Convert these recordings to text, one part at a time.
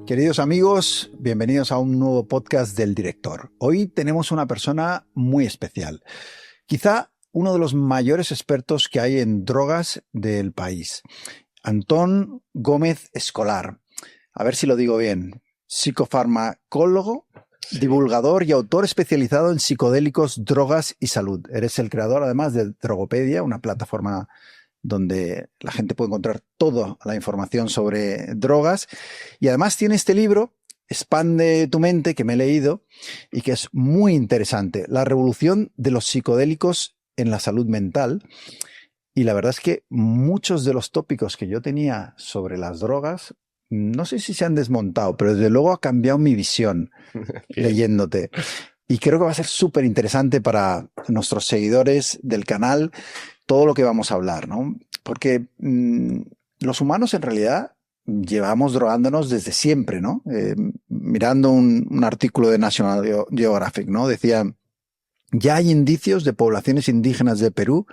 Queridos amigos, bienvenidos a un nuevo podcast del Director. Hoy tenemos una persona muy especial, quizá uno de los mayores expertos que hay en drogas del país, Antón Gómez Escolar. A ver si lo digo bien, psicofarmacólogo, divulgador y autor especializado en psicodélicos, drogas y salud. Eres el creador además de Drogopedia, una plataforma donde la gente puede encontrar toda la información sobre drogas. Y además tiene este libro, Expande tu mente, que me he leído y que es muy interesante. La revolución de los psicodélicos en la salud mental. Y la verdad es que muchos de los tópicos que yo tenía sobre las drogas, no sé si se han desmontado, pero desde luego ha cambiado mi visión leyéndote. Y creo que va a ser súper interesante para nuestros seguidores del canal todo lo que vamos a hablar, ¿no? Porque los humanos en realidad llevamos drogándonos desde siempre, ¿no? Mirando un artículo de National Geographic, ¿no? Decía, ya hay indicios de poblaciones indígenas de Perú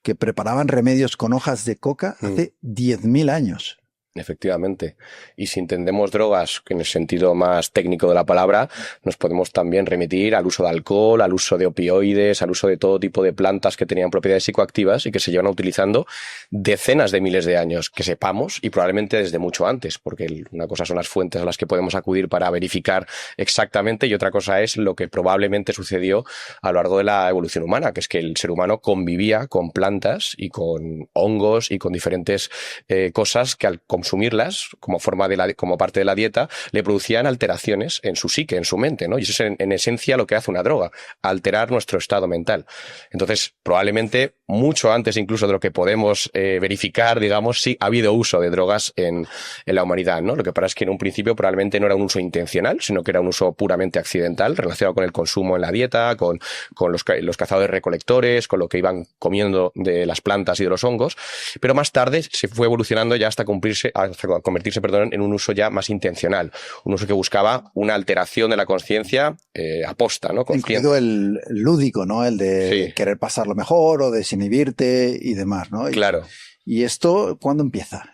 que preparaban remedios con hojas de coca hace 10.000 años. Efectivamente. Y si entendemos drogas en el sentido más técnico de la palabra, nos podemos también remitir al uso de alcohol, al uso de opioides, al uso de todo tipo de plantas que tenían propiedades psicoactivas y que se llevan utilizando decenas de miles de años, que sepamos, y probablemente desde mucho antes, porque una cosa son las fuentes a las que podemos acudir para verificar exactamente y otra cosa es lo que probablemente sucedió a lo largo de la evolución humana, que es que el ser humano convivía con plantas y con hongos y con diferentes cosas que al consumirlas como parte de la dieta le producían alteraciones en su psique, en su mente, ¿no? Y eso es en esencia lo que hace una droga, alterar nuestro estado mental. Entonces, probablemente mucho antes incluso de lo que podemos verificar, digamos, sí ha habido uso de drogas en la humanidad, ¿no? Lo que pasa es que en un principio probablemente no era un uso intencional, sino que era un uso puramente accidental, relacionado con el consumo en la dieta, con los cazadores recolectores, con lo que iban comiendo de las plantas y de los hongos, pero más tarde se fue evolucionando ya hasta convertirse en un uso ya más intencional, un uso que buscaba una alteración de la conciencia aposta, ¿no? Incluido el lúdico, ¿no? El de querer pasarlo mejor o desinhibirte y demás, ¿no? Claro. ¿Y esto cuándo empieza?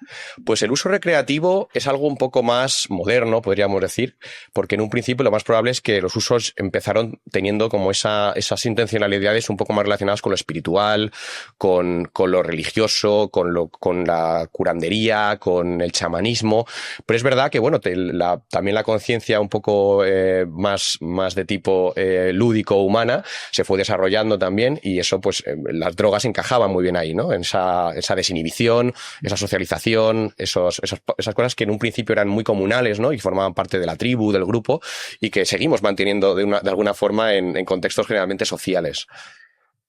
Pues el uso recreativo es algo un poco más moderno, podríamos decir, porque en un principio lo más probable es que los usos empezaron teniendo como esas intencionalidades un poco más relacionadas con lo espiritual, con lo religioso, con la curandería, con el chamanismo. Pero es verdad que, bueno, también la conciencia un poco más de tipo lúdico humana se fue desarrollando también y eso, pues, las drogas encajaban muy bien ahí, ¿no? En esa desinhibición, esa socialización, esas cosas que en un principio eran muy comunales, ¿no? Y formaban parte de la tribu, del grupo, y que seguimos manteniendo de alguna forma en contextos generalmente sociales.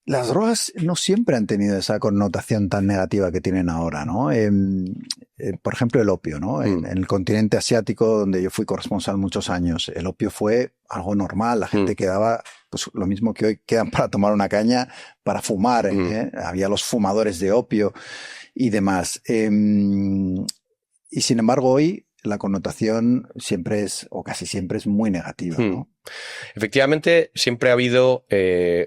Las drogas no siempre han tenido esa connotación tan negativa que tienen ahora, ¿no? Por ejemplo, el opio, ¿no? En el continente asiático, donde yo fui corresponsal muchos años, el opio fue algo normal. La gente quedaba, pues lo mismo que hoy quedan para tomar una caña, para fumar. Había los fumadores de opio y demás. Y sin embargo, hoy la connotación siempre es, o casi siempre es muy negativa, ¿no? Efectivamente, siempre ha habido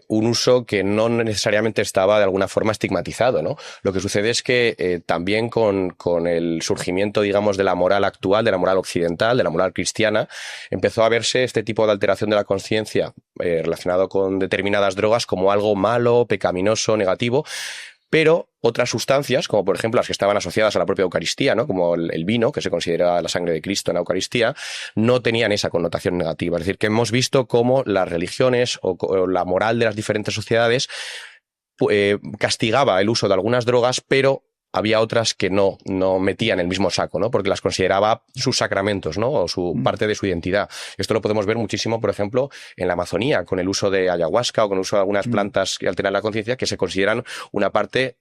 un uso que no necesariamente estaba de alguna forma estigmatizado, ¿no? Lo que sucede es que también con el surgimiento, digamos, de la moral actual, de la moral occidental, de la moral cristiana, empezó a verse este tipo de alteración de la conciencia relacionado con determinadas drogas como algo malo, pecaminoso, negativo, pero otras sustancias, como por ejemplo las que estaban asociadas a la propia Eucaristía, ¿no? Como el vino, que se considera la sangre de Cristo en la Eucaristía, no tenían esa connotación negativa. Es decir, que hemos visto cómo las religiones o la moral de las diferentes sociedades castigaba el uso de algunas drogas, pero había otras que no metían el mismo saco, ¿no? Porque las consideraba sus sacramentos, ¿no? O su parte de su identidad. Esto lo podemos ver muchísimo, por ejemplo, en la Amazonía, con el uso de ayahuasca o con el uso de algunas plantas que alteran la conciencia, que se consideran una parte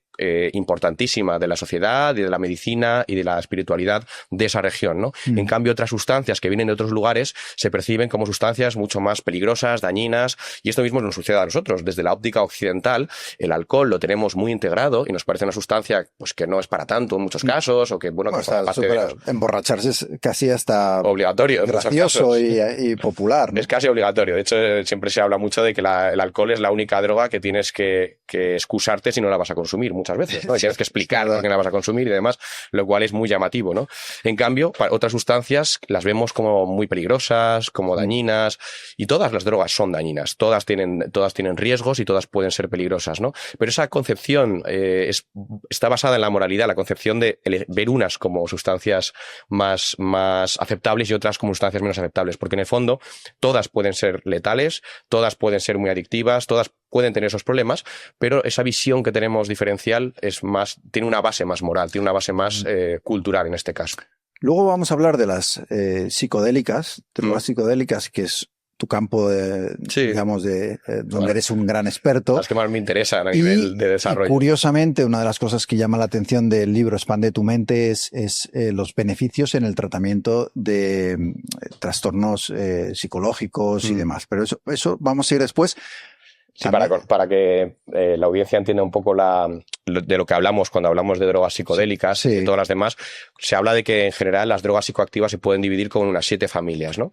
importantísima de la sociedad y de la medicina y de la espiritualidad de esa región, ¿no? En cambio, otras sustancias que vienen de otros lugares se perciben como sustancias mucho más peligrosas, dañinas, y esto mismo nos sucede a nosotros. Desde la óptica occidental, el alcohol lo tenemos muy integrado y nos parece una sustancia, pues, que no es para tanto en muchos casos, o que, bueno, que forma parte de... Emborracharse es casi hasta obligatorio, gracioso y popular, ¿no? Es casi obligatorio. De hecho, siempre se habla mucho de que el alcohol es la única droga que tienes que excusarte si no la vas a consumir. muchas veces, ¿no? Y tienes que explicar por qué la vas a consumir y demás, lo cual es muy llamativo, ¿no? En cambio, para otras sustancias las vemos como muy peligrosas, como dañinas, y todas las drogas son dañinas, todas tienen riesgos y todas pueden ser peligrosas, ¿no? Pero esa concepción está basada en la moralidad, la concepción de ver unas como sustancias más aceptables y otras como sustancias menos aceptables, porque en el fondo todas pueden ser letales, todas pueden ser muy adictivas, todas pueden tener esos problemas, pero esa visión que tenemos diferencial tiene una base más moral, tiene una base más cultural en este caso. Luego vamos a hablar de las psicodélicas, drogas psicodélicas, que es tu campo, digamos, donde eres un gran experto. Las que más me interesan a nivel de desarrollo. Y curiosamente, una de las cosas que llama la atención del libro Expande tu mente es los beneficios en el tratamiento de trastornos psicológicos y demás. Pero eso vamos a ir después. Sí, para que la audiencia entienda un poco de lo que hablamos cuando hablamos de drogas psicodélicas y todas las demás, se habla de que en general las drogas psicoactivas se pueden dividir con unas 7 familias, ¿no?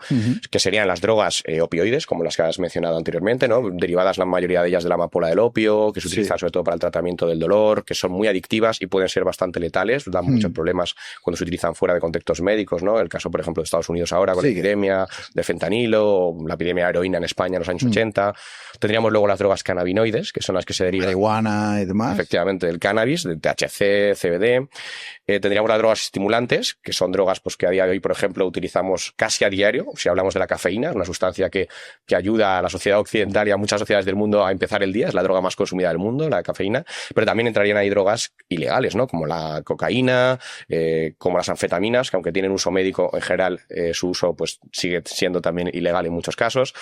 Que serían las drogas opioides, como las que has mencionado anteriormente, ¿no? Derivadas la mayoría de ellas de la amapola del opio, que se utilizan sobre todo para el tratamiento del dolor, que son muy adictivas y pueden ser bastante letales, dan muchos problemas cuando se utilizan fuera de contextos médicos, ¿no? El caso, por ejemplo, de Estados Unidos ahora con la epidemia de fentanilo, o la epidemia de heroína en España en los años 80. Tendríamos luego las drogas cannabinoides, que son las que se derivan... marihuana y demás. Efectivamente, del cannabis, del THC, CBD. Tendríamos las drogas estimulantes, que son drogas pues, que a día de hoy, por ejemplo, utilizamos casi a diario. Si hablamos de la cafeína, una sustancia que ayuda a la sociedad occidental y a muchas sociedades del mundo a empezar el día. Es la droga más consumida del mundo, la cafeína. Pero también entrarían ahí drogas ilegales, ¿no? Como la cocaína, como las anfetaminas, que aunque tienen uso médico, en general su uso pues, sigue siendo también ilegal en muchos casos.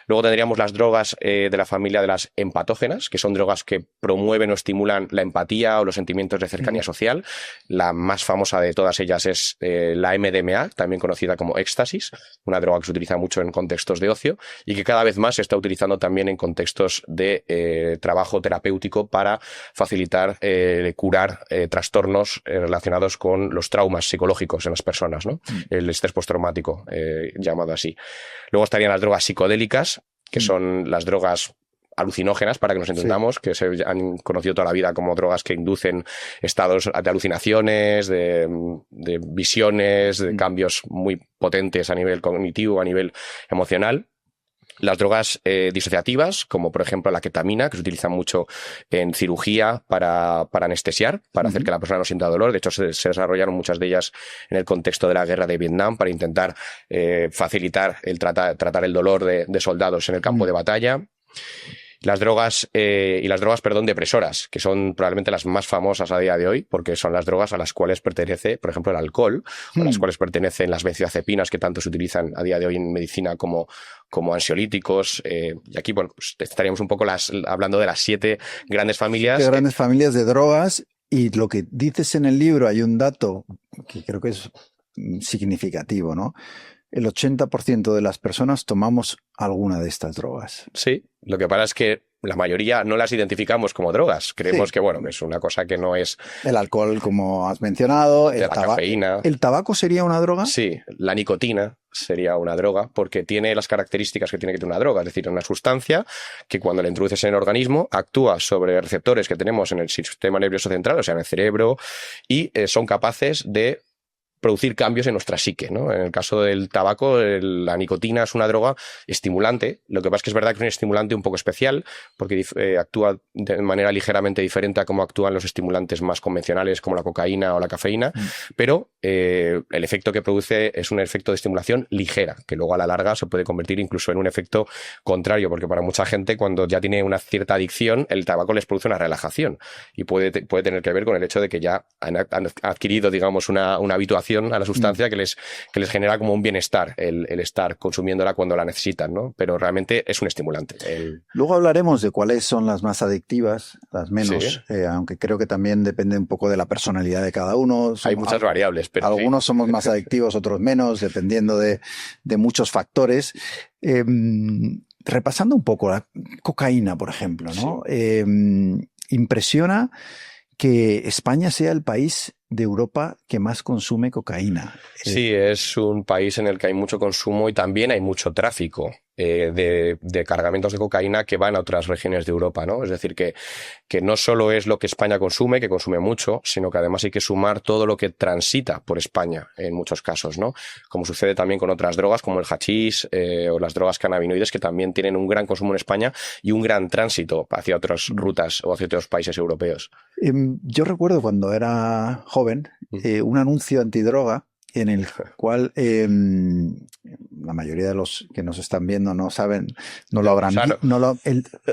Luego tendríamos las drogas de la familia de las empatógenas, que son drogas que promueven o estimulan la empatía o los sentimientos de cercanía social. La más famosa de todas ellas es la MDMA, también conocida como éxtasis, una droga que se utiliza mucho en contextos de ocio y que cada vez más se está utilizando también en contextos de trabajo terapéutico para facilitar, curar trastornos relacionados con los traumas psicológicos en las personas, ¿no? El estrés postraumático, llamado así. Luego estarían las drogas psicodélicas, que son las drogas alucinógenas, para que nos entendamos, que se han conocido toda la vida como drogas que inducen estados de alucinaciones, de visiones, de cambios muy potentes a nivel cognitivo, a nivel emocional. Las drogas disociativas, como por ejemplo la ketamina, que se utiliza mucho en cirugía para anestesiar, para hacer que la persona no sienta dolor. De hecho, se desarrollaron muchas de ellas en el contexto de la guerra de Vietnam para intentar facilitar el tratar el dolor de soldados en el campo de batalla. Las drogas depresoras, que son probablemente las más famosas a día de hoy, porque son las drogas a las cuales pertenece, por ejemplo, el alcohol, a las cuales pertenecen las benzodiazepinas, que tanto se utilizan a día de hoy en medicina como ansiolíticos. Y aquí, bueno, pues estaríamos un poco hablando de las 7 grandes familias. 7 grandes familias de drogas, y lo que dices en el libro, hay un dato que creo que es significativo, ¿no? El 80% de las personas tomamos alguna de estas drogas. Sí, lo que pasa es que la mayoría no las identificamos como drogas. Creemos que, bueno, es una cosa que no es... El alcohol, como has mencionado. La cafeína. ¿El tabaco sería una droga? Sí, la nicotina sería una droga porque tiene las características que tiene que tener una droga. Es decir, una sustancia que cuando la introduces en el organismo actúa sobre receptores que tenemos en el sistema nervioso central, o sea, en el cerebro, y son capaces de producir cambios en nuestra psique, ¿no? En el caso del tabaco, la nicotina es una droga estimulante. Lo que pasa es que es verdad que es un estimulante un poco especial porque actúa de manera ligeramente diferente a cómo actúan los estimulantes más convencionales como la cocaína o la cafeína, pero el efecto que produce es un efecto de estimulación ligera, que luego a la larga se puede convertir incluso en un efecto contrario, porque para mucha gente cuando ya tiene una cierta adicción, el tabaco les produce una relajación y puede tener que ver con el hecho de que ya han adquirido, digamos, una habituación a la sustancia que les genera como un bienestar el estar consumiéndola cuando la necesitan, ¿no? Pero realmente es un estimulante. Luego hablaremos de cuáles son las más adictivas, las menos, aunque creo que también depende un poco de la personalidad de cada uno. Hay muchas variables, pero algunos somos más adictivos, otros menos, dependiendo de muchos factores. Repasando un poco la cocaína, por ejemplo, ¿no? Impresiona que España sea el país de Europa que más consume cocaína. Sí, es un país en el que hay mucho consumo y también hay mucho tráfico de cargamentos de cocaína que van a otras regiones de Europa, ¿no? Es decir, que no solo es lo que España consume, que consume mucho, sino que además hay que sumar todo lo que transita por España en muchos casos, ¿no? Como sucede también con otras drogas como el hachís o las drogas cannabinoides, que también tienen un gran consumo en España y un gran tránsito hacia otras rutas o hacia otros países europeos. Yo recuerdo cuando era joven un anuncio antidroga en el cual la mayoría de los que nos están viendo no saben, no lo habrán visto.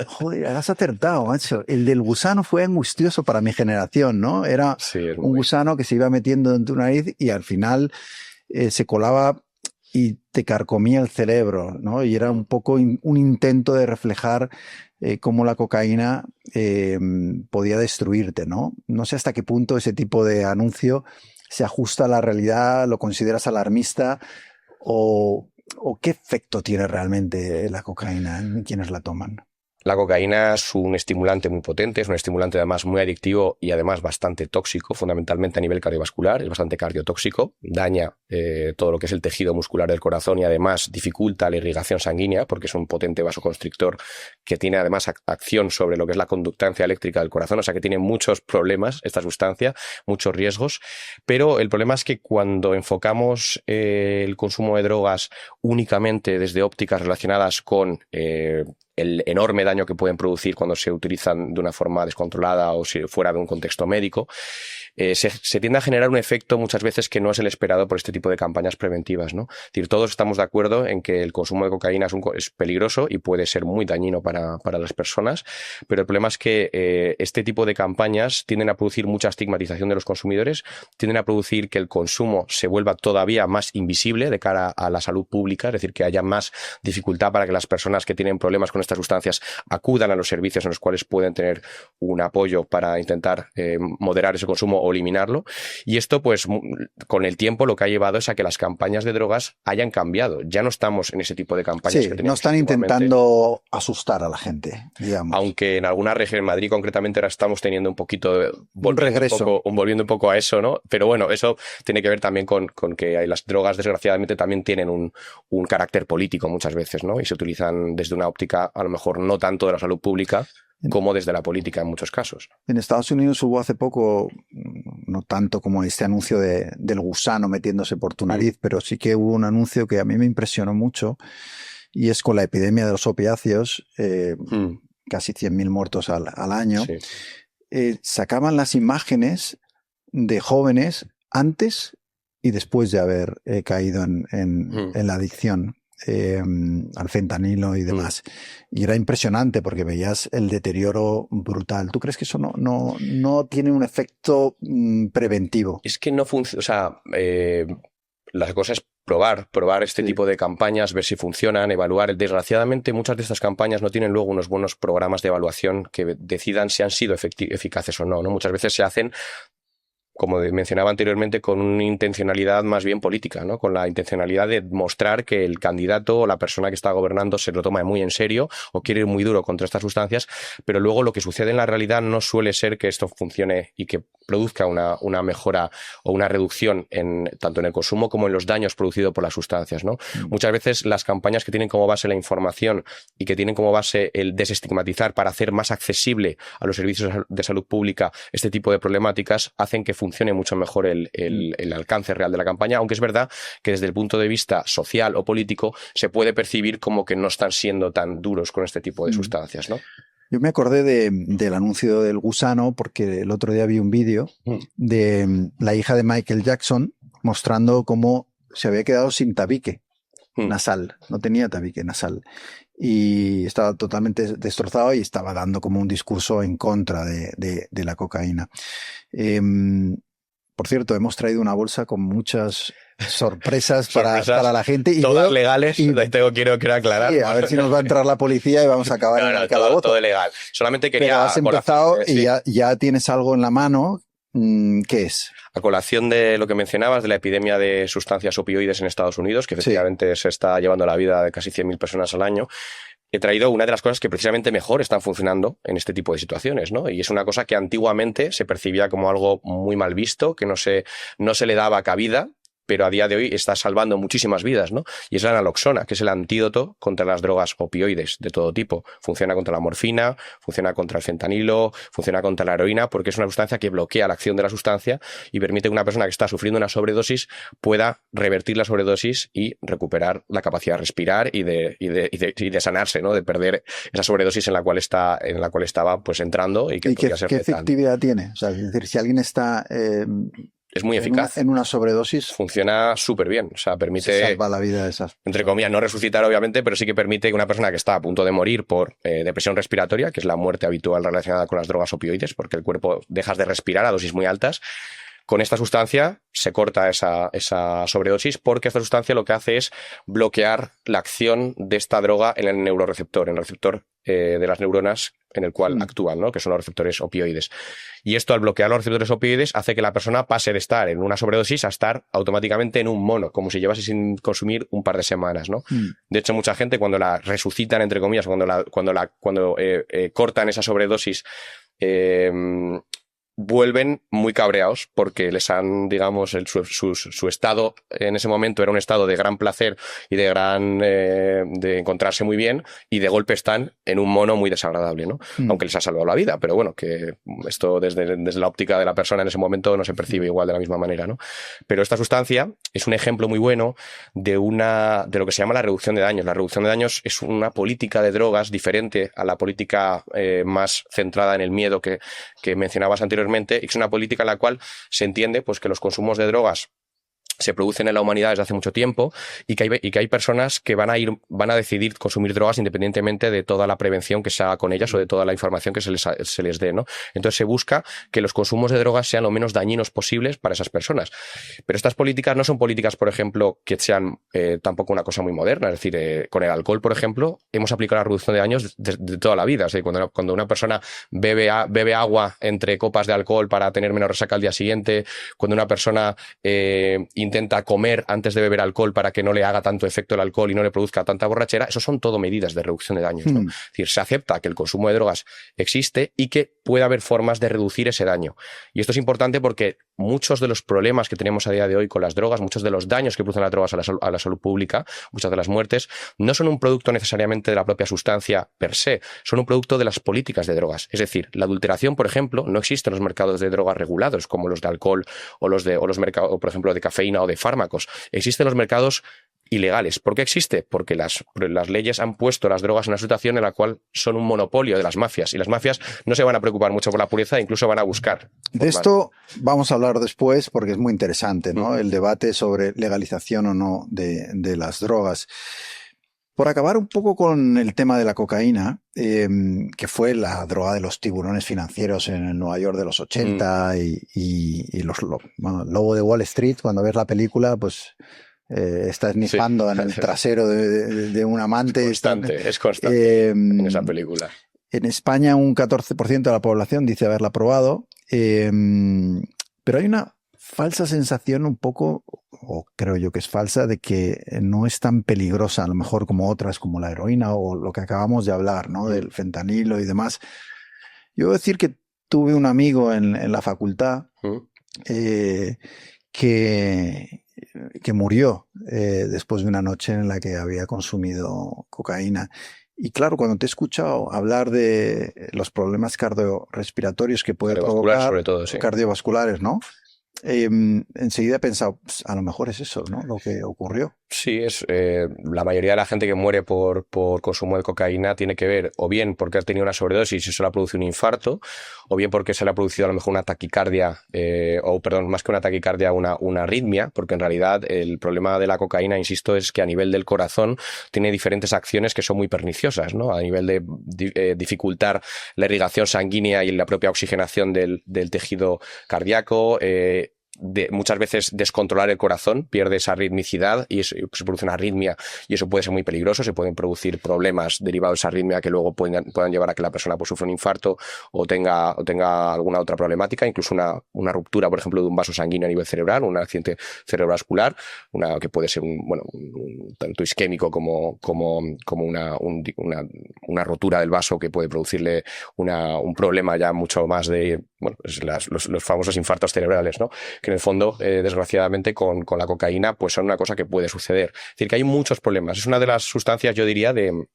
Joder, has acertado, macho. El del gusano fue angustioso para mi generación, ¿no? Era un gusano que se iba metiendo en tu nariz y al final se colaba y te carcomía el cerebro, ¿no? Y era un poco un intento de reflejar cómo la cocaína podía destruirte, ¿no? No sé hasta qué punto ese tipo de anuncio se ajusta a la realidad, lo consideras alarmista o qué efecto tiene realmente la cocaína en quienes la toman. La cocaína es un estimulante muy potente, es un estimulante además muy adictivo y además bastante tóxico, fundamentalmente a nivel cardiovascular, es bastante cardiotóxico, daña todo lo que es el tejido muscular del corazón y además dificulta la irrigación sanguínea porque es un potente vasoconstrictor que tiene además acción sobre lo que es la conductancia eléctrica del corazón, o sea que tiene muchos problemas esta sustancia, muchos riesgos, pero el problema es que cuando enfocamos el consumo de drogas únicamente desde ópticas relacionadas con el enorme daño que pueden producir cuando se utilizan de una forma descontrolada o si fuera de un contexto médico, se tiende a generar un efecto muchas veces que no es el esperado por este tipo de campañas preventivas, ¿no? Es decir, todos estamos de acuerdo en que el consumo de cocaína es peligroso y puede ser muy dañino para las personas, pero el problema es que este tipo de campañas tienden a producir mucha estigmatización de los consumidores, tienden a producir que el consumo se vuelva todavía más invisible de cara a la salud pública, es decir, que haya más dificultad para que las personas que tienen problemas con estas sustancias acudan a los servicios en los cuales pueden tener un apoyo para intentar moderar ese consumo o eliminarlo. Y esto, pues, con el tiempo lo que ha llevado es a que las campañas de drogas hayan cambiado. Ya no estamos en ese tipo de campañas que teníamos. No están intentando asustar a la gente, digamos. Aunque en alguna región, en Madrid concretamente, ahora estamos teniendo un poquito de regreso. Volviendo un poco a eso, ¿no? Pero bueno, eso tiene que ver también con que las drogas, desgraciadamente, también tienen un carácter político muchas veces, ¿no? Y se utilizan desde una óptica, a lo mejor no tanto de la salud pública, como desde la política en muchos casos. En Estados Unidos hubo hace poco, no tanto como este anuncio del gusano metiéndose por tu nariz, pero sí que hubo un anuncio que a mí me impresionó mucho y es con la epidemia de los opiáceos, casi 100.000 muertos al año. Sí. Sacaban las imágenes de jóvenes antes y después de haber caído en la adicción. Al fentanilo y demás. Y era impresionante porque veías el deterioro brutal. ¿Tú crees que eso no tiene un efecto preventivo? Es que no funciona, o sea, la cosa es probar este tipo de campañas, ver si funcionan, evaluar. Desgraciadamente, muchas de estas campañas no tienen luego unos buenos programas de evaluación que decidan si han sido eficaces o no, ¿no? Muchas veces se hacen, como mencionaba anteriormente, con una intencionalidad más bien política, ¿no? Con la intencionalidad de mostrar que el candidato o la persona que está gobernando se lo toma muy en serio o quiere ir muy duro contra estas sustancias, pero luego lo que sucede en la realidad no suele ser que esto funcione y que produzca una mejora o una reducción tanto en el consumo como en los daños producidos por las sustancias, ¿no? Muchas veces las campañas que tienen como base la información y que tienen como base el desestigmatizar para hacer más accesible a los servicios de salud pública este tipo de problemáticas hacen que funcione mucho mejor el alcance real de la campaña, aunque es verdad que desde el punto de vista social o político se puede percibir como que no están siendo tan duros con este tipo de sustancias, ¿no? Yo me acordé del anuncio del gusano porque el otro día vi un vídeo de la hija de Michael Jackson mostrando cómo se había quedado sin tabique nasal, no tenía tabique nasal. Y estaba totalmente destrozado y estaba dando como un discurso en contra de la cocaína. Por cierto, hemos traído una bolsa con muchas sorpresas para la gente. Y todas legales, quiero aclarar. Sí, a ver si nos va a entrar la policía y vamos a acabar en el calabozo. Todo legal. Solamente quería... Pero has empezado y ya tienes algo en la mano. ¿Qué es? A colación de lo que mencionabas, de la epidemia de sustancias opioides en Estados Unidos, que efectivamente se está llevando la vida de casi 100.000 personas al año, he traído una de las cosas que precisamente mejor están funcionando en este tipo de situaciones, ¿no? Y es una cosa que antiguamente se percibía como algo muy mal visto, que no se le daba cabida, pero a día de hoy está salvando muchísimas vidas, ¿no? Y es la naloxona, que es el antídoto contra las drogas opioides de todo tipo. Funciona contra la morfina, funciona contra el fentanilo, funciona contra la heroína, porque es una sustancia que bloquea la acción de la sustancia y permite que una persona que está sufriendo una sobredosis pueda revertir la sobredosis y recuperar la capacidad de respirar y de sanarse, ¿no? De perder esa sobredosis en la cual estaba pues entrando y que podría ser ¿Qué letal. efectividad tiene? O sea, es decir, si alguien está es muy eficaz. En una sobredosis. Funciona súper bien. O sea, permite, salva la vida de esas. Entre comillas, no resucitar, obviamente, pero sí que permite que una persona que está a punto de morir por depresión respiratoria, que es la muerte habitual relacionada con las drogas opioides, porque el cuerpo dejas de respirar a dosis muy altas, con esta sustancia se corta esa sobredosis, porque esta sustancia lo que hace es bloquear la acción de esta droga en el neuroreceptor, en el receptor de las neuronas en el cual actúan, ¿no? Que son los receptores opioides. Y esto, al bloquear los receptores opioides, hace que la persona pase de estar en una sobredosis a estar automáticamente en un mono, como si llevase sin consumir un par de semanas, ¿no? De hecho, mucha gente, cuando la resucitan, entre comillas, cuando cortan esa sobredosis, vuelven muy cabreados porque les han, digamos, su estado en ese momento era un estado de gran placer y de encontrarse muy bien, y de golpe están en un mono muy desagradable, ¿no? Aunque les ha salvado la vida, pero bueno, que esto desde la óptica de la persona en ese momento no se percibe igual de la misma manera, ¿no? Pero esta sustancia es un ejemplo muy bueno de lo que se llama la reducción de daños. La reducción de daños es una política de drogas diferente a la política más centrada en el miedo que mencionabas anteriormente, y es una política en la cual se entiende pues que los consumos de drogas se producen en la humanidad desde hace mucho tiempo, y que hay personas que van a decidir consumir drogas independientemente de toda la prevención que se haga con ellas o de toda la información que se les dé, ¿no? Entonces se busca que los consumos de drogas sean lo menos dañinos posibles para esas personas. Pero estas políticas no son políticas, por ejemplo, que sean tampoco una cosa muy moderna. Es decir, con el alcohol, por ejemplo, hemos aplicado la reducción de daños de toda la vida. O sea, cuando una persona bebe agua entre copas de alcohol para tener menos resaca al día siguiente, cuando una persona intenta comer antes de beber alcohol para que no le haga tanto efecto el alcohol y no le produzca tanta borrachera, eso son todo medidas de reducción de daños, ¿no? Es decir, se acepta que el consumo de drogas existe y que puede haber formas de reducir ese daño. Y esto es importante porque muchos de los problemas que tenemos a día de hoy con las drogas, muchos de los daños que producen las drogas a la salud pública, muchas de las muertes, no son un producto necesariamente de la propia sustancia per se, son un producto de las políticas de drogas. Es decir, la adulteración, por ejemplo, no existe en los mercados de drogas regulados, como los de alcohol o los mercados, por ejemplo, de cafeína o de fármacos. Existen los mercados ilegales. ¿Por qué existe? Porque las leyes han puesto las drogas en una situación en la cual son un monopolio de las mafias, y las mafias no se van a preocupar mucho por la pureza, incluso van a buscar. De esto vamos a hablar después porque es muy interesante, ¿no? El debate sobre legalización o no de las drogas. Por acabar un poco con el tema de la cocaína, que fue la droga de los tiburones financieros en el Nueva York de los 80 y Lobo de Wall Street, cuando ves la película, pues está esnifando en el trasero de un amante. Es constante en esa película. En España un 14% de la población dice haberla probado, pero hay una falsa sensación un poco, o creo yo que es falsa, de que no es tan peligrosa a lo mejor como otras, como la heroína o lo que acabamos de hablar, ¿no? Del fentanilo y demás. Yo voy a decir que tuve un amigo en la facultad que murió después de una noche en la que había consumido cocaína. Y claro, cuando te he escuchado hablar de los problemas cardiorrespiratorios que puede provocar, sobre todo, sí. Cardiovasculares, ¿no? Enseguida he pensado, pues, a lo mejor es eso, ¿no? Lo que ocurrió. Sí, es la mayoría de la gente que muere por consumo de cocaína tiene que ver o bien porque ha tenido una sobredosis y eso le ha producido un infarto, o bien porque se le ha producido a lo mejor una taquicardia, más que una taquicardia, una arritmia, porque en realidad el problema de la cocaína, insisto, es que a nivel del corazón tiene diferentes acciones que son muy perniciosas, ¿no? A nivel de dificultar la irrigación sanguínea y la propia oxigenación del tejido cardíaco, muchas veces descontrolar el corazón, pierde esa ritmicidad y se produce una arritmia, y eso puede ser muy peligroso. Se pueden producir problemas derivados de esa arritmia que luego puedan llevar a que la persona pues, sufra un infarto o tenga alguna otra problemática, incluso una ruptura, por ejemplo, de un vaso sanguíneo a nivel cerebral, un accidente cerebrovascular, que puede ser un tanto isquémico como una rotura del vaso, que puede producirle un problema ya mucho más de los famosos infartos cerebrales, ¿no? Que en el fondo, desgraciadamente, con la cocaína, pues son una cosa que puede suceder. Es decir, que hay muchos problemas. Es una de las sustancias, yo diría, de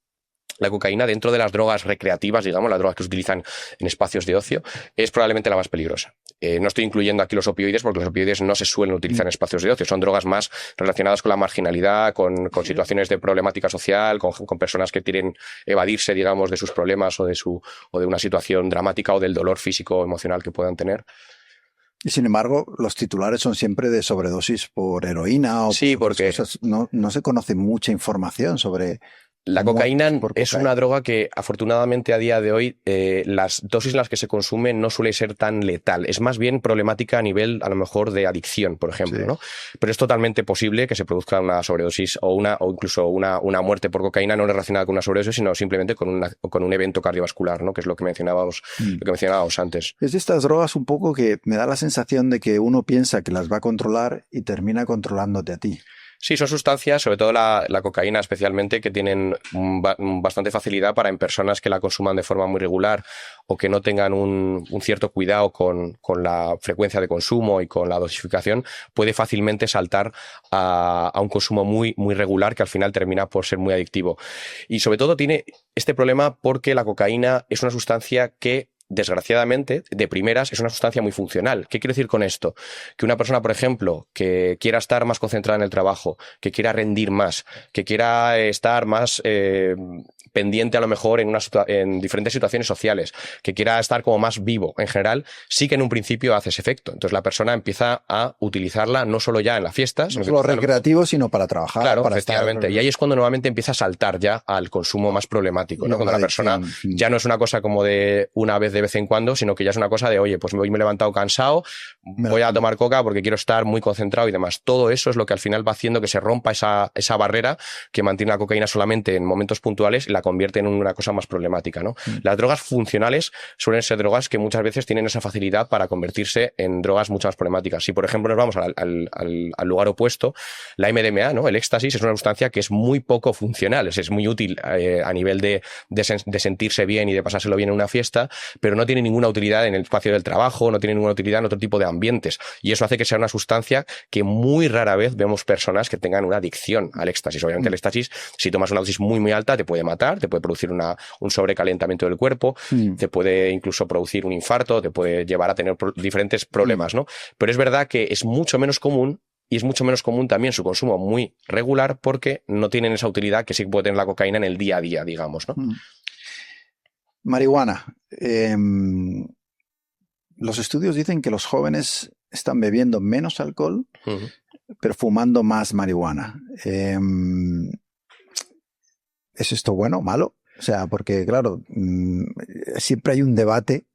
la cocaína, dentro de las drogas recreativas, digamos, las drogas que se utilizan en espacios de ocio, es probablemente la más peligrosa. No estoy incluyendo aquí los opioides, porque los opioides no se suelen utilizar en espacios de ocio. Son drogas más relacionadas con la marginalidad, con situaciones de problemática social, con personas que quieren evadirse, digamos, de sus problemas o de una situación dramática o del dolor físico o emocional que puedan tener. Y sin embargo, los titulares son siempre de sobredosis por heroína o sí, por porque cosas. No se conoce mucha información sobre... La cocaína es una droga que, afortunadamente, a día de hoy, las dosis en las que se consume no suele ser tan letal. Es más bien problemática a nivel, a lo mejor, de adicción, por ejemplo, sí, ¿no? Pero es totalmente posible que se produzca una sobredosis o incluso una muerte por cocaína, no relacionada con una sobredosis, sino simplemente con un evento cardiovascular, ¿no? Que es lo que mencionábamos antes. Es de estas drogas un poco que me da la sensación de que uno piensa que las va a controlar y termina controlándote a ti. Sí, son sustancias, sobre todo la cocaína especialmente, que tienen bastante facilidad para en personas que la consuman de forma muy regular o que no tengan un cierto cuidado con la frecuencia de consumo y con la dosificación, puede fácilmente saltar a un consumo muy, muy regular, que al final termina por ser muy adictivo. Y sobre todo tiene este problema porque la cocaína es una sustancia que, desgraciadamente, de primeras, es una sustancia muy funcional. ¿Qué quiero decir con esto? Que una persona, por ejemplo, que quiera estar más concentrada en el trabajo, que quiera rendir más, que quiera estar más pendiente a lo mejor en diferentes situaciones sociales, que quiera estar como más vivo en general, sí que en un principio hace ese efecto. Entonces la persona empieza a utilizarla no solo ya en las fiestas, no solo recreativo, sino para trabajar. Claro, para efectivamente. estar... Y ahí es cuando nuevamente empieza a saltar ya al consumo más problemático, ¿no? Cuando la persona ya no es una cosa como de una vez de vez en cuando, sino que ya es una cosa de, oye, pues hoy me he levantado cansado, voy a tomar coca porque quiero estar muy concentrado y demás. Todo eso es lo que al final va haciendo que se rompa esa barrera que mantiene la cocaína solamente en momentos puntuales y la convierte en una cosa más problemática, ¿no? Las drogas funcionales suelen ser drogas que muchas veces tienen esa facilidad para convertirse en drogas mucho más problemáticas. Si, por ejemplo, nos vamos al lugar opuesto, la MDMA, ¿no? El éxtasis, es una sustancia que es muy poco funcional, es muy útil a nivel de sentirse bien y de pasárselo bien en una fiesta, pero no tiene ninguna utilidad en el espacio del trabajo, no tiene ninguna utilidad en otro tipo de ambientes. Y eso hace que sea una sustancia que muy rara vez vemos personas que tengan una adicción al éxtasis. Obviamente el éxtasis, si tomas una dosis muy, muy alta, te puede matar, te puede producir un sobrecalentamiento del cuerpo, te puede incluso producir un infarto, te puede llevar a tener diferentes problemas, ¿no? Pero es verdad que es mucho menos común. Y es mucho menos común también su consumo muy regular porque no tienen esa utilidad que sí puede tener la cocaína en el día a día, digamos, ¿no? Marihuana. Los estudios dicen que los jóvenes están bebiendo menos alcohol, pero fumando más marihuana. ¿Es esto bueno o malo? O sea, porque claro, siempre hay un debate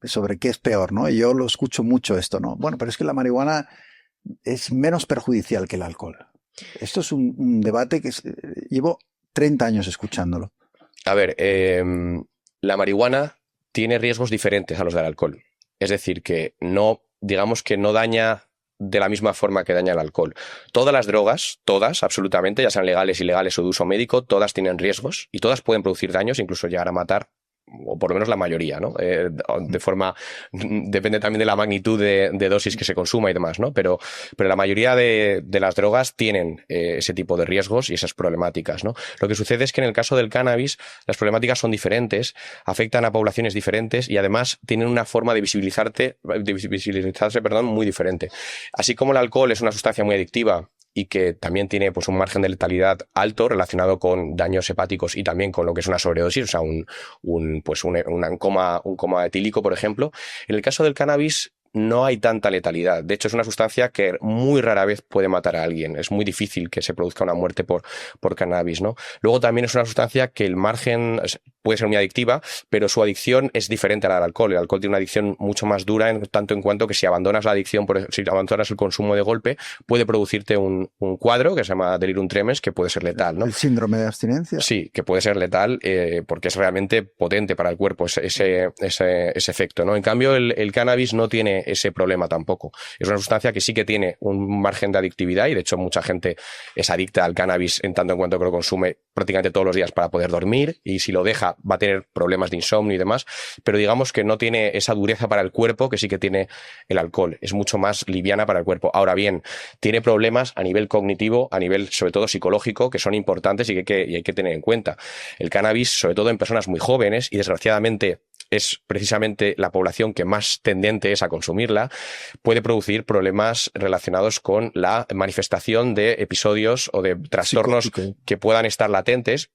sobre qué es peor, ¿no? Y yo lo escucho mucho esto, ¿no? Bueno, pero es que la marihuana es menos perjudicial que el alcohol. Esto es un debate que llevo 30 años escuchándolo. A ver, la marihuana tiene riesgos diferentes a los del alcohol. Es decir, que digamos que no daña de la misma forma que daña el alcohol. Todas las drogas, todas, absolutamente, ya sean legales, ilegales o de uso médico, todas tienen riesgos y todas pueden producir daños, incluso llegar a matar, o por lo menos la mayoría, ¿no? De forma, depende también de la magnitud de dosis que se consuma y demás, ¿no? Pero la mayoría de las drogas tienen ese tipo de riesgos y esas problemáticas, ¿no? Lo que sucede es que en el caso del cannabis las problemáticas son diferentes, afectan a poblaciones diferentes y además tienen una forma de visibilizarse, muy diferente. Así como el alcohol es una sustancia muy adictiva y que también tiene pues un margen de letalidad alto relacionado con daños hepáticos y también con lo que es una sobredosis, o sea, un coma etílico, por ejemplo. En el caso del cannabis no hay tanta letalidad. De hecho, es una sustancia que muy rara vez puede matar a alguien. Es muy difícil que se produzca una muerte por cannabis, ¿no? Luego también es una sustancia que el margen puede ser muy adictiva, pero su adicción es diferente a la del alcohol. El alcohol tiene una adicción mucho más dura, tanto en cuanto que si abandonas la adicción, si abandonas el consumo de golpe, puede producirte un cuadro que se llama delirium tremens, que puede ser letal, ¿no? ¿El síndrome de abstinencia? Sí, que puede ser letal porque es realmente potente para el cuerpo ese efecto, ¿no? En cambio, el cannabis no tiene ese problema tampoco. Es una sustancia que sí que tiene un margen de adictividad y de hecho mucha gente es adicta al cannabis en tanto en cuanto que lo consume prácticamente todos los días para poder dormir y si lo deja va a tener problemas de insomnio y demás, pero digamos que no tiene esa dureza para el cuerpo que sí que tiene el alcohol. Es mucho más liviana para el cuerpo. Ahora bien, tiene problemas a nivel cognitivo, a nivel sobre todo psicológico, que son importantes y que hay que tener en cuenta. El cannabis, sobre todo en personas muy jóvenes y desgraciadamente es precisamente la población que más tendente es a consumirla, puede producir problemas relacionados con la manifestación de episodios o de trastornos Psicótico. que puedan estar latentes.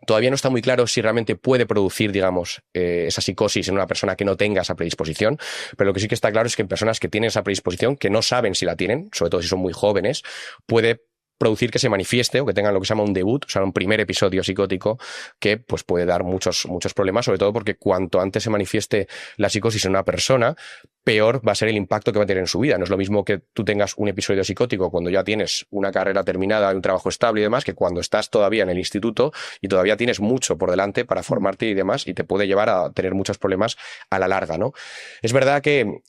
Todavía no está muy claro si realmente puede producir, digamos, esa psicosis en una persona que no tenga esa predisposición, pero lo que sí que está claro es que en personas que tienen esa predisposición, que no saben si la tienen, sobre todo si son muy jóvenes, puede producir que se manifieste o que tengan lo que se llama un debut, o sea, un primer episodio psicótico que pues puede dar muchos problemas, sobre todo porque cuanto antes se manifieste la psicosis en una persona, peor va a ser el impacto que va a tener en su vida. No es lo mismo que tú tengas un episodio psicótico cuando ya tienes una carrera terminada, un trabajo estable y demás, que cuando estás todavía en el instituto y todavía tienes mucho por delante para formarte y demás, y te puede llevar a tener muchos problemas a la larga, ¿no? Es verdad que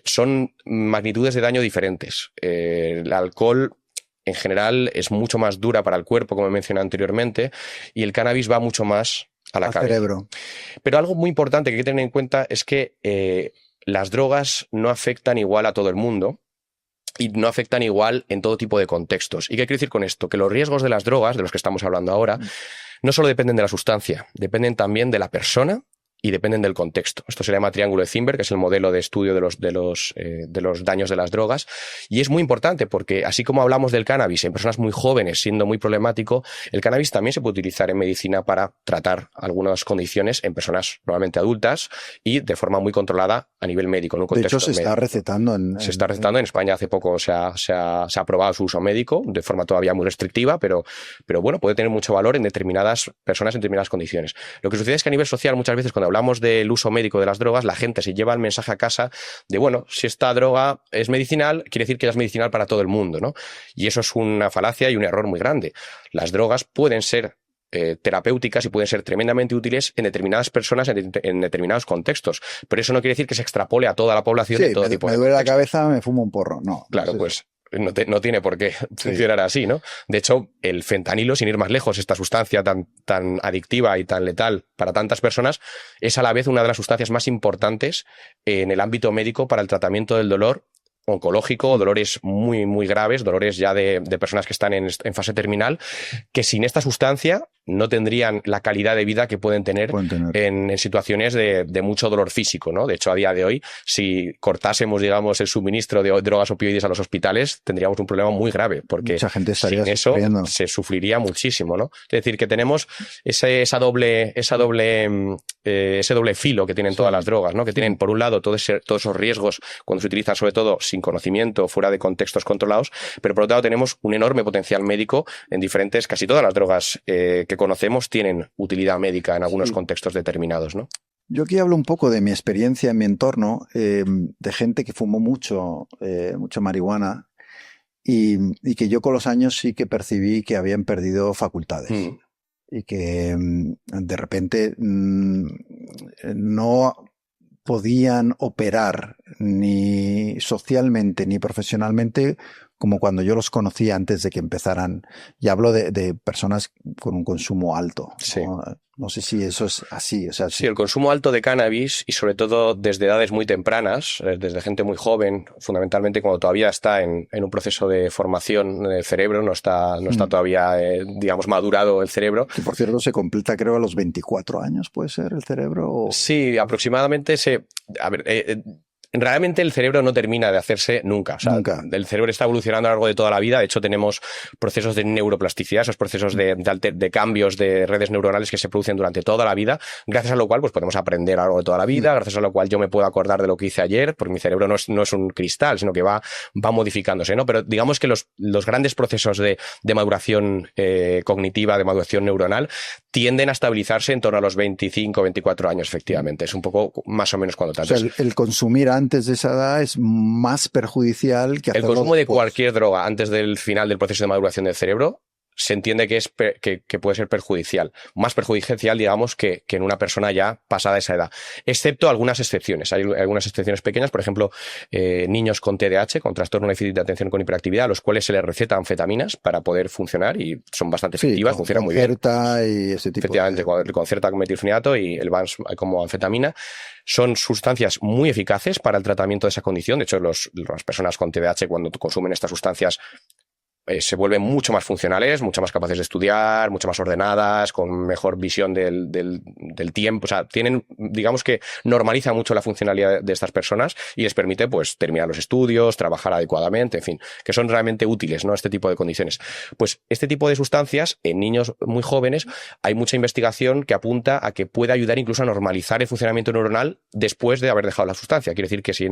son magnitudes de daño diferentes. El alcohol en general es mucho más dura para el cuerpo, como he mencionado anteriormente, y el cannabis va mucho más a la cabeza. Cerebro. Pero algo muy importante que hay que tener en cuenta es que las drogas no afectan igual a todo el mundo y no afectan igual en todo tipo de contextos. ¿Y qué quiero decir con esto? Que los riesgos de las drogas, de los que estamos hablando ahora, no solo dependen de la sustancia, dependen también de la persona y dependen del contexto. Esto se llama triángulo de Zimmer, que es el modelo de estudio de los daños de las drogas. Y es muy importante porque, así como hablamos del cannabis en personas muy jóvenes siendo muy problemático, el cannabis también se puede utilizar en medicina para tratar algunas condiciones en personas normalmente adultas y de forma muy controlada a nivel médico. En un contexto de hecho, se está recetando se está recetando en España. Hace poco se ha aprobado su uso médico de forma todavía muy restrictiva, pero bueno, puede tener mucho valor en determinadas personas en determinadas condiciones. Lo que sucede es que a nivel social muchas veces cuando hablamos del uso médico de las drogas, la gente se lleva el mensaje a casa de, bueno, si esta droga es medicinal, quiere decir que ella es medicinal para todo el mundo, ¿no? Y eso es una falacia y un error muy grande. Las drogas pueden ser terapéuticas y pueden ser tremendamente útiles en determinadas personas, en determinados contextos, pero eso no quiere decir que se extrapole a toda la población de todo tipo de me duele la contextos. cabeza, me fumo un porro. No. Claro, pues no tiene por qué funcionar así, ¿no? De hecho, el fentanilo, sin ir más lejos, esta sustancia tan adictiva y tan letal para tantas personas, es a la vez una de las sustancias más importantes en el ámbito médico para el tratamiento del dolor oncológico, dolores muy, muy graves, dolores ya de personas que están en fase terminal, que sin esta sustancia no tendrían la calidad de vida que pueden tener en situaciones de mucho dolor físico, ¿no? De hecho, a día de hoy, si cortásemos, digamos, el suministro de drogas opioides a los hospitales, tendríamos un problema muy grave, porque mucha gente estaría sin eso se sufriría muchísimo, ¿no? Es decir, que tenemos ese doble filo que tienen todas las drogas, ¿no? Que tienen, por un lado, todos esos riesgos cuando se utilizan, sobre todo, sin conocimiento, fuera de contextos controlados, pero por otro lado tenemos un enorme potencial médico en diferentes, casi todas las drogas que conocemos tienen utilidad médica en algunos contextos determinados, ¿no? Yo aquí hablo un poco de mi experiencia en mi entorno, de gente que fumó mucho marihuana y que yo con los años sí que percibí que habían perdido facultades. Y que de repente no podían operar ni socialmente ni profesionalmente como cuando yo los conocía antes de que empezaran. Y hablo de personas con un consumo alto. Sí. No sé si eso es así. O sea, sí, el consumo alto de cannabis y sobre todo desde edades muy tempranas, desde gente muy joven, fundamentalmente cuando todavía está en un proceso de formación del cerebro, no está todavía, digamos, madurado el cerebro. Que por cierto se completa creo a los 24 años, ¿puede ser el cerebro? Sí, aproximadamente realmente el cerebro no termina de hacerse nunca. O sea, Nunca. El cerebro está evolucionando a lo largo de toda la vida. De hecho, tenemos procesos de neuroplasticidad, esos procesos de cambios de redes neuronales que se producen durante toda la vida, gracias a lo cual pues podemos aprender a lo largo de toda la vida, gracias a lo cual yo me puedo acordar de lo que hice ayer, porque mi cerebro no es un cristal, sino que va modificándose, ¿no? Pero digamos que los grandes procesos de maduración cognitiva, de maduración neuronal, tienden a estabilizarse en torno a los 25, 24 años, efectivamente. Es un poco más o menos cuando tal. O sea, el consumir antes de esa edad es más perjudicial que hacerlo El consumo de después. cualquier droga antes del final del proceso de maduración del cerebro se entiende que puede ser perjudicial. Más perjudicial, digamos, que en una persona ya pasada esa edad. Excepto algunas excepciones. Hay algunas excepciones pequeñas, por ejemplo, niños con TDAH, con trastorno de déficit de atención con hiperactividad, a los cuales se les receta anfetaminas para poder funcionar y son bastante efectivas, funcionan muy bien. Concerta y ese tipo. Efectivamente, el Concerta con metilfenidato y el Vans como anfetamina son sustancias muy eficaces para el tratamiento de esa condición. De hecho, las personas con TDAH, cuando consumen estas sustancias, se vuelven mucho más funcionales, mucho más capaces de estudiar, mucho más ordenadas, con mejor visión del tiempo. O sea, digamos que normaliza mucho la funcionalidad de estas personas y les permite, pues, terminar los estudios, trabajar adecuadamente, en fin, que son realmente útiles, ¿no? Este tipo de condiciones. Pues este tipo de sustancias, en niños muy jóvenes, hay mucha investigación que apunta a que puede ayudar incluso a normalizar el funcionamiento neuronal después de haber dejado la sustancia. Quiere decir que si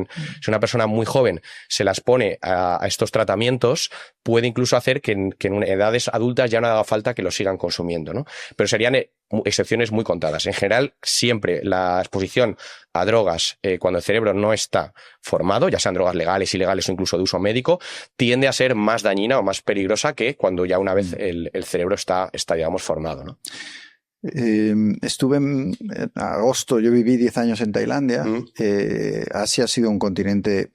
una persona muy joven se las pone a estos tratamientos, puede incluso hacer que en edades adultas ya no haga falta que lo sigan consumiendo, ¿no? Pero serían excepciones muy contadas. En general, siempre la exposición a drogas cuando el cerebro no está formado, ya sean drogas legales, ilegales o incluso de uso médico, tiende a ser más dañina o más peligrosa que cuando ya una vez el cerebro está digamos, formado, ¿no? Estuve en agosto, yo viví 10 años en Tailandia. Asia ha sido un continente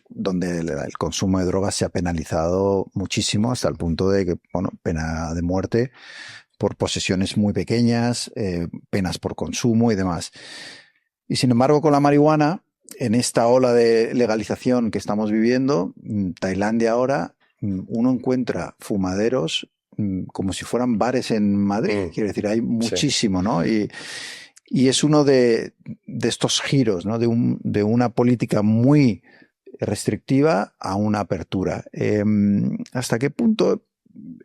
donde el consumo de drogas se ha penalizado muchísimo, hasta el punto de que, bueno, pena de muerte por posesiones muy pequeñas, penas por consumo y demás. Y sin embargo, con la marihuana, en esta ola de legalización que estamos viviendo, Tailandia ahora, uno encuentra fumaderos como si fueran bares en Madrid. Quiero decir, hay muchísimo, ¿no? Y es uno de estos giros, ¿no? De una política muy restrictiva a una apertura. ¿Hasta qué punto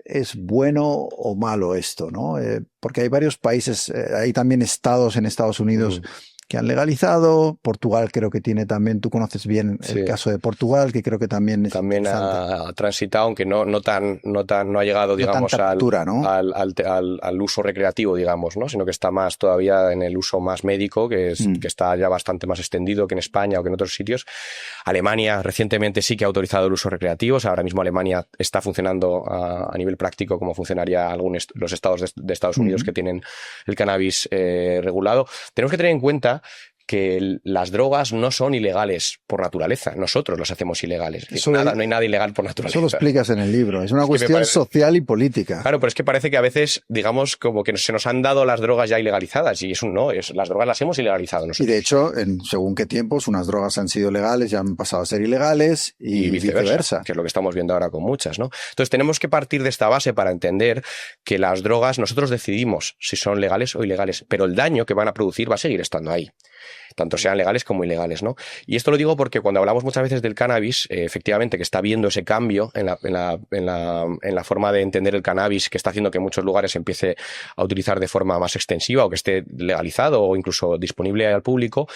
es bueno o malo esto, ¿no? Porque hay varios países, hay también estados en Estados Unidos que han legalizado. Portugal creo que tiene también, tú conoces bien el caso de Portugal, que creo que también es también ha transitado, aunque no ha llegado, digamos, captura, ¿no? al uso recreativo, digamos, ¿no? Sino que está más todavía en el uso más médico, que está ya bastante más extendido que en España o que en otros sitios. Alemania recientemente sí que ha autorizado el uso recreativo. O sea, ahora mismo Alemania está funcionando a nivel práctico como funcionaría los estados de Estados Unidos que tienen el cannabis regulado. Tenemos que tener en cuenta que las drogas no son ilegales por naturaleza. Nosotros las hacemos ilegales. No hay nada ilegal por naturaleza. Eso lo explicas en el libro. Es una cuestión social y política. Claro, pero es que parece que a veces, digamos, como que se nos han dado las drogas ya ilegalizadas, y eso no, las drogas las hemos ilegalizado nosotros. Y de hecho, según qué tiempos, unas drogas han sido legales, ya han pasado a ser ilegales y viceversa. Que es lo que estamos viendo ahora con muchas, ¿no? Entonces tenemos que partir de esta base para entender que las drogas, nosotros decidimos si son legales o ilegales, pero el daño que van a producir va a seguir estando ahí, tanto sean legales como ilegales, ¿no? Y esto lo digo porque cuando hablamos muchas veces del cannabis, efectivamente que está habiendo ese cambio en la forma de entender el cannabis, que está haciendo que en muchos lugares se empiece a utilizar de forma más extensiva o que esté legalizado o incluso disponible al público,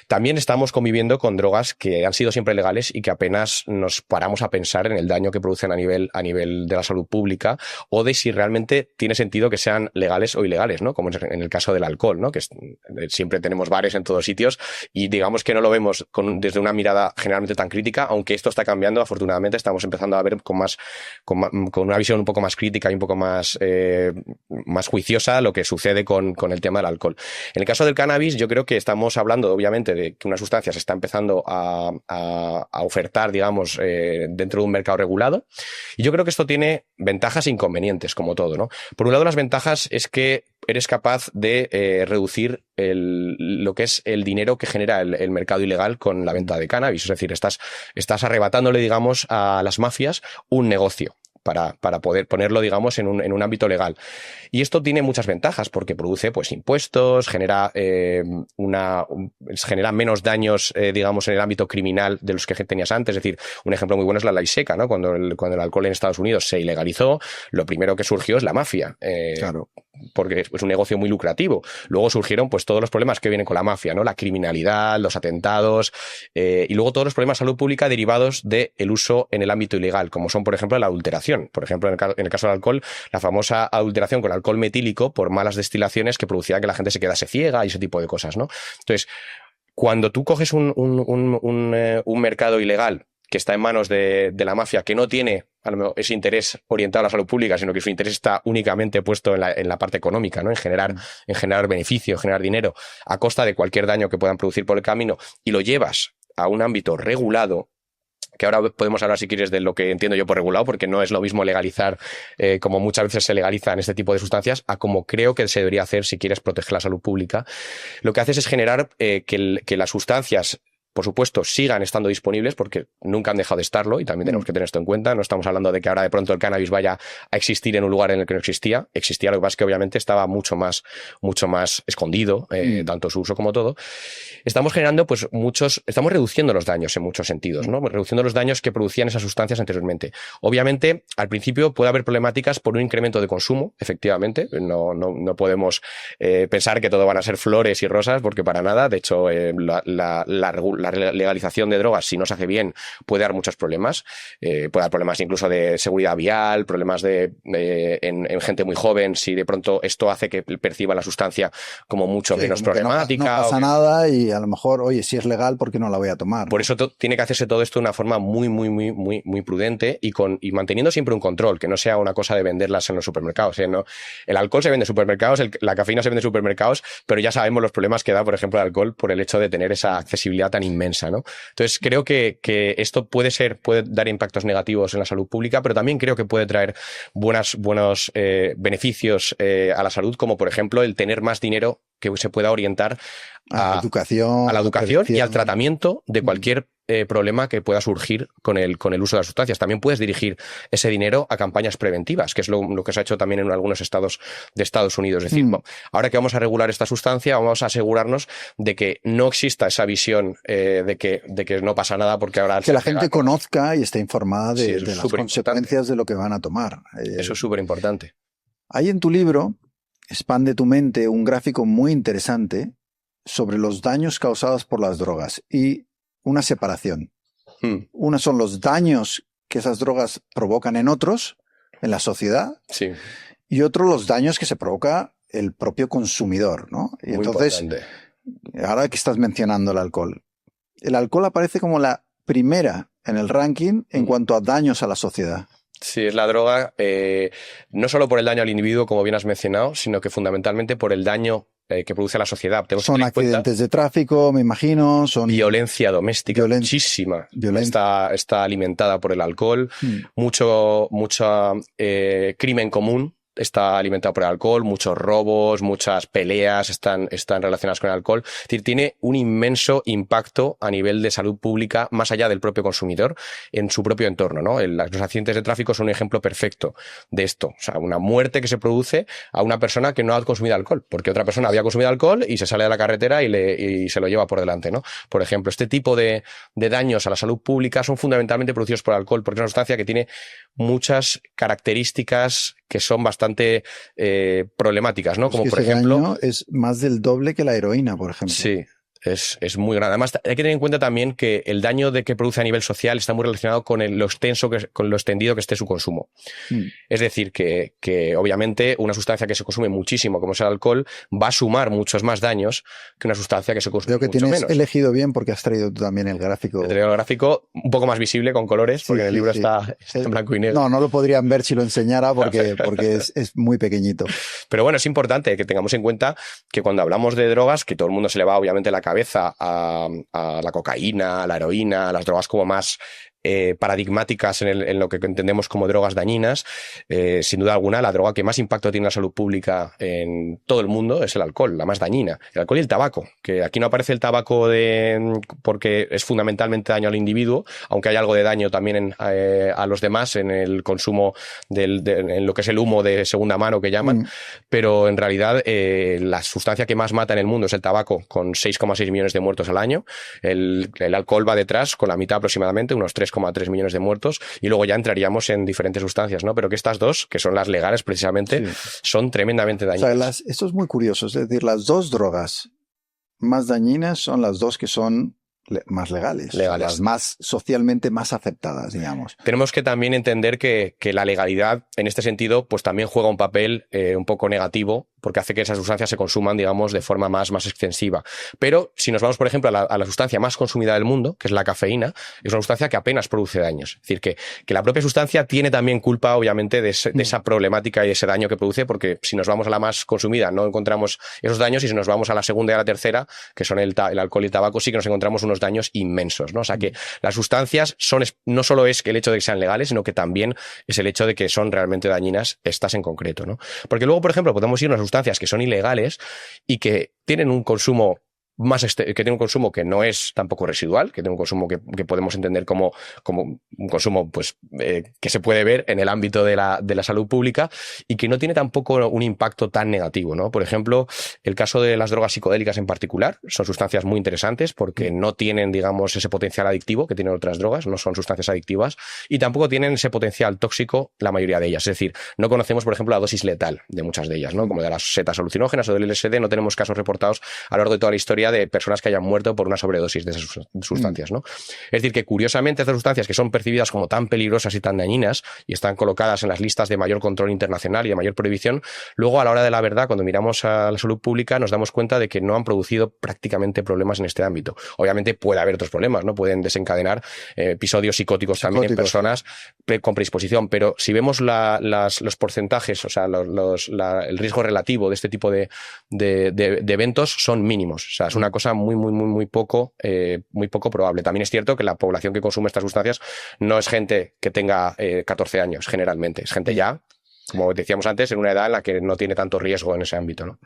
también estamos conviviendo con drogas que han sido siempre legales y que apenas nos paramos a pensar en el daño que producen a nivel de la salud pública o de si realmente tiene sentido que sean legales o ilegales, ¿no? Como en el caso del alcohol, ¿no? Que siempre tenemos bares en todos sitios y digamos que no lo vemos desde una mirada generalmente tan crítica, aunque esto está cambiando, afortunadamente estamos empezando a ver con una visión un poco más crítica y un poco más juiciosa lo que sucede con el tema del alcohol. En el caso del cannabis, yo creo que estamos hablando obviamente de que una sustancia se está empezando a ofertar, digamos, dentro de un mercado regulado, y yo creo que esto tiene ventajas e inconvenientes, como todo, ¿no? Por un lado, las ventajas es que eres capaz de reducir lo que es el dinero que genera el mercado ilegal con la venta de cannabis. Es decir, estás arrebatándole, digamos, a las mafias un negocio. para poder ponerlo, digamos, en un ámbito legal. Y esto tiene muchas ventajas porque produce pues impuestos, genera menos daños, digamos, en el ámbito criminal de los que tenías antes. Es decir, un ejemplo muy bueno es la ley seca, ¿no? Cuando el alcohol en Estados Unidos se ilegalizó, lo primero que surgió es la mafia. Claro. Porque es un negocio muy lucrativo. Luego surgieron pues todos los problemas que vienen con la mafia, ¿no? La criminalidad, los atentados, y luego todos los problemas de salud pública derivados del uso en el ámbito ilegal, como son, por ejemplo, la adulteración. Por ejemplo, en el caso del alcohol, la famosa adulteración con alcohol metílico por malas destilaciones que producían que la gente se quedase ciega y ese tipo de cosas, ¿no? Entonces, cuando tú coges un mercado ilegal que está en manos de la mafia, que no tiene ese interés orientado a la salud pública, sino que su interés está únicamente puesto en la parte económica, ¿no? En generar beneficio, generar dinero, a costa de cualquier daño que puedan producir por el camino, y lo llevas a un ámbito regulado, que ahora podemos hablar, si quieres, de lo que entiendo yo por regulado, porque no es lo mismo legalizar, como muchas veces se legalizan este tipo de sustancias, a como creo que se debería hacer si quieres proteger la salud pública. Lo que haces es generar que las sustancias, por supuesto, sigan estando disponibles, porque nunca han dejado de estarlo, y también tenemos que tener esto en cuenta. No estamos hablando de que ahora de pronto el cannabis vaya a existir en un lugar en el que no existía. Existía, lo que pasa es que obviamente estaba mucho más escondido, tanto su uso como todo. Estamos generando estamos reduciendo los daños en muchos sentidos, ¿no? Reduciendo los daños que producían esas sustancias anteriormente. Obviamente, al principio puede haber problemáticas por un incremento de consumo, efectivamente. No podemos pensar que todo van a ser flores y rosas, porque para nada. De hecho, la legalización de drogas, si no se hace bien, puede dar muchos problemas. Puede dar problemas incluso de seguridad vial, problemas en gente muy joven, si de pronto esto hace que perciba la sustancia como mucho menos problemática. No pasa nada, y a lo mejor, oye, si es legal, ¿por qué no la voy a tomar? Por eso tiene que hacerse todo esto de una forma muy, muy, muy, muy, muy prudente y manteniendo siempre un control, que no sea una cosa de venderlas en los supermercados. ¿No? El alcohol se vende en supermercados, la cafeína se vende en supermercados, pero ya sabemos los problemas que da, por ejemplo, el alcohol por el hecho de tener esa accesibilidad tan inmensa, ¿no? Entonces creo que esto puede dar impactos negativos en la salud pública, pero también creo que puede traer buenos beneficios a la salud, como por ejemplo el tener más dinero que se pueda orientar a la educación y al tratamiento de cualquier problema que pueda surgir con el uso de las sustancias. También puedes dirigir ese dinero a campañas preventivas, que es lo que se ha hecho también en algunos estados de Estados Unidos. Es decir, ahora que vamos a regular esta sustancia, vamos a asegurarnos de que no exista esa visión de que no pasa nada porque ahora... Que la gente conozca y esté informada de las consecuencias de lo que van a tomar. Eso es súper importante. Hay en tu libro, Expande tu mente, un gráfico muy interesante sobre los daños causados por las drogas y una separación. Una son los daños que esas drogas provocan en otros, en la sociedad, sí, y otro los daños que se provoca el propio consumidor, ¿no? Y muy entonces, importante. Ahora que estás mencionando el alcohol aparece como la primera en el ranking en cuanto a daños a la sociedad. Sí, es la droga, no solo por el daño al individuo, como bien has mencionado, sino que fundamentalmente por el daño que produce a la sociedad. Son accidentes de tráfico, me imagino, son... Violencia doméstica, muchísima. Está alimentada por el alcohol, mucho crimen común está alimentado por el alcohol, muchos robos, muchas peleas están relacionadas con el alcohol. Es decir, tiene un inmenso impacto a nivel de salud pública, más allá del propio consumidor, en su propio entorno, ¿no? Los accidentes de tráfico son un ejemplo perfecto de esto. O sea, una muerte que se produce a una persona que no ha consumido alcohol, porque otra persona había consumido alcohol y se sale de la carretera y se lo lleva por delante, ¿no? Por ejemplo, este tipo de daños a la salud pública son fundamentalmente producidos por alcohol, porque es una sustancia que tiene muchas características que son bastante problemáticas, ¿no? Como por ejemplo... Daño es más del doble que la heroína, por ejemplo. Sí. Es muy grande. Además, hay que tener en cuenta también que el daño que produce a nivel social está muy relacionado con lo extendido que esté su consumo. Es decir, que obviamente una sustancia que se consume muchísimo, como es el alcohol, va a sumar muchos más daños que una sustancia que se consume mucho menos. Creo que tienes elegido bien porque has traído tú también el gráfico. He traído el gráfico un poco más visible, con colores, porque en el libro está en blanco y negro. No lo podrían ver si lo enseñara porque es muy pequeñito. Pero bueno, es importante que tengamos en cuenta que cuando hablamos de drogas, que todo el mundo se le va obviamente la cabeza a la cocaína, a la heroína, a las drogas como más paradigmáticas en lo que entendemos como drogas dañinas, sin duda alguna la droga que más impacto tiene en la salud pública en todo el mundo es el alcohol, la más dañina. El alcohol y el tabaco, que aquí no aparece el tabaco porque es fundamentalmente daño al individuo, aunque hay algo de daño también a los demás en el consumo en lo que es el humo de segunda mano que llaman, pero en realidad la sustancia que más mata en el mundo es el tabaco, con 6,6 millones de muertos al año. El alcohol va detrás con la mitad aproximadamente, unos 3,3 millones de muertos, y luego ya entraríamos en diferentes sustancias, ¿no? Pero que estas dos, que son las legales precisamente, son tremendamente dañinas. O sea, esto es muy curioso, es decir, las dos drogas más dañinas son las dos que son más legales, las más socialmente más aceptadas, digamos. Tenemos que también entender que la legalidad, en este sentido, pues también juega un papel un poco negativo, porque hace que esas sustancias se consuman, digamos, de forma más extensiva. Pero si nos vamos, por ejemplo, a la sustancia más consumida del mundo, que es la cafeína, es una sustancia que apenas produce daños. Es decir, que la propia sustancia tiene también culpa, obviamente, de esa problemática y ese daño que produce, porque si nos vamos a la más consumida no encontramos esos daños, y si nos vamos a la segunda y a la tercera, que son el alcohol y el tabaco, sí que nos encontramos unos daños inmensos, ¿no? O sea que las sustancias no solo es el hecho de que sean legales, sino que también es el hecho de que son realmente dañinas, estas en concreto, ¿no? Porque luego, por ejemplo, podemos ir a sustancias que son ilegales y que tienen un consumo que tiene un consumo que no es tampoco residual, que tiene un consumo que podemos entender como un consumo pues que se puede ver en el ámbito de la salud pública, y que no tiene tampoco un impacto tan negativo, ¿no? Por ejemplo, el caso de las drogas psicodélicas en particular son sustancias muy interesantes porque no tienen, digamos, ese potencial adictivo que tienen otras drogas, no son sustancias adictivas, y tampoco tienen ese potencial tóxico la mayoría de ellas. Es decir, no conocemos, por ejemplo, la dosis letal de muchas de ellas, ¿no? Como de las setas alucinógenas o del LSD, no tenemos casos reportados a lo largo de toda la historia de personas que hayan muerto por una sobredosis de esas sustancias, ¿no? Es decir, que curiosamente estas sustancias que son percibidas como tan peligrosas y tan dañinas y están colocadas en las listas de mayor control internacional y de mayor prohibición, luego a la hora de la verdad, cuando miramos a la salud pública, nos damos cuenta de que no han producido prácticamente problemas en este ámbito. Obviamente puede haber otros problemas, ¿no? Pueden desencadenar episodios psicóticos también en personas con predisposición, pero si vemos los porcentajes, o sea, el riesgo relativo de este tipo de eventos son mínimos. O sea, es una cosa muy poco probable. También es cierto que la población que consume estas sustancias no es gente que tenga 14 años, generalmente. Es gente ya, como decíamos antes, en una edad en la que no tiene tanto riesgo en ese ámbito, ¿no?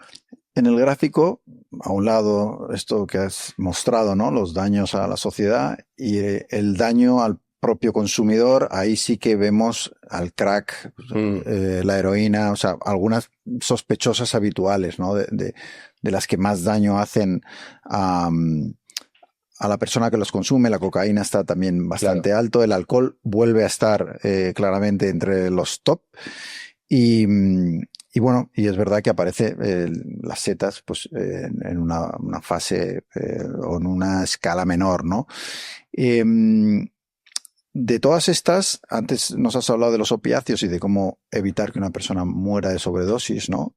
En el gráfico, a un lado, esto que has mostrado, ¿no? Los daños a la sociedad y el daño al propio consumidor. Ahí sí que vemos al crack, la heroína, o sea, algunas sospechosas habituales, ¿no? De las que más daño hacen a la persona que los consume. La cocaína está también bastante alto. El alcohol vuelve a estar claramente entre los top. Y bueno, y es verdad que aparece las setas pues en una fase o en una escala menor, ¿no? De todas estas, antes nos has hablado de los opiáceos y de cómo evitar que una persona muera de sobredosis, ¿no?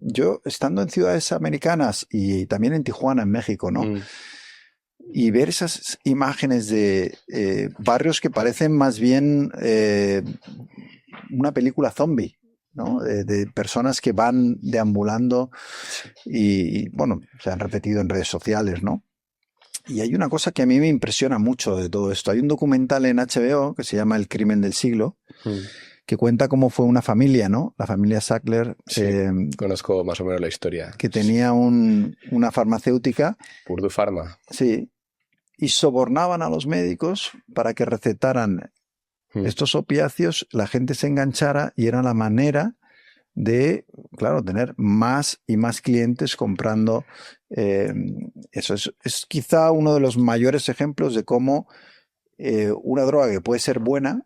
Yo, estando en ciudades americanas y también en Tijuana, en México, ¿no? Y ver esas imágenes de barrios que parecen más bien una película zombie, ¿no? De personas que van deambulando y, bueno, se han repetido en redes sociales, ¿no? Y hay una cosa que a mí me impresiona mucho de todo esto. Hay un documental en HBO que se llama El crimen del siglo, que cuenta cómo fue una familia, ¿no? La familia Sackler. Sí, conozco más o menos la historia. Que tenía una farmacéutica. Purdue Pharma. Sí. Y sobornaban a los médicos para que recetaran estos opiáceos, la gente se enganchara y era la manera de, claro, tener más y más clientes comprando. Eso es quizá uno de los mayores ejemplos de cómo una droga que puede ser buena,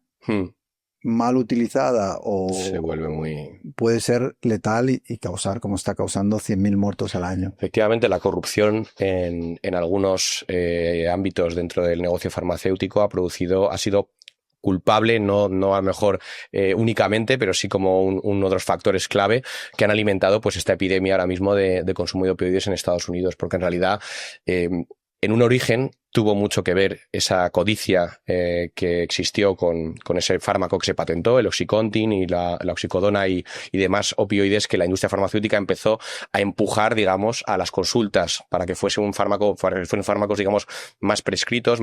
mal utilizada o se vuelve puede ser letal y causar, como está causando, 100.000 muertos al año. Efectivamente, la corrupción en algunos ámbitos dentro del negocio farmacéutico ha sido culpable, no a lo mejor únicamente, pero sí como uno de los factores clave que han alimentado pues esta epidemia ahora mismo de consumo de opioides en Estados Unidos, porque en realidad en un origen tuvo mucho que ver esa codicia que existió con ese fármaco que se patentó, el Oxycontin y la oxicodona y demás opioides que la industria farmacéutica empezó a empujar, digamos, a las consultas para que fuesen fármacos, digamos, más prescritos,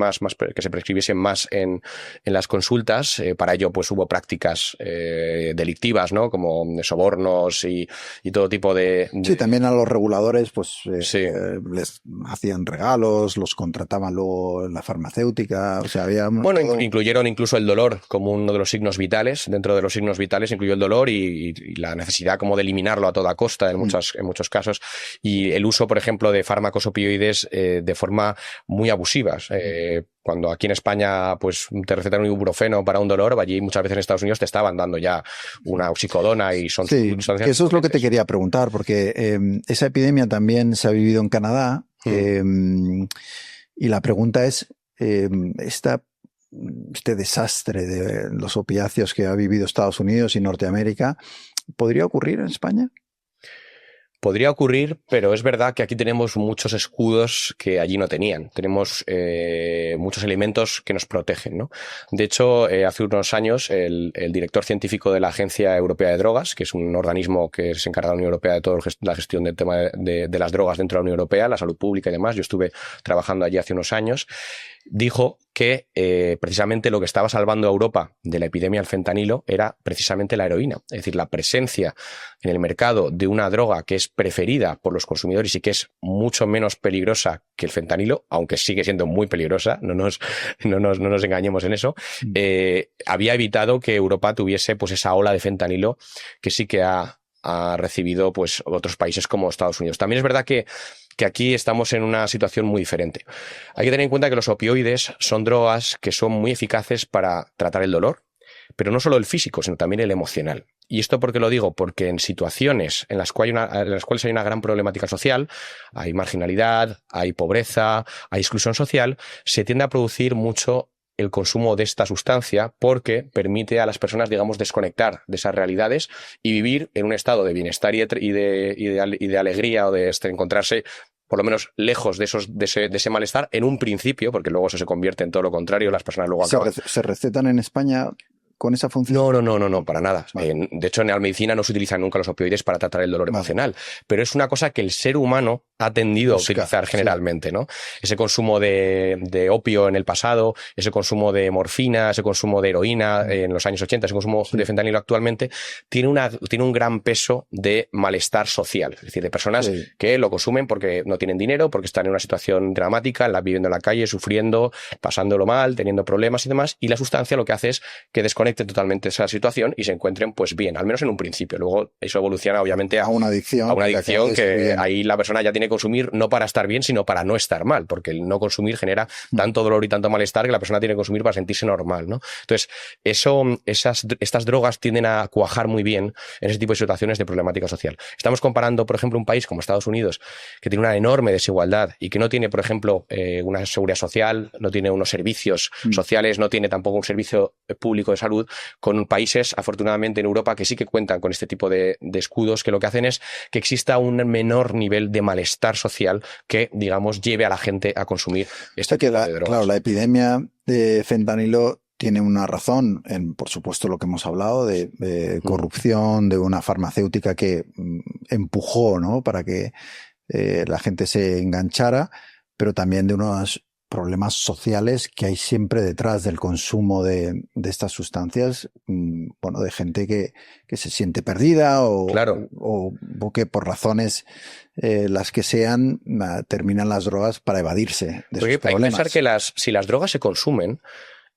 que se prescribiesen más en las consultas. Para ello, pues hubo prácticas delictivas, ¿no? Como sobornos y todo tipo de... Sí, también a los reguladores, pues Sí. les hacían regalos, los contrataban luego en la farmacéutica, o sea, había... Bueno, incluyeron incluso el dolor como uno de los signos vitales. Dentro de los signos vitales incluyó el dolor y la necesidad como de eliminarlo a toda costa en muchos casos. Y el uso, por ejemplo, de fármacos opioides de forma muy abusiva. Cuando aquí en España pues te recetan un ibuprofeno para un dolor, allí muchas veces en Estados Unidos te estaban dando ya una oxicodona y son Sí, sustancias... que eso es lo que te quería preguntar, porque esa epidemia también se ha vivido en Canadá. Y la pregunta es, este desastre de los opiáceos que ha vivido Estados Unidos y Norteamérica, ¿podría ocurrir en España? Podría ocurrir, pero es verdad que aquí tenemos muchos escudos que allí no tenían. Tenemos muchos elementos que nos protegen, ¿no? De hecho, hace unos años, el director científico de la Agencia Europea de Drogas, que es un organismo que se encarga de la Unión Europea de toda la gestión del tema de las drogas dentro de la Unión Europea, la salud pública y demás, yo estuve trabajando allí hace unos años, dijo que precisamente lo que estaba salvando a Europa de la epidemia del fentanilo era precisamente la heroína. Es decir, la presencia en el mercado de una droga que es preferida por los consumidores y que es mucho menos peligrosa que el fentanilo, aunque sigue siendo muy peligrosa, no nos engañemos en eso, había evitado que Europa tuviese pues esa ola de fentanilo que sí que ha recibido pues otros países como Estados Unidos. También es verdad que aquí estamos en una situación muy diferente. Hay que tener en cuenta que los opioides son drogas que son muy eficaces para tratar el dolor, pero no solo el físico, sino también el emocional. ¿Y esto por qué lo digo? Porque en situaciones en las cuales hay una gran problemática social, hay marginalidad, hay pobreza, hay exclusión social, se tiende a producir mucho el consumo de esta sustancia porque permite a las personas, digamos, desconectar de esas realidades y vivir en un estado de bienestar y de alegría o de encontrarse por lo menos lejos de ese malestar en un principio, porque luego eso se convierte en todo lo contrario, las personas luego acaban... ¿Se recetan en España con esa función? No, para nada. Vale. De hecho, en la medicina no se utilizan nunca los opioides para tratar el dolor emocional, pero es una cosa que el ser humano ha tendido a utilizar generalmente, ¿no? Ese consumo de opio en el pasado, ese consumo de morfina, ese consumo de heroína en los años 80, ese consumo de fentanilo actualmente, tiene un gran peso de malestar social. Es decir, de personas que lo consumen porque no tienen dinero, porque están en una situación dramática, viviendo en la calle, sufriendo, pasándolo mal, teniendo problemas y demás, y la sustancia lo que hace es que desconecten totalmente esa situación y se encuentren pues bien, al menos en un principio. Luego eso evoluciona obviamente a una adicción. A una adicción que ahí la persona ya tiene que consumir no para estar bien, sino para no estar mal, porque el no consumir genera tanto dolor y tanto malestar que la persona tiene que consumir para sentirse normal, ¿no? Entonces, estas drogas tienden a cuajar muy bien en ese tipo de situaciones de problemática social. Estamos comparando, por ejemplo, un país como Estados Unidos, que tiene una enorme desigualdad y que no tiene, por ejemplo, una seguridad social, no tiene unos servicios sociales, no tiene tampoco un servicio público de salud, con países, afortunadamente, en Europa que sí que cuentan con este tipo de escudos, que lo que hacen es que exista un menor nivel de malestar social que, digamos, lleve a la gente a consumir este tipo de drogas. Claro, la epidemia de fentanilo tiene una razón en, por supuesto, lo que hemos hablado de corrupción, de una farmacéutica que empujó, ¿no?, para que la gente se enganchara, pero también de unos problemas sociales que hay siempre detrás del consumo de estas sustancias, bueno, de gente que se siente perdida o que por razones las que sean terminan las drogas para evadirse de sus problemas. Hay que pensar que si las drogas se consumen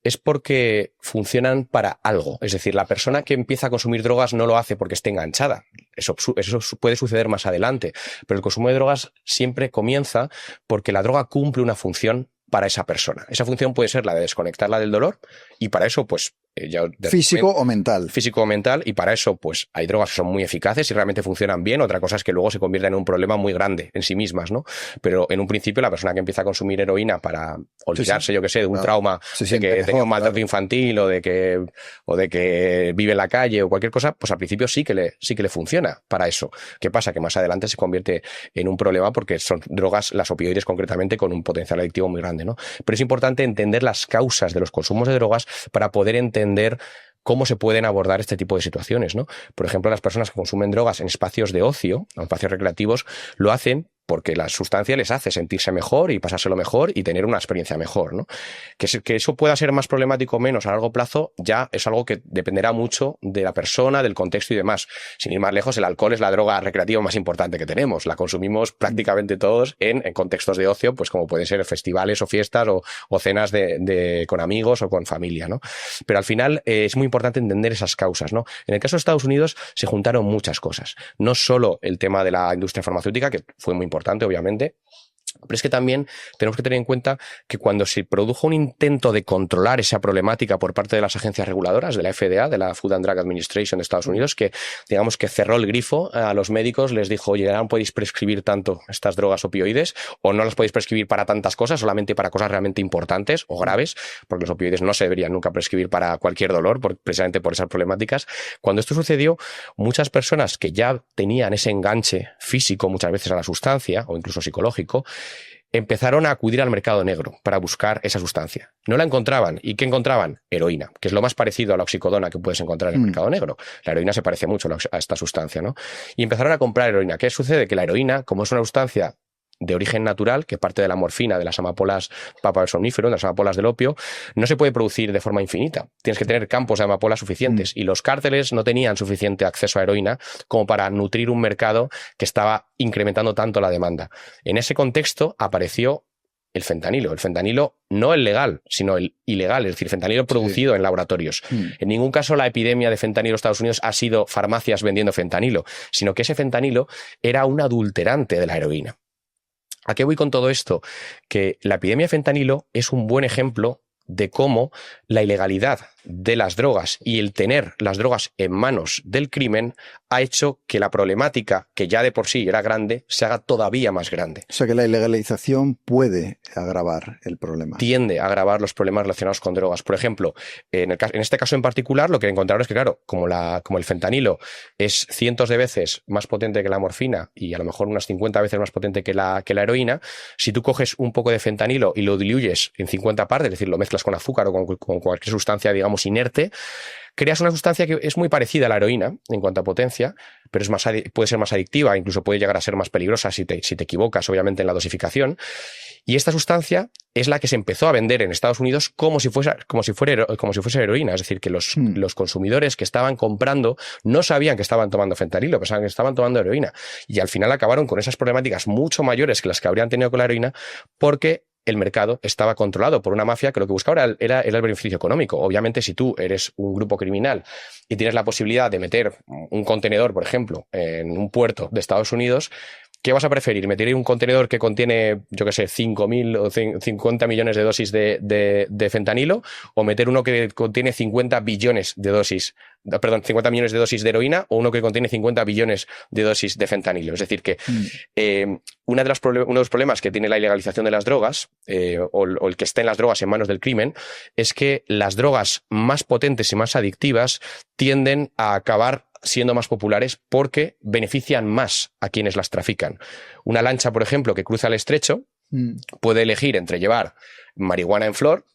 es porque funcionan para algo. Es decir, la persona que empieza a consumir drogas no lo hace porque esté enganchada. Eso puede suceder más adelante. Pero el consumo de drogas siempre comienza porque la droga cumple una función para esa persona. Esa función puede ser la de desconectarla del dolor y para eso, pues, Físico o mental. Físico o mental, y para eso pues hay drogas que son muy eficaces y realmente funcionan bien. Otra cosa es que luego se convierten en un problema muy grande en sí mismas, ¿no? Pero en un principio la persona que empieza a consumir heroína para olvidarse, yo que sé, de un trauma, de que tenga un maltrato infantil o de que vive en la calle o cualquier cosa, pues al principio sí que le funciona para eso. ¿Qué pasa? Que más adelante se convierte en un problema porque son drogas, las opioides concretamente, con un potencial adictivo muy grande, ¿no? Pero es importante entender las causas de los consumos de drogas para poder entender cómo se pueden abordar este tipo de situaciones, ¿no? Por ejemplo, las personas que consumen drogas en espacios de ocio, en espacios recreativos, lo hacen porque la sustancia les hace sentirse mejor y pasárselo mejor y tener una experiencia mejor, ¿no? Que eso pueda ser más problemático o menos a largo plazo ya es algo que dependerá mucho de la persona, del contexto y demás. Sin ir más lejos, el alcohol es la droga recreativa más importante que tenemos. La consumimos prácticamente todos en contextos de ocio, pues como pueden ser festivales o fiestas o cenas con amigos o con familia, ¿no? Pero al final es muy importante entender esas causas, ¿no? En el caso de Estados Unidos se juntaron muchas cosas. No solo el tema de la industria farmacéutica, que fue muy importante, obviamente, pero es que también tenemos que tener en cuenta que cuando se produjo un intento de controlar esa problemática por parte de las agencias reguladoras, de la FDA, de la Food and Drug Administration de Estados Unidos, que digamos que cerró el grifo a los médicos, les dijo, oye, ya no podéis prescribir tanto estas drogas opioides o no las podéis prescribir para tantas cosas, solamente para cosas realmente importantes o graves, porque los opioides no se deberían nunca prescribir para cualquier dolor, precisamente por esas problemáticas. Cuando esto sucedió, muchas personas que ya tenían ese enganche físico muchas veces a la sustancia o incluso psicológico, empezaron a acudir al mercado negro para buscar esa sustancia. No la encontraban. ¿Y qué encontraban? Heroína, que es lo más parecido a la oxicodona que puedes encontrar en el mercado negro. La heroína se parece mucho a esta sustancia, ¿no? Y empezaron a comprar heroína. ¿Qué sucede? Que la heroína, como es una sustancia de origen natural, que parte de la morfina, de las amapolas papaver-somnífero, de las amapolas del opio, no se puede producir de forma infinita. Tienes que tener campos de amapolas suficientes. Y los cárteles no tenían suficiente acceso a heroína como para nutrir un mercado que estaba incrementando tanto la demanda. En ese contexto apareció el fentanilo. El fentanilo no el legal, sino el ilegal, es decir, fentanilo producido en laboratorios. En ningún caso la epidemia de fentanilo en Estados Unidos ha sido farmacias vendiendo fentanilo, sino que ese fentanilo era un adulterante de la heroína. ¿A qué voy con todo esto? Que la epidemia de fentanilo es un buen ejemplo de cómo la ilegalidad de las drogas y el tener las drogas en manos del crimen ha hecho que la problemática, que ya de por sí era grande, se haga todavía más grande. O sea que la ilegalización puede agravar el problema. Tiende a agravar los problemas relacionados con drogas. Por ejemplo, en este caso en particular, lo que encontraron es que, claro, como el fentanilo es cientos de veces más potente que la morfina y a lo mejor unas 50 veces más potente que la heroína, si tú coges un poco de fentanilo y lo diluyes en 50 partes, es decir, lo mezclas con azúcar o con cualquier sustancia, digamos, inerte, creas una sustancia que es muy parecida a la heroína en cuanto a potencia, pero puede ser más adictiva, incluso puede llegar a ser más peligrosa si te equivocas, obviamente, en la dosificación. Y esta sustancia es la que se empezó a vender en Estados Unidos como si fuese heroína. Es decir, que los consumidores que estaban comprando no sabían que estaban tomando fentanilo, pensaban que estaban tomando heroína. Y al final acabaron con esas problemáticas mucho mayores que las que habrían tenido con la heroína, porque el mercado estaba controlado por una mafia que lo que buscaba era el beneficio económico. Obviamente, si tú eres un grupo criminal y tienes la posibilidad de meter un contenedor, por ejemplo, en un puerto de Estados Unidos, ¿qué vas a preferir? ¿Meter un contenedor que contiene, yo qué sé, 5.000 o 50 millones de dosis de fentanilo, o meter uno que contiene 50 billones de dosis, 50 millones de dosis de heroína, o uno que contiene 50 billones de dosis de fentanilo? Es decir, que uno de los problemas que tiene la ilegalización de las drogas, o el que estén las drogas en manos del crimen, es que las drogas más potentes y más adictivas tienden a acabar siendo más populares porque benefician más a quienes las trafican. Una lancha, por ejemplo, que cruza el estrecho puede elegir entre llevar marihuana en flor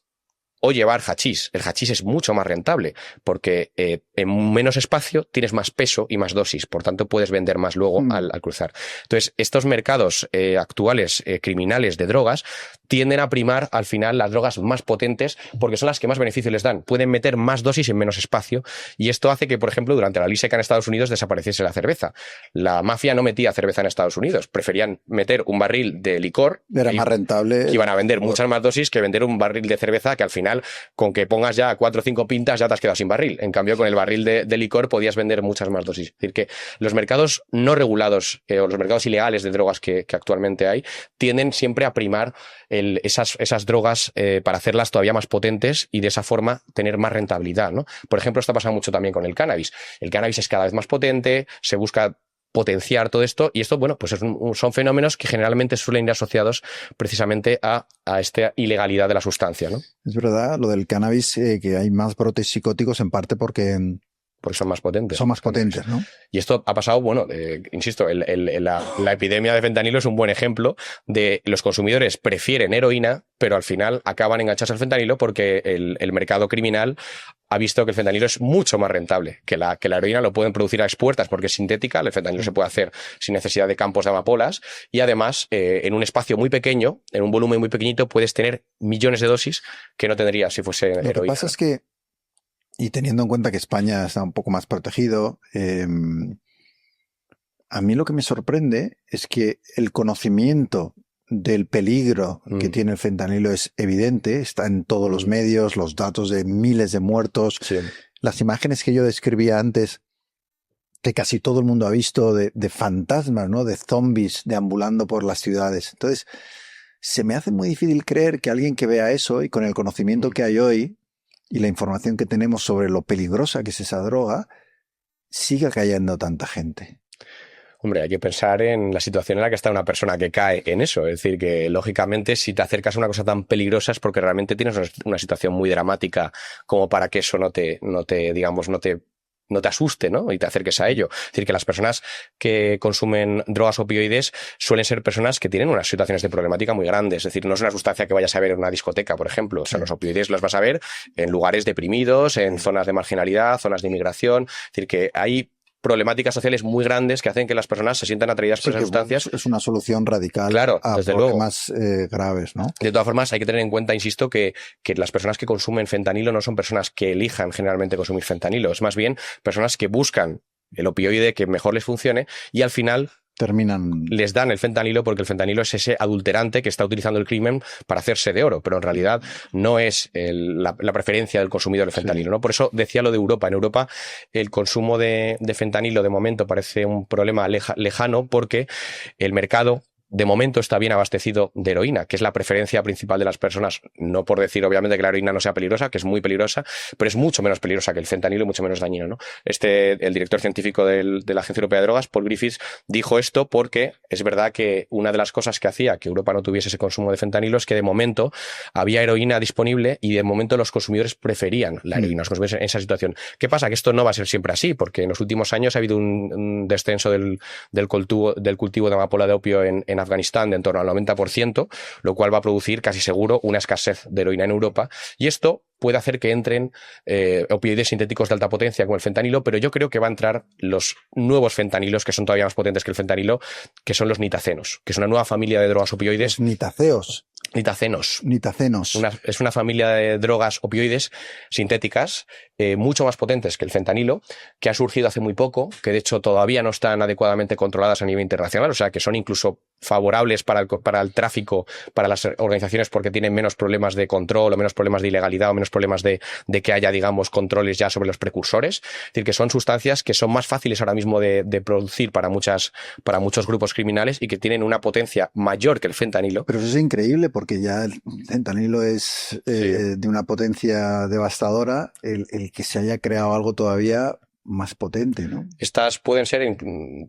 o llevar hachís. El hachís es mucho más rentable porque en menos espacio tienes más peso y más dosis, por tanto puedes vender más luego al cruzar. Entonces, estos mercados actuales criminales de drogas tienden a primar al final las drogas más potentes porque son las que más beneficio les dan. Pueden meter más dosis en menos espacio y esto hace que, por ejemplo, durante la ley seca en Estados Unidos desapareciese la cerveza. La mafia no metía cerveza en Estados Unidos, preferían meter un barril de licor. Era más rentable. Que iban a vender muchas más dosis que vender un barril de cerveza que al final final, con que pongas ya 4 o 5 pintas, ya te has quedado sin barril. En cambio, con el barril de licor podías vender muchas más dosis. Es decir, que los mercados no regulados o los mercados ilegales de drogas que actualmente hay tienden siempre a primar esas drogas para hacerlas todavía más potentes y de esa forma tener más rentabilidad, ¿no? Por ejemplo, esto pasa mucho también con el cannabis. El cannabis es cada vez más potente, se busca potenciar todo esto y esto, bueno, pues son fenómenos que generalmente suelen ir asociados precisamente a esta ilegalidad de la sustancia, ¿no? Es verdad, lo del cannabis, que hay más brotes psicóticos en parte porque son más potentes. Son más potentes, ¿no? Y esto ha pasado, bueno, insisto, la epidemia de fentanilo es un buen ejemplo de los consumidores prefieren heroína, pero al final acaban engancharse al fentanilo porque el mercado criminal ha visto que el fentanilo es mucho más rentable que la heroína. Lo pueden producir a expuertas porque es sintética, el fentanilo se puede hacer sin necesidad de campos de amapolas y además en un espacio muy pequeño, en un volumen muy pequeñito, puedes tener millones de dosis que no tendrías si fuese heroína. Lo que pasa es que, y teniendo en cuenta que España está un poco más protegido, a mí lo que me sorprende es que el conocimiento del peligro que tiene el fentanilo es evidente, está en todos los medios, los datos de miles de muertos, las imágenes que yo describía antes, que casi todo el mundo ha visto de fantasmas, ¿no? De zombies deambulando por las ciudades. Entonces, se me hace muy difícil creer que alguien que vea eso y con el conocimiento que hay hoy y la información que tenemos sobre lo peligrosa que es esa droga, siga cayendo tanta gente. Hombre, hay que pensar en la situación en la que está una persona que cae en eso. Es decir, que lógicamente si te acercas a una cosa tan peligrosa es porque realmente tienes una situación muy dramática como para que eso no te asuste, ¿no? Y te acerques a ello. Es decir, que las personas que consumen drogas opioides suelen ser personas que tienen unas situaciones de problemática muy grandes. Es decir, no es una sustancia que vayas a ver en una discoteca, por ejemplo. O sea, los opioides los vas a ver en lugares deprimidos, en zonas de marginalidad, zonas de inmigración. Es decir, que hay problemáticas sociales muy grandes que hacen que las personas se sientan atraídas por esas sustancias. Es una solución radical, claro, a desde problemas graves, ¿no? De todas formas, hay que tener en cuenta, insisto, que las personas que consumen fentanilo no son personas que elijan generalmente consumir fentanilo. Es más bien personas que buscan el opioide que mejor les funcione y al final les dan el fentanilo porque el fentanilo es ese adulterante que está utilizando el crimen para hacerse de oro, pero en realidad no es la preferencia del consumidor del fentanilo, ¿no? Por eso decía lo de Europa. En Europa el consumo de fentanilo de momento parece un problema lejano porque el mercado de momento está bien abastecido de heroína, que es la preferencia principal de las personas, no por decir obviamente que la heroína no sea peligrosa, que es muy peligrosa, pero es mucho menos peligrosa que el fentanilo y mucho menos dañino, ¿no? El director científico de la Agencia Europea de Drogas, Paul Griffiths, dijo esto porque es verdad que una de las cosas que hacía que Europa no tuviese ese consumo de fentanilo es que de momento había heroína disponible y de momento los consumidores preferían la heroína, los consumidores en esa situación. ¿Qué pasa? Que esto no va a ser siempre así, porque en los últimos años ha habido un descenso del cultivo de amapola de opio en Afganistán de en torno al 90%, lo cual va a producir casi seguro una escasez de heroína en Europa. Y esto puede hacer que entren opioides sintéticos de alta potencia como el fentanilo, pero yo creo que va a entrar los nuevos fentanilos que son todavía más potentes que el fentanilo, que son los nitacenos, que es una nueva familia de drogas opioides. Nitaceos. Nitacenos. Es una familia de drogas opioides sintéticas mucho más potentes que el fentanilo, que ha surgido hace muy poco, que de hecho todavía no están adecuadamente controladas a nivel internacional, o sea que son incluso favorables para el tráfico, para las organizaciones porque tienen menos problemas de control o menos problemas de ilegalidad o menos problemas de que haya, digamos, controles ya sobre los precursores. Es decir, que son sustancias que son más fáciles ahora mismo de producir para muchos grupos criminales y que tienen una potencia mayor que el fentanilo. Pero eso es increíble porque ya el fentanilo es de una potencia devastadora, el que se haya creado algo todavía más potente, ¿no? Estas pueden ser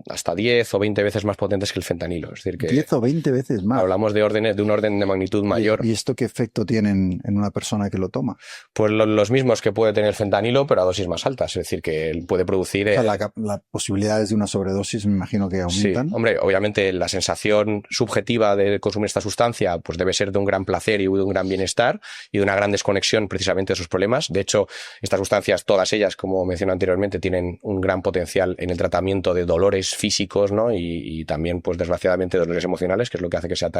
hasta 10 o 20 veces más potentes que el fentanilo. Es decir, que 10 o 20 veces más. Hablamos de un orden de magnitud mayor. ¿Y esto qué efecto tiene en una persona que lo toma? Pues los mismos que puede tener el fentanilo, pero a dosis más altas. Es decir, que puede producir... O sea, las posibilidades de una sobredosis me imagino que aumentan. Sí, hombre, obviamente la sensación subjetiva de consumir esta sustancia pues debe ser de un gran placer y de un gran bienestar y de una gran desconexión precisamente de esos problemas. De hecho, estas sustancias, todas ellas, como mencioné anteriormente, tienen un gran potencial en el tratamiento de dolores físicos, ¿no? Y también, pues desgraciadamente, dolores emocionales, que es lo que hace que sean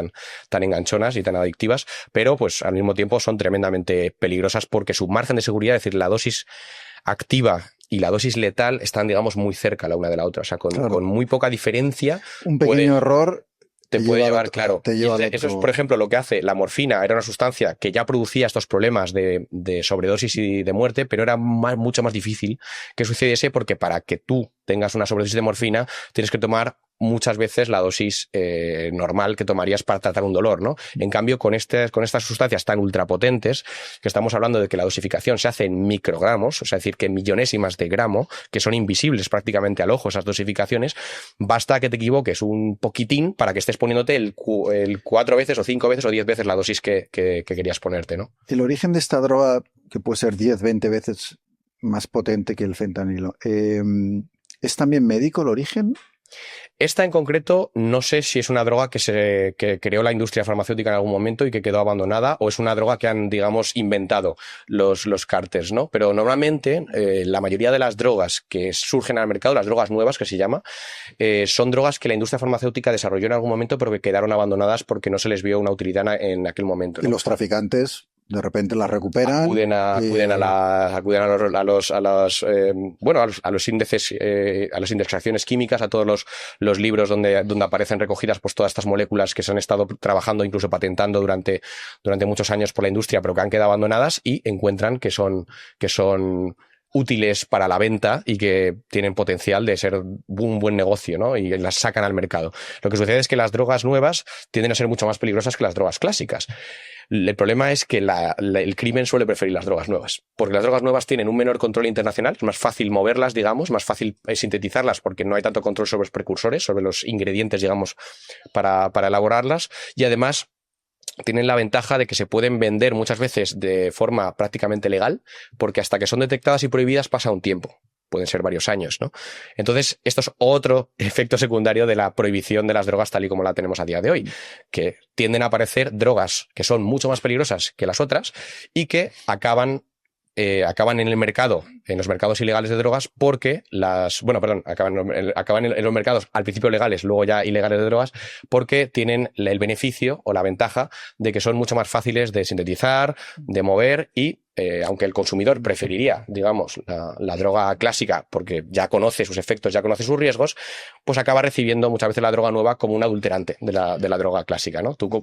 tan enganchonas y tan adictivas, pero pues al mismo tiempo son tremendamente peligrosas porque su margen de seguridad, es decir, la dosis activa y la dosis letal están, digamos, muy cerca la una de la otra, o sea, con muy poca diferencia. Un pequeño error te puede llevar, claro. Te lleva Eso es, por ejemplo, lo que hace la morfina. Era una sustancia que ya producía estos problemas de sobredosis y de muerte, pero era mucho más difícil que sucediese porque para que tú tengas una sobredosis de morfina tienes que tomar muchas veces la dosis normal que tomarías para tratar un dolor, ¿no? En cambio, con estas sustancias tan ultrapotentes, que estamos hablando de que la dosificación se hace en microgramos, o sea, es decir, que en millonésimas de gramo, que son invisibles prácticamente al ojo esas dosificaciones, basta que te equivoques un poquitín para que estés poniéndote el 4 veces o 5 veces o 10 veces la dosis que querías ponerte, ¿no? El origen de esta droga, que puede ser 10, 20 veces más potente que el fentanilo, ¿es también médico el origen? Esta en concreto no sé si es una droga que creó la industria farmacéutica en algún momento y que quedó abandonada, o es una droga que han, digamos, inventado los cárteles, ¿no? Pero normalmente la mayoría de las drogas que surgen al mercado, las drogas nuevas que se llama, son drogas que la industria farmacéutica desarrolló en algún momento pero que quedaron abandonadas porque no se les vio una utilidad en aquel momento, ¿no? Y los traficantes de repente las recuperan. Acuden a los índices, a las indexaciones químicas, a todos los libros donde aparecen recogidas pues todas estas moléculas que se han estado trabajando, incluso patentando durante muchos años por la industria, pero que han quedado abandonadas, y encuentran que son útiles para la venta y que tienen potencial de ser un buen negocio, ¿no? Y las sacan al mercado. Lo que sucede es que las drogas nuevas tienden a ser mucho más peligrosas que las drogas clásicas. El problema es que el crimen suele preferir las drogas nuevas, porque las drogas nuevas tienen un menor control internacional, es más fácil moverlas, digamos, más fácil sintetizarlas porque no hay tanto control sobre los precursores, sobre los ingredientes, digamos, para elaborarlas, y además tienen la ventaja de que se pueden vender muchas veces de forma prácticamente legal, porque hasta que son detectadas y prohibidas pasa un tiempo. Pueden ser varios años, ¿no? Entonces, esto es otro efecto secundario de la prohibición de las drogas tal y como la tenemos a día de hoy, que tienden a aparecer drogas que son mucho más peligrosas que las otras y que acaban en el mercado, en los mercados ilegales de drogas, porque acaban en los mercados al principio legales, luego ya ilegales de drogas, porque tienen el beneficio o la ventaja de que son mucho más fáciles de sintetizar, de mover y aunque el consumidor preferiría, digamos, la droga clásica porque ya conoce sus efectos, ya conoce sus riesgos, pues acaba recibiendo muchas veces la droga nueva como un adulterante de la droga clásica, ¿no? Tú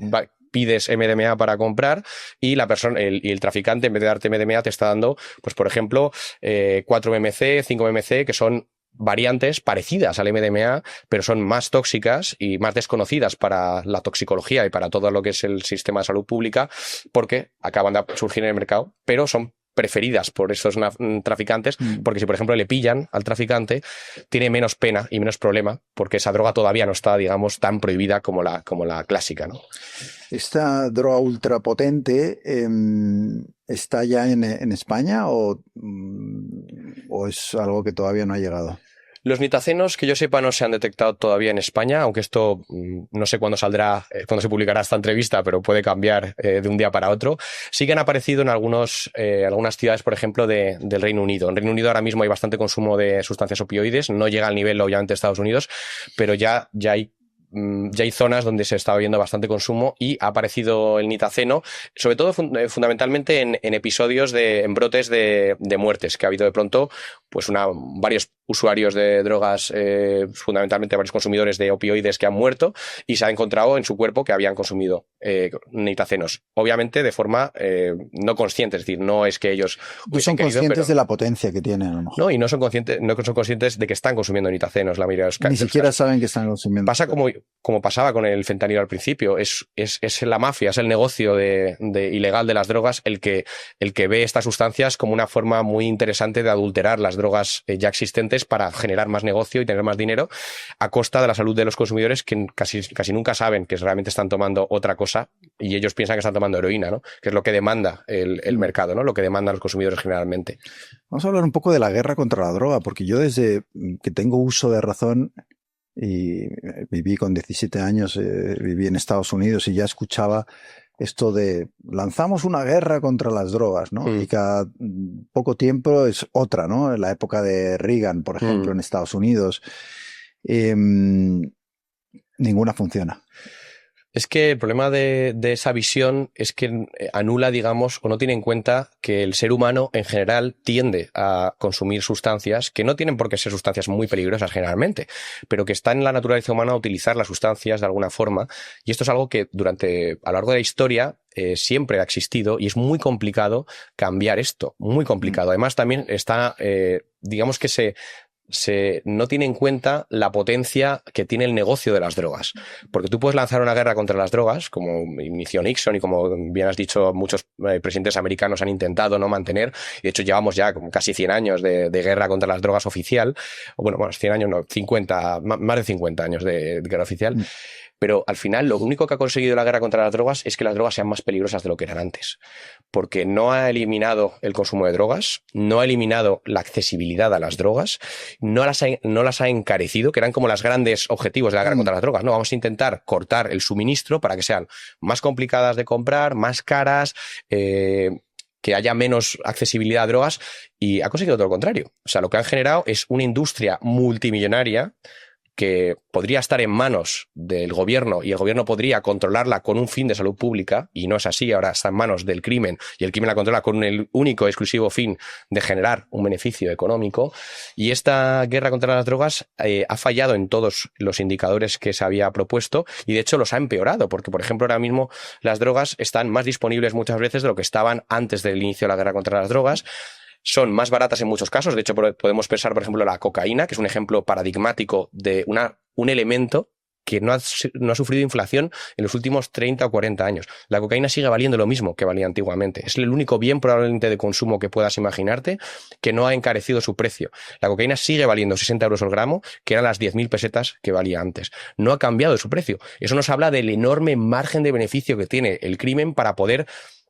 pides MDMA para comprar y el traficante, en vez de darte MDMA, te está dando, pues por ejemplo, 4-MMC, 5-MMC, que son variantes parecidas al MDMA, pero son más tóxicas y más desconocidas para la toxicología y para todo lo que es el sistema de salud pública, porque acaban de surgir en el mercado, pero son preferidas por esos traficantes, porque si por ejemplo le pillan al traficante, tiene menos pena y menos problema, porque esa droga todavía no está, digamos, tan prohibida como la clásica, ¿no? ¿Esta droga ultrapotente está ya en España o es algo que todavía no ha llegado? Los nitacenos, que yo sepa, no se han detectado todavía en España, aunque esto no sé cuándo saldrá, cuándo se publicará esta entrevista, pero puede cambiar de un día para otro. Sí que han aparecido en algunas ciudades, por ejemplo, del Reino Unido. En Reino Unido ahora mismo hay bastante consumo de sustancias opioides, no llega al nivel, obviamente, de Estados Unidos, pero ya hay zonas donde se está viendo bastante consumo y ha aparecido el nitaceno, sobre todo fundamentalmente en episodios en brotes de muertes, que ha habido de pronto pues varios usuarios de drogas, fundamentalmente varios consumidores de opioides que han muerto y se ha encontrado en su cuerpo que habían consumido nitacenos. Obviamente de forma no consciente, es decir, no es que ellos son conscientes de la potencia que tienen, a lo mejor. No, y no son conscientes de que están consumiendo nitacenos la mayoría de los casos. Ni siquiera saben que están consumiendo. Pasa como pasaba con el fentanilo al principio, es la mafia, es el negocio ilegal de las drogas el que ve estas sustancias como una forma muy interesante de adulterar las drogas ya existentes para generar más negocio y tener más dinero a costa de la salud de los consumidores, que casi nunca saben que realmente están tomando otra cosa y ellos piensan que están tomando heroína, ¿no? Que es lo que demanda el mercado, ¿no? Lo que demandan los consumidores generalmente. Vamos a hablar un poco de la guerra contra la droga, porque yo desde que tengo uso de razón y viví con 17 años, viví en Estados Unidos y ya escuchaba esto de lanzamos una guerra contra las drogas, ¿no? Y cada poco tiempo es otra, ¿no? En la época de Reagan, por ejemplo, en Estados Unidos, ninguna funciona. Es que el problema de esa visión es que anula, digamos, o no tiene en cuenta que el ser humano en general tiende a consumir sustancias que no tienen por qué ser sustancias muy peligrosas generalmente, pero que está en la naturaleza humana utilizar las sustancias de alguna forma. Y esto es algo que a lo largo de la historia siempre ha existido y es muy complicado cambiar esto, muy complicado. Además también está, digamos que no tiene en cuenta la potencia que tiene el negocio de las drogas. Porque tú puedes lanzar una guerra contra las drogas, como inició Nixon y como bien has dicho, muchos presidentes americanos han intentado no mantener. De hecho, llevamos ya como casi 100 años de guerra contra las drogas oficial. Bueno, 100 años no, 50, más de 50 años de guerra oficial. Pero al final lo único que ha conseguido la guerra contra las drogas es que las drogas sean más peligrosas de lo que eran antes. Porque no ha eliminado el consumo de drogas, no ha eliminado la accesibilidad a las drogas, no las ha encarecido, que eran como los grandes objetivos de la guerra contra las drogas. No, vamos a intentar cortar el suministro para que sean más complicadas de comprar, más caras, que haya menos accesibilidad a drogas, y ha conseguido todo lo contrario. O sea, lo que han generado es una industria multimillonaria que podría estar en manos del gobierno y el gobierno podría controlarla con un fin de salud pública, y no es así. Ahora está en manos del crimen y el crimen la controla con el único y exclusivo fin de generar un beneficio económico. Y esta guerra contra las drogas ha fallado en todos los indicadores que se había propuesto, y de hecho los ha empeorado, porque por ejemplo ahora mismo las drogas están más disponibles muchas veces de lo que estaban antes del inicio de la guerra contra las drogas. Son más baratas en muchos casos. De hecho, podemos pensar, por ejemplo, la cocaína, que es un ejemplo paradigmático de un elemento que no ha sufrido inflación en los últimos 30 o 40 años. La cocaína sigue valiendo lo mismo que valía antiguamente. Es el único bien probablemente de consumo que puedas imaginarte que no ha encarecido su precio. La cocaína sigue valiendo 60 euros el gramo, que eran las 10.000 pesetas que valía antes. No ha cambiado su precio. Eso nos habla del enorme margen de beneficio que tiene el crimen para poder,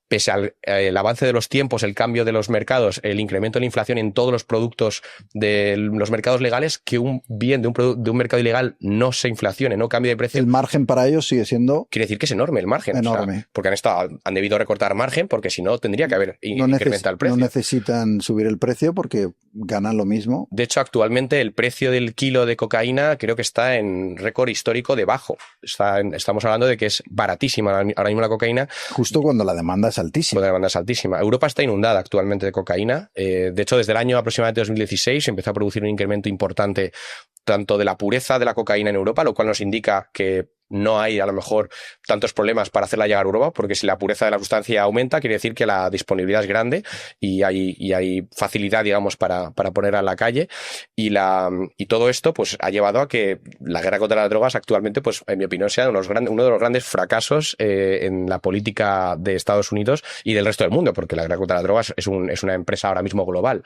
pese al avance de los tiempos, el cambio de los mercados, el incremento de la inflación en todos los productos de los mercados legales, que un bien de un mercado ilegal no se inflacione, no cambie de precio. El margen para ellos sigue siendo... Quiere decir que es enorme el margen. Enorme. O sea, porque han debido recortar margen, porque si no tendría que haber incrementado el precio. No necesitan subir el precio porque ganan lo mismo. De hecho, actualmente el precio del kilo de cocaína creo que está en récord histórico de bajo. Estamos hablando de que es baratísima ahora mismo la cocaína. Justo cuando la demanda es altísima. Cuando la demanda es altísima. Europa está inundada actualmente de cocaína. De hecho, desde el año aproximadamente 2016 se empezó a producir un incremento importante tanto de la pureza de la cocaína en Europa, lo cual nos indica que no hay a lo mejor tantos problemas para hacerla llegar a Europa, porque si la pureza de la sustancia aumenta, quiere decir que la disponibilidad es grande y hay facilidad, digamos, para ponerla en la calle. Y todo esto pues ha llevado a que la guerra contra las drogas actualmente, pues en mi opinión, sea uno de los grandes fracasos en la política de Estados Unidos y del resto del mundo, porque la guerra contra las drogas es una empresa ahora mismo global.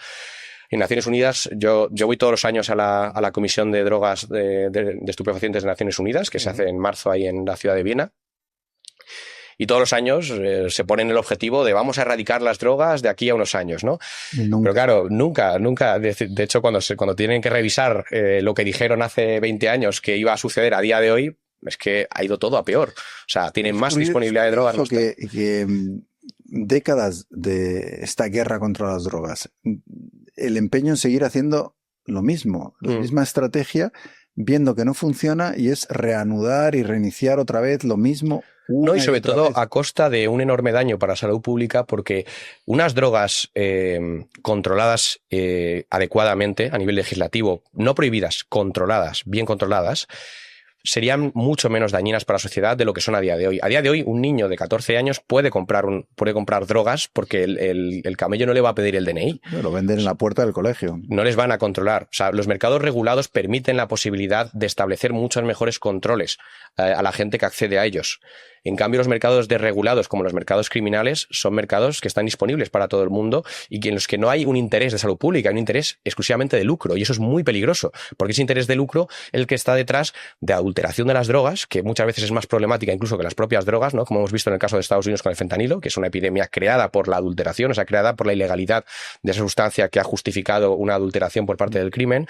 En Naciones Unidas, yo voy todos los años a la Comisión de Drogas de Estupefacientes de Naciones Unidas, que se hace en marzo ahí en la ciudad de Viena. Y todos los años se ponen el objetivo de vamos a erradicar las drogas de aquí a unos años, ¿no? Pero claro, nunca. De hecho, cuando tienen que revisar lo que dijeron hace 20 años que iba a suceder a día de hoy, es que ha ido todo a peor. O sea, tienen más disponibilidad de drogas. Que décadas de esta guerra contra las drogas, el empeño en seguir haciendo lo mismo, la misma estrategia, viendo que no funciona, y es reanudar y reiniciar otra vez lo mismo. No, y sobre todo a costa de un enorme daño para la salud pública, porque unas drogas controladas adecuadamente a nivel legislativo, no prohibidas, controladas, bien controladas, serían mucho menos dañinas para la sociedad de lo que son a día de hoy. A día de hoy, un niño de 14 años puede comprar drogas porque el camello no le va a pedir el DNI. Lo venden en la puerta del colegio. No les van a controlar. O sea, los mercados regulados permiten la posibilidad de establecer muchos mejores controles a la gente que accede a ellos. En cambio, los mercados desregulados, como los mercados criminales, son mercados que están disponibles para todo el mundo y en los que no hay un interés de salud pública, hay un interés exclusivamente de lucro. Y eso es muy peligroso, porque ese interés de lucro es el que está detrás de adulteración de las drogas, que muchas veces es más problemática incluso que las propias drogas, ¿no? Como hemos visto en el caso de Estados Unidos con el fentanilo, que es una epidemia creada por la adulteración, o sea, creada por la ilegalidad de esa sustancia que ha justificado una adulteración por parte del crimen.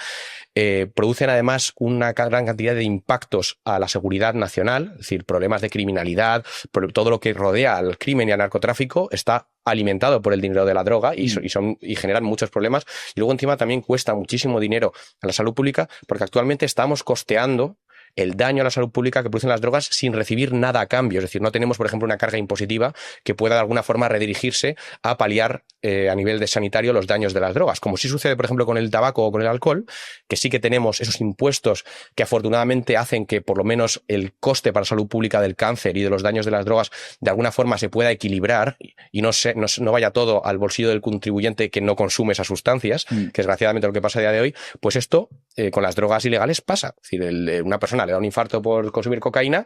Producen además una gran cantidad de impactos a la seguridad nacional, es decir, problemas de criminalidad, todo lo que rodea al crimen y al narcotráfico está alimentado por el dinero de la droga y generan muchos problemas. Y luego encima también cuesta muchísimo dinero a la salud pública, porque actualmente estamos costeando el daño a la salud pública que producen las drogas sin recibir nada a cambio. Es decir, no tenemos, por ejemplo, una carga impositiva que pueda de alguna forma redirigirse a paliar a nivel de sanitario los daños de las drogas, como sí sucede, por ejemplo, con el tabaco o con el alcohol, que sí que tenemos esos impuestos que afortunadamente hacen que por lo menos el coste para la salud pública del cáncer y de los daños de las drogas de alguna forma se pueda equilibrar y no vaya todo al bolsillo del contribuyente que no consume esas sustancias, que es desgraciadamente lo que pasa a día de hoy. Pues esto con las drogas ilegales pasa. Es decir, una persona le da un infarto por consumir cocaína,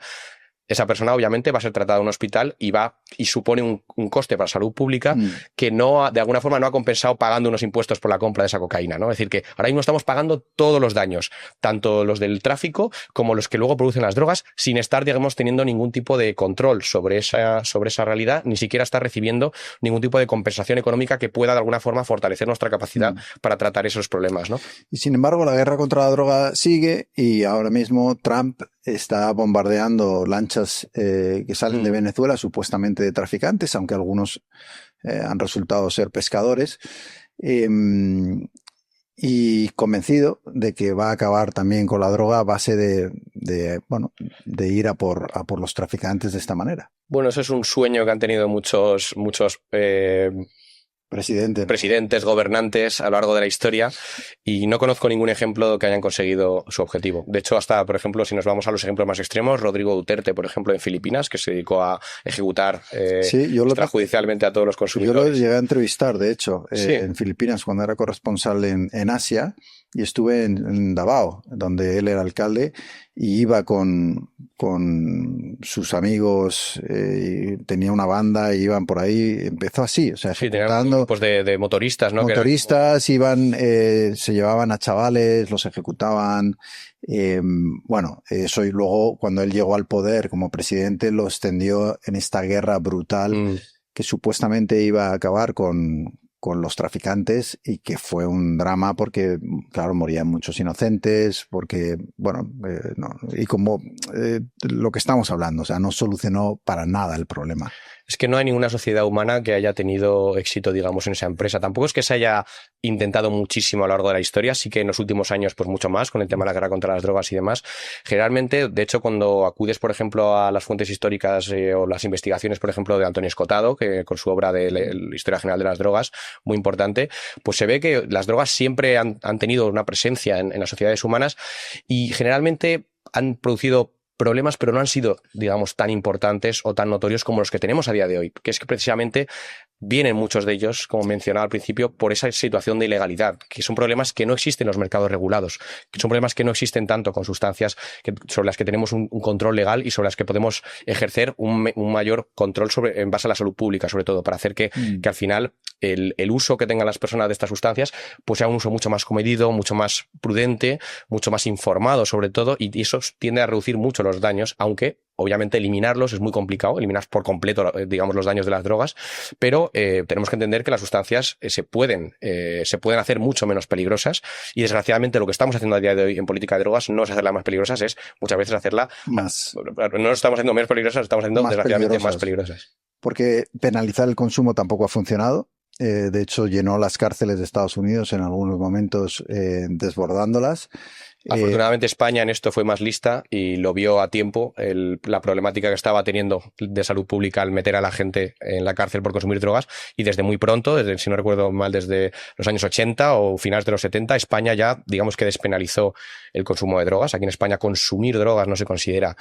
esa persona obviamente va a ser tratada en un hospital y supone un coste para la salud pública que de alguna forma no ha compensado pagando unos impuestos por la compra de esa cocaína, ¿no? Es decir, que ahora mismo estamos pagando todos los daños, tanto los del tráfico como los que luego producen las drogas, sin estar, digamos, teniendo ningún tipo de control sobre esa realidad, ni siquiera estar recibiendo ningún tipo de compensación económica que pueda de alguna forma fortalecer nuestra capacidad para tratar esos problemas, ¿no? Y sin embargo, la guerra contra la droga sigue y ahora mismo Trump está bombardeando lanchas que salen de Venezuela, supuestamente de traficantes, aunque algunos han resultado ser pescadores, y convencido de que va a acabar también con la droga a base de ir a por los traficantes de esta manera. Bueno, eso es un sueño que han tenido muchos presidentes, gobernantes a lo largo de la historia, y no conozco ningún ejemplo que hayan conseguido su objetivo. De hecho, hasta, por ejemplo, si nos vamos a los ejemplos más extremos, Rodrigo Duterte, por ejemplo, en Filipinas, que se dedicó a ejecutar extrajudicialmente a todos los consumidores. Yo lo llegué a entrevistar, de hecho, en Filipinas, cuando era corresponsal en Asia, y estuve en Davao, donde él era alcalde, y iba con sus amigos, y tenía una banda, y iban por ahí, empezó así, o sea, ejecutando grupos de motoristas, ¿no? Motoristas iban, se llevaban a chavales, los ejecutaban. Eso, y luego cuando él llegó al poder como presidente lo extendió en esta guerra brutal que supuestamente iba a acabar con los traficantes, y que fue un drama porque, claro, morían muchos inocentes, porque, y como lo que estamos hablando, o sea, no solucionó para nada el problema. Es que no hay ninguna sociedad humana que haya tenido éxito, digamos, en esa empresa. Tampoco es que se haya intentado muchísimo a lo largo de la historia, sí que en los últimos años, pues mucho más, con el tema de la guerra contra las drogas y demás. Generalmente, de hecho, cuando acudes, por ejemplo, a las fuentes históricas o las investigaciones, por ejemplo, de Antonio Escotado, que con su obra de la Historia General de las Drogas, muy importante, pues se ve que las drogas siempre han tenido una presencia en las sociedades humanas, y generalmente han producido problemas, pero no han sido, digamos, tan importantes o tan notorios como los que tenemos a día de hoy, que es que precisamente vienen muchos de ellos, como mencionaba al principio, por esa situación de ilegalidad, que son problemas que no existen en los mercados regulados, que son problemas que no existen tanto con sustancias sobre las que tenemos un control legal y sobre las que podemos ejercer un mayor control en base a la salud pública, sobre todo, para hacer que al final el uso que tengan las personas de estas sustancias pues sea un uso mucho más comedido, mucho más prudente, mucho más informado sobre todo, y eso tiende a reducir mucho los daños, aunque obviamente eliminarlos es muy complicado, eliminar por completo, digamos, los daños de las drogas, pero tenemos que entender que las sustancias se pueden hacer mucho menos peligrosas, y desgraciadamente lo que estamos haciendo a día de hoy en política de drogas no es hacerlas más peligrosas, es muchas veces hacerla más. No estamos haciendo menos peligrosas, estamos haciendo desgraciadamente más peligrosas. Porque penalizar el consumo tampoco ha funcionado. De hecho, llenó las cárceles de Estados Unidos en algunos momentos, desbordándolas. Afortunadamente España en esto fue más lista y lo vio a tiempo, la problemática que estaba teniendo de salud pública al meter a la gente en la cárcel por consumir drogas, y desde muy pronto, si no recuerdo mal, desde los años 80 o finales de los 70, España ya, digamos, que despenalizó el consumo de drogas. Aquí en España consumir drogas no se considera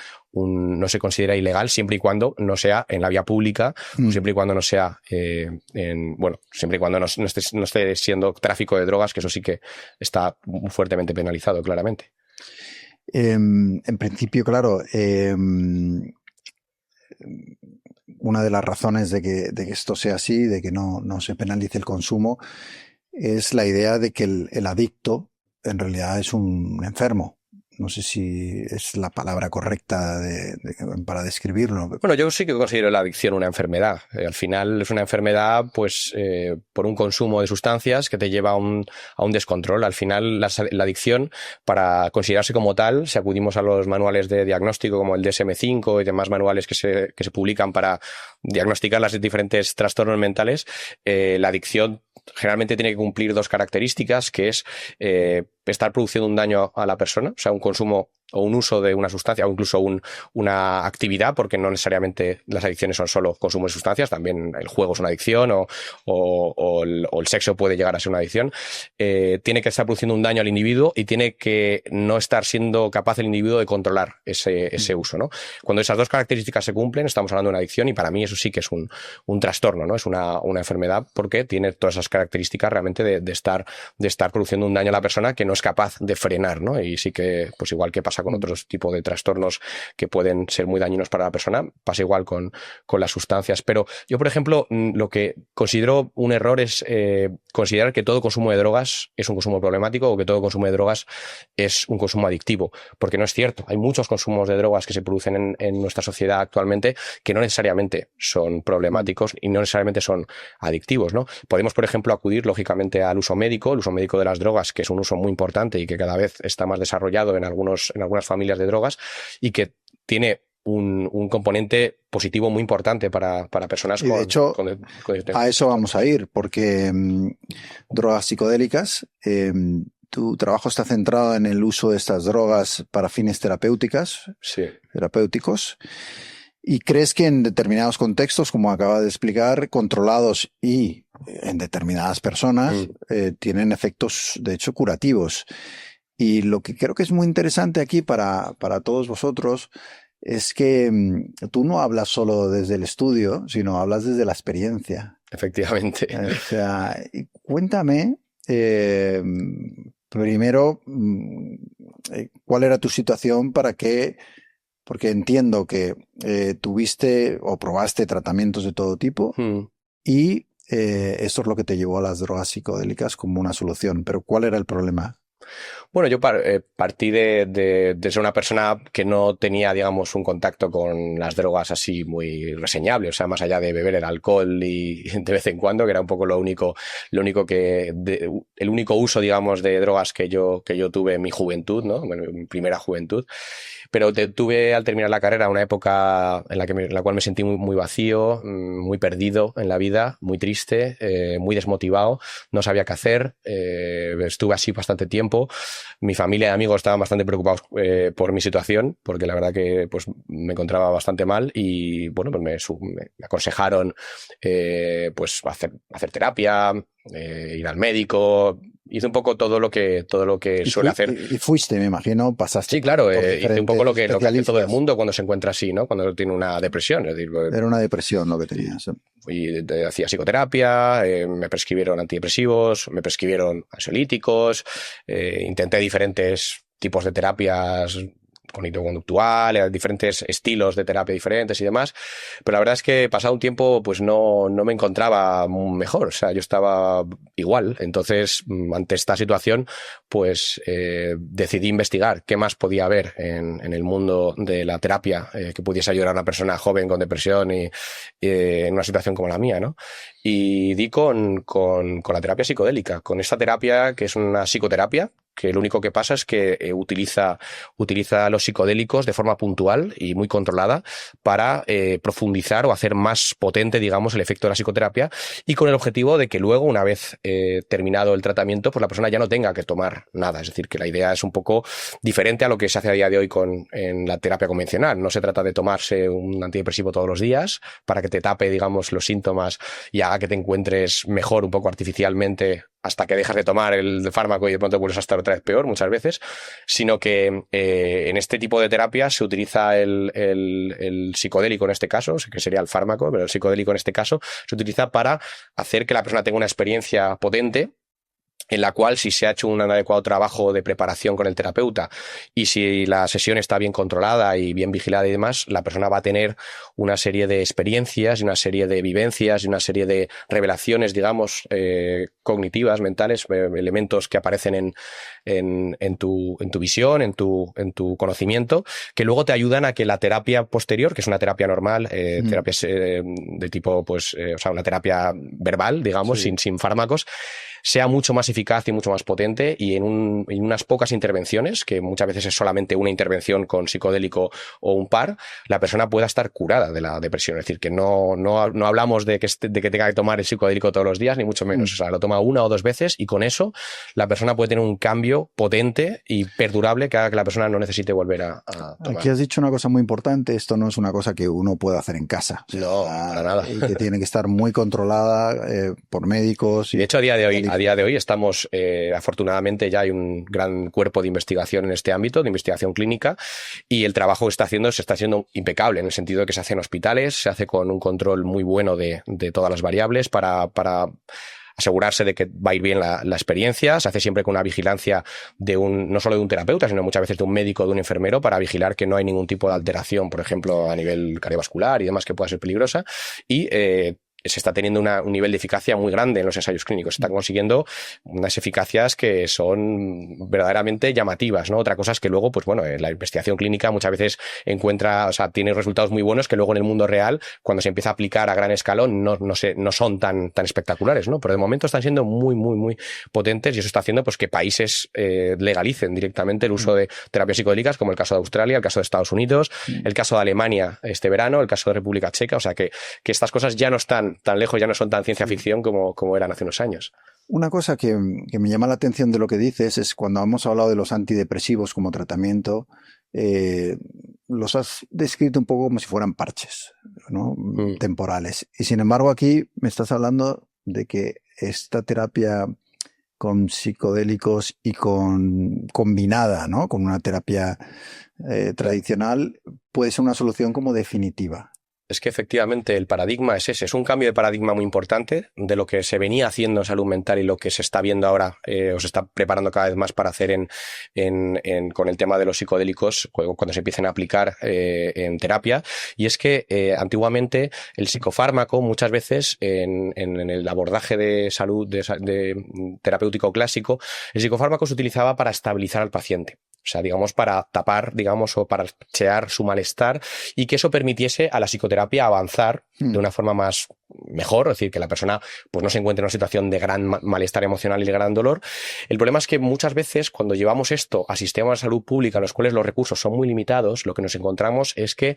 ilegal, siempre y cuando no sea en la vía pública, o siempre y cuando no sea siempre y cuando no esté siendo tráfico de drogas, que eso sí que está fuertemente penalizado, claramente. En principio, claro, una de las razones de que esto sea así, de que no se penalice el consumo, es la idea de que el adicto en realidad es un enfermo. No sé si es la palabra correcta para describirlo. Bueno, yo sí que considero la adicción una enfermedad. Al final es una enfermedad pues por un consumo de sustancias que te lleva a un descontrol. Al final la adicción, para considerarse como tal, si acudimos a los manuales de diagnóstico como el DSM-5 y demás manuales que se publican para diagnosticar los diferentes trastornos mentales, la adicción generalmente tiene que cumplir dos características, que es estar produciendo un daño a la persona, o sea, un consumo o un uso de una sustancia o incluso una actividad, porque no necesariamente las adicciones son solo consumo de sustancias, también el juego es una adicción o el sexo puede llegar a ser una adicción, tiene que estar produciendo un daño al individuo y tiene que no estar siendo capaz el individuo de controlar ese uso, ¿no? Cuando esas dos características se cumplen, estamos hablando de una adicción y para mí eso sí que es un trastorno, ¿no? Es una enfermedad porque tiene todas esas características realmente de estar produciendo un daño a la persona que no es capaz de frenar, ¿no? Y sí que, pues igual que pasa con otros tipos de trastornos que pueden ser muy dañinos para la persona, pasa igual con las sustancias. Pero yo, por ejemplo, lo que considero un error es considerar que todo consumo de drogas es un consumo problemático o que todo consumo de drogas es un consumo adictivo, porque no es cierto. Hay muchos consumos de drogas que se producen en nuestra sociedad actualmente que no necesariamente son problemáticos y no necesariamente son adictivos, ¿no? Podemos, por ejemplo, acudir lógicamente al uso médico, el uso médico de las drogas, que es un uso muy importante y que cada vez está más desarrollado en algunas familias de drogas y que tiene un componente positivo muy importante para personas con... De hecho, a eso vamos a ir, porque drogas psicodélicas, tu trabajo está centrado en el uso de estas drogas para fines terapéuticos. ¿Y crees que en determinados contextos, como acaba de explicar, controlados y en determinadas personas, tienen efectos, de hecho, curativos? Y lo que creo que es muy interesante aquí para todos vosotros es que tú no hablas solo desde el estudio, sino hablas desde la experiencia. Efectivamente. O sea, cuéntame, primero, ¿cuál era tu situación para que... Porque entiendo que tuviste o probaste tratamientos de todo tipo y eso es lo que te llevó a las drogas psicodélicas como una solución. Pero ¿cuál era el problema? Bueno, yo partí de ser una persona que no tenía, digamos, un contacto con las drogas así muy reseñable, o sea, más allá de beber el alcohol y de vez en cuando, que era un poco el único uso, digamos, de drogas que yo tuve en mi juventud, ¿no? Bueno, en mi primera juventud. Pero tuve al terminar la carrera una época en la cual me sentí muy vacío, muy perdido en la vida, muy triste, muy desmotivado, no sabía qué hacer, estuve así bastante tiempo. Mi familia y amigos estaban bastante preocupados por mi situación, porque la verdad que pues, me encontraba bastante mal y bueno, pues me aconsejaron pues hacer terapia, ir al médico. Hice un poco todo lo que suele hacer. Y fuiste, me imagino, pasaste. Sí, claro, hice un poco lo que hace todo el mundo cuando se encuentra así, ¿no? Cuando tiene una depresión. Es decir, era una depresión lo que tenías. Hacía psicoterapia, me prescribieron antidepresivos, me prescribieron ansiolíticos, intenté diferentes tipos de terapias cognitivo-conductual, diferentes estilos de terapia diferentes y demás, pero la verdad es que pasado un tiempo pues no me encontraba mejor, o sea, yo estaba igual, entonces ante esta situación pues decidí investigar qué más podía haber en el mundo de la terapia que pudiese ayudar a una persona joven con depresión y en una situación como la mía, ¿no? Y di con la terapia psicodélica, con esta terapia que es una psicoterapia, que lo único que pasa es que utiliza los psicodélicos de forma puntual y muy controlada para profundizar o hacer más potente, digamos, el efecto de la psicoterapia y con el objetivo de que luego, una vez terminado el tratamiento, pues la persona ya no tenga que tomar nada. Es decir, que la idea es un poco diferente a lo que se hace a día de hoy en la terapia convencional. No se trata de tomarse un antidepresivo todos los días para que te tape, digamos, los síntomas y haga que te encuentres mejor un poco artificialmente hasta que dejas de tomar el fármaco y de pronto vuelves a estar otra vez peor muchas veces, sino que en este tipo de terapia se utiliza el psicodélico en este caso, que sería el fármaco, pero el psicodélico en este caso se utiliza para hacer que la persona tenga una experiencia potente en la cual si se ha hecho un adecuado trabajo de preparación con el terapeuta y si la sesión está bien controlada y bien vigilada y demás, la persona va a tener una serie de experiencias y una serie de vivencias y una serie de revelaciones, digamos, cognitivas, mentales, elementos que aparecen en tu visión, en tu conocimiento, que luego te ayudan a que la terapia posterior, que es una terapia normal, terapias de tipo, pues, o sea, una terapia verbal, digamos, sí, sin fármacos, sea mucho más eficaz y mucho más potente, y en unas pocas intervenciones, que muchas veces es solamente una intervención con psicodélico o un par, la persona pueda estar curada de la depresión. Es decir, que no hablamos de que tenga que tomar el psicodélico todos los días, ni mucho menos. O sea, lo toma 1 o 2 veces y con eso la persona puede tener un cambio potente y perdurable que haga que la persona no necesite volver a tomar. Aquí has dicho una cosa muy importante, esto no es una cosa que uno pueda hacer en casa. O sea, no, para nada. Y que tiene que estar muy controlada por médicos. De hecho, a día de hoy estamos, afortunadamente ya hay un gran cuerpo de investigación en este ámbito, de investigación clínica, y el trabajo que se está haciendo impecable, en el sentido de que se hace en hospitales, se hace con un control muy bueno de todas las variables para asegurarse de que va a ir bien la experiencia. Se hace siempre con una vigilancia no solo de un terapeuta, sino muchas veces de un médico o de un enfermero, para vigilar que no hay ningún tipo de alteración, por ejemplo, a nivel cardiovascular y demás, que pueda ser peligrosa. Y se está teniendo un nivel de eficacia muy grande en los ensayos clínicos. Se están consiguiendo unas eficacias que son verdaderamente llamativas, ¿no? Otra cosa es que luego, pues bueno, la investigación clínica muchas veces tiene resultados muy buenos que luego en el mundo real, cuando se empieza a aplicar a gran escalón, no son tan espectaculares, ¿no? Pero de momento están siendo muy, muy, muy potentes, y eso está haciendo pues que países legalicen directamente el uso de terapias psicodélicas, como el caso de Australia, el caso de Estados Unidos, el caso de Alemania este verano, el caso de República Checa. O sea que estas cosas ya no están tan lejos, ya no son tan ciencia ficción como eran hace unos años. Una cosa que me llama la atención de lo que dices es cuando hemos hablado de los antidepresivos como tratamiento, los has descrito un poco como si fueran parches, ¿no? Temporales. Y sin embargo aquí me estás hablando de que esta terapia con psicodélicos y combinada, ¿no? Con una terapia tradicional puede ser una solución como definitiva. Es que efectivamente el paradigma es ese, es un cambio de paradigma muy importante de lo que se venía haciendo en salud mental y lo que se está viendo ahora, o se está preparando cada vez más para hacer con el tema de los psicodélicos cuando se empiecen a aplicar en terapia. Y es que antiguamente el psicofármaco, muchas veces en el abordaje de salud de terapéutico clásico, el psicofármaco se utilizaba para estabilizar al paciente. O sea, digamos, para tapar, digamos, o para parchear su malestar, y que eso permitiese a la psicoterapia avanzar de una forma mejor, es decir, que la persona pues no se encuentre en una situación de gran malestar emocional y de gran dolor. El problema es que muchas veces cuando llevamos esto a sistemas de salud pública en los cuales los recursos son muy limitados, lo que nos encontramos es que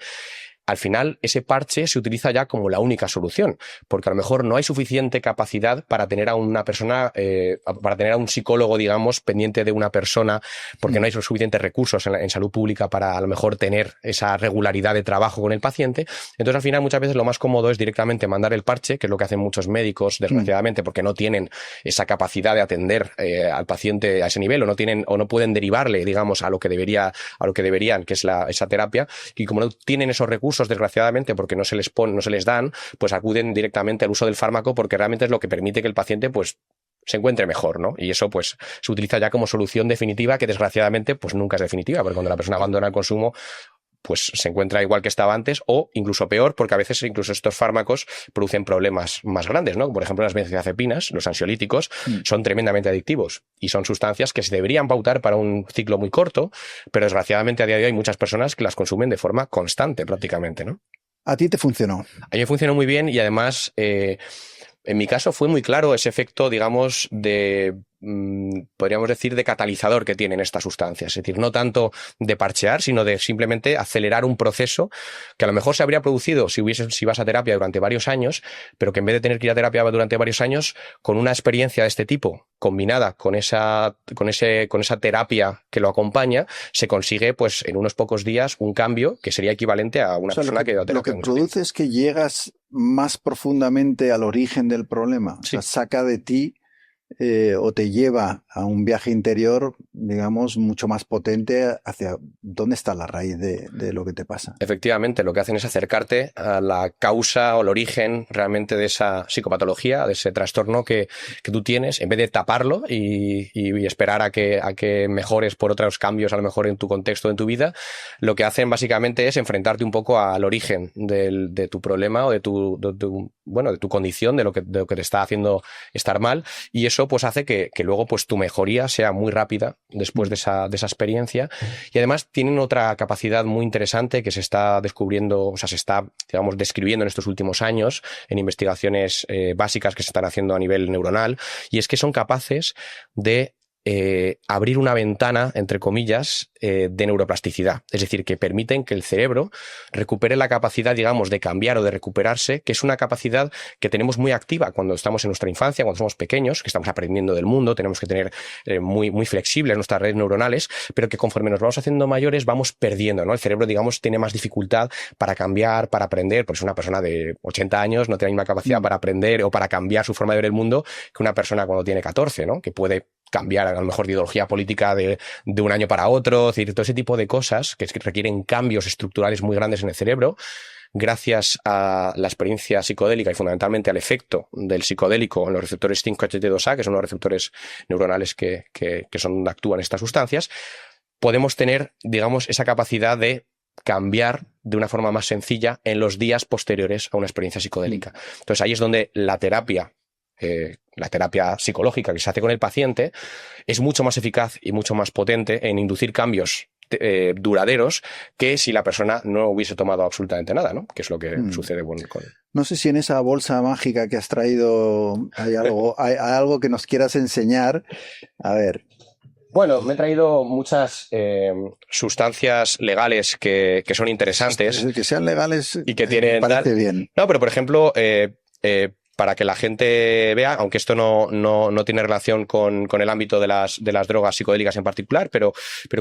al final ese parche se utiliza ya como la única solución, porque a lo mejor no hay suficiente capacidad para tener a una persona, para tener a un psicólogo, digamos, pendiente de una persona, porque no hay suficientes recursos en salud pública para a lo mejor tener esa regularidad de trabajo con el paciente. Entonces al final muchas veces lo más cómodo es directamente mandar el parche, que es lo que hacen muchos médicos, desgraciadamente, porque no tienen esa capacidad de atender al paciente a ese nivel, o no pueden derivarle, digamos, a lo que deberían, que es esa terapia, y como no tienen esos recursos, desgraciadamente, porque no se les dan, pues acuden directamente al uso del fármaco, porque realmente es lo que permite que el paciente pues se encuentre mejor, ¿no? Y eso pues se utiliza ya como solución definitiva, que desgraciadamente pues nunca es definitiva, porque cuando la persona abandona el consumo pues se encuentra igual que estaba antes, o incluso peor, porque a veces incluso estos fármacos producen problemas más grandes, ¿no? Por ejemplo, las benzodiazepinas, los ansiolíticos, son tremendamente adictivos y son sustancias que se deberían pautar para un ciclo muy corto, pero desgraciadamente a día de hoy hay muchas personas que las consumen de forma constante prácticamente, ¿no? ¿A ti te funcionó? A mí me funcionó muy bien, y además en mi caso fue muy claro ese efecto, digamos, podríamos decir, de catalizador que tienen estas sustancias. Es decir, no tanto de parchear, sino de simplemente acelerar un proceso que a lo mejor se habría producido si vas a terapia durante varios años, pero que en vez de tener que ir a terapia durante varios años, con una experiencia de este tipo, combinada con esa terapia que lo acompaña, se consigue pues en unos pocos días un cambio que sería equivalente a una persona que ha ido a terapia. Lo que produce es que llegas más profundamente al origen del problema. Sí. O sea, saca de ti o te lleva a un viaje interior, digamos, mucho más potente hacia dónde está la raíz de lo que te pasa. Efectivamente, lo que hacen es acercarte a la causa o el origen realmente de esa psicopatología, de ese trastorno que tú tienes, en vez de taparlo y esperar a que mejores por otros cambios, a lo mejor en tu contexto, en tu vida. Lo que hacen básicamente es enfrentarte un poco al origen de tu problema o de tu condición, de lo que te está haciendo estar mal, y eso eso pues hace que luego pues tu mejoría sea muy rápida después de esa experiencia. Y además tienen otra capacidad muy interesante que se está descubriendo, o sea, se está, digamos, describiendo en estos últimos años en investigaciones básicas que se están haciendo a nivel neuronal, y es que son capaces de abrir una ventana, entre comillas, de neuroplasticidad. Es decir, que permiten que el cerebro recupere la capacidad, digamos, de cambiar o de recuperarse, que es una capacidad que tenemos muy activa cuando estamos en nuestra infancia, cuando somos pequeños, que estamos aprendiendo del mundo, tenemos que tener muy, muy flexibles nuestras redes neuronales, pero que conforme nos vamos haciendo mayores vamos perdiendo, ¿no? El cerebro, digamos, tiene más dificultad para cambiar, para aprender, pues una persona de 80 años no tiene la misma capacidad para aprender o para cambiar su forma de ver el mundo que una persona cuando tiene 14, ¿no? Que puede cambiar a lo mejor de ideología política de un año para otro, es decir, todo ese tipo de cosas que requieren cambios estructurales muy grandes en el cerebro, gracias a la experiencia psicodélica y fundamentalmente al efecto del psicodélico en los receptores 5-HT2A, que son los receptores neuronales que son donde actúan estas sustancias, podemos tener, digamos, esa capacidad de cambiar de una forma más sencilla en los días posteriores a una experiencia psicodélica. Entonces ahí es donde la terapia psicológica que se hace con el paciente es mucho más eficaz y mucho más potente en inducir cambios duraderos que si la persona no hubiese tomado absolutamente nada, ¿no? Que es lo que sucede con... No sé si en esa bolsa mágica que has traído hay algo que nos quieras enseñar. A ver. Bueno, me he traído muchas sustancias legales que son interesantes. Que sean legales y que tienen, parece bien. No, pero por ejemplo... para que la gente vea, aunque esto no tiene relación con el ámbito de las drogas psicodélicas en particular, pero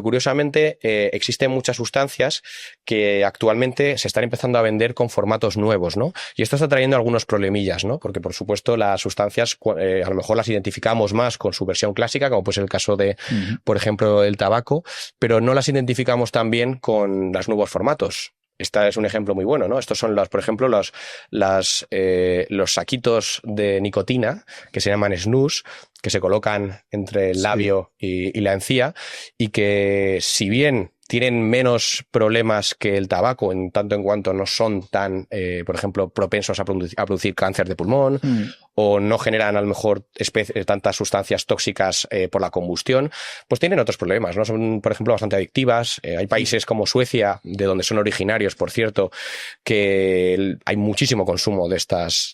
curiosamente existen muchas sustancias que actualmente se están empezando a vender con formatos nuevos, ¿no? Y esto está trayendo algunos problemillas, ¿no? Porque, por supuesto, las sustancias a lo mejor las identificamos más con su versión clásica, como puede ser el caso de, por ejemplo, el tabaco, pero no las identificamos tan bien con los nuevos formatos. Este es un ejemplo muy bueno, ¿no? Estos son, por ejemplo, los saquitos de nicotina que se llaman snus, que se colocan entre el labio y la encía, y que, si bien tienen menos problemas que el tabaco en tanto en cuanto no son tan, por ejemplo, propensos a producir cáncer de pulmón, o no generan a lo mejor tantas sustancias tóxicas por la combustión, pues tienen otros problemas, ¿no? Son, por ejemplo, bastante adictivas. Hay países como Suecia, de donde son originarios, por cierto, que hay muchísimo consumo de estas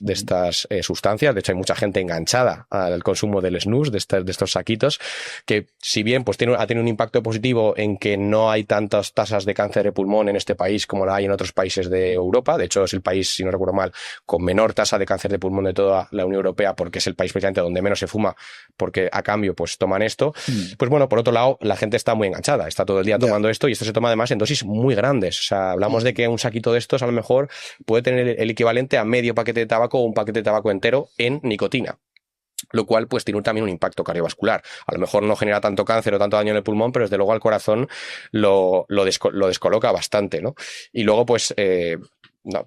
sustancias. De hecho, hay mucha gente enganchada al consumo del snus, de estos saquitos, que, si bien pues ha tenido un impacto positivo en que no hay tantas tasas de cáncer de pulmón en este país como la hay en otros países de Europa. De hecho, es el país, si no recuerdo mal, con menor tasa de cáncer de pulmón de toda la Unión Europea, porque es el país precisamente donde menos se fuma, porque a cambio pues toman esto. Pues bueno, por otro lado, la gente está muy enganchada, está todo el día tomando esto, y esto se toma además en dosis muy grandes. O sea, hablamos de que un saquito de estos a lo mejor puede tener el equivalente a medio paquete de tabaco o un paquete de tabaco entero en nicotina. Lo cual pues tiene también un impacto cardiovascular. A lo mejor no genera tanto cáncer o tanto daño en el pulmón, pero desde luego al corazón lo descoloca bastante, ¿no? Y luego pues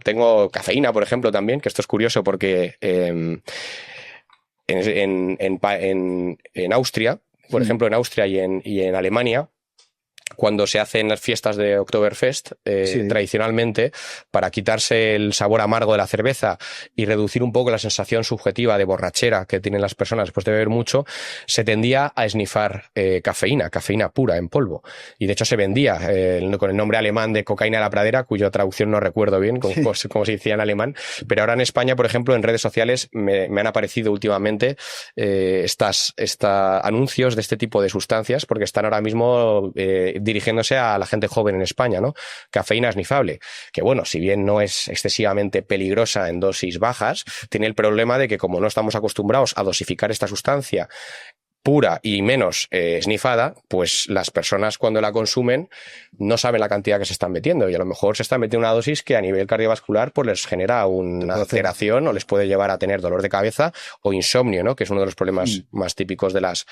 tengo cafeína, por ejemplo, también, que esto es curioso porque en Austria, por ejemplo, en Austria y en Alemania, cuando se hacen las fiestas de Oktoberfest, tradicionalmente, para quitarse el sabor amargo de la cerveza y reducir un poco la sensación subjetiva de borrachera que tienen las personas después de beber mucho, se tendía a esnifar cafeína pura en polvo. Y de hecho se vendía con el nombre alemán de cocaína de la pradera, cuya traducción no recuerdo bien, como se decía en alemán. Pero ahora en España, por ejemplo, en redes sociales me han aparecido últimamente anuncios de este tipo de sustancias, porque están ahora mismo dirigiéndose a la gente joven en España, ¿no? Cafeína esnifable, que bueno, si bien no es excesivamente peligrosa en dosis bajas, tiene el problema de que, como no estamos acostumbrados a dosificar esta sustancia pura y menos esnifada, pues las personas cuando la consumen no saben la cantidad que se están metiendo, y a lo mejor se están metiendo una dosis que a nivel cardiovascular pues les genera una alteración o les puede llevar a tener dolor de cabeza o insomnio, ¿no? Que es uno de los problemas más típicos de las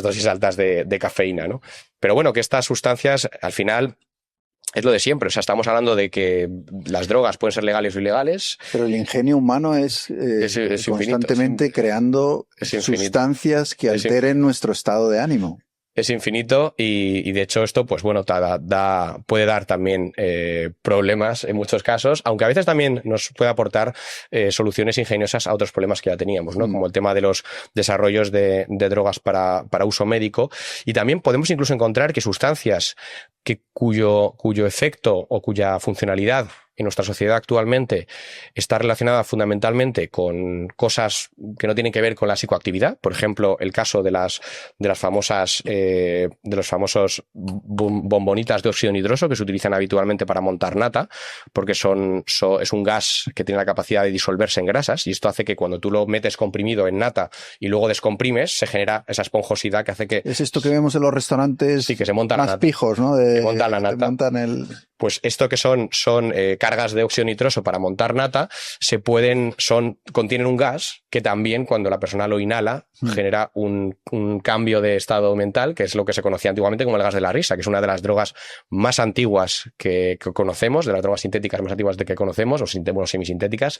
dosis altas de cafeína, ¿no? Pero bueno, que estas sustancias al final es lo de siempre. O sea, estamos hablando de que las drogas pueden ser legales o ilegales. Pero el ingenio humano es constantemente creando sustancias que alteren nuestro estado de ánimo. Es infinito y de hecho esto, pues bueno, puede dar también problemas en muchos casos, aunque a veces también nos puede aportar soluciones ingeniosas a otros problemas que ya teníamos, ¿no? Como el tema de los desarrollos de drogas para uso médico. Y también podemos incluso encontrar que sustancias cuyo efecto o cuya funcionalidad en nuestra sociedad actualmente está relacionada fundamentalmente con cosas que no tienen que ver con la psicoactividad. Por ejemplo, el caso de los famosos bombonitas de óxido nitroso que se utilizan habitualmente para montar nata, porque es un gas que tiene la capacidad de disolverse en grasas, y esto hace que cuando tú lo metes comprimido en nata y luego descomprimes, se genera esa esponjosidad que hace que... Es esto que vemos en los restaurantes, sí, que se montan más pijos, ¿no? Que montan la nata. Pues esto que son cargas de óxido nitroso para montar nata, contienen un gas que también, cuando la persona lo inhala, genera un cambio de estado mental, que es lo que se conocía antiguamente como el gas de la risa, que es una de las drogas más antiguas que conocemos, de las drogas sintéticas más antiguas que conocemos, o semisintéticas,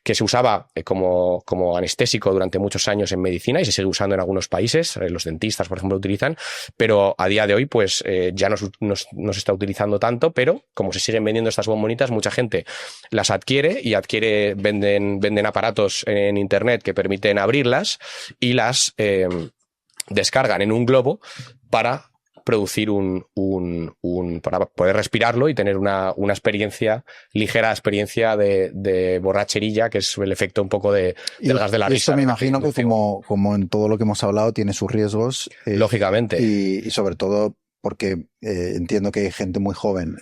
que se usaba como anestésico durante muchos años en medicina y se sigue usando en algunos países. Los dentistas, por ejemplo, lo utilizan, pero a día de hoy pues ya no se está utilizando tanto, pero como se siguen vendiendo estas bombonitas, mucha gente las adquiere y venden aparatos en internet que permiten abrirlas y las descargan en un globo para producir para poder respirarlo y tener una ligera experiencia de borracherilla, que es el efecto un poco del gas de la risa. Esto me imagino que como en todo lo que hemos hablado tiene sus riesgos. Lógicamente. Y sobre todo porque entiendo que hay gente muy joven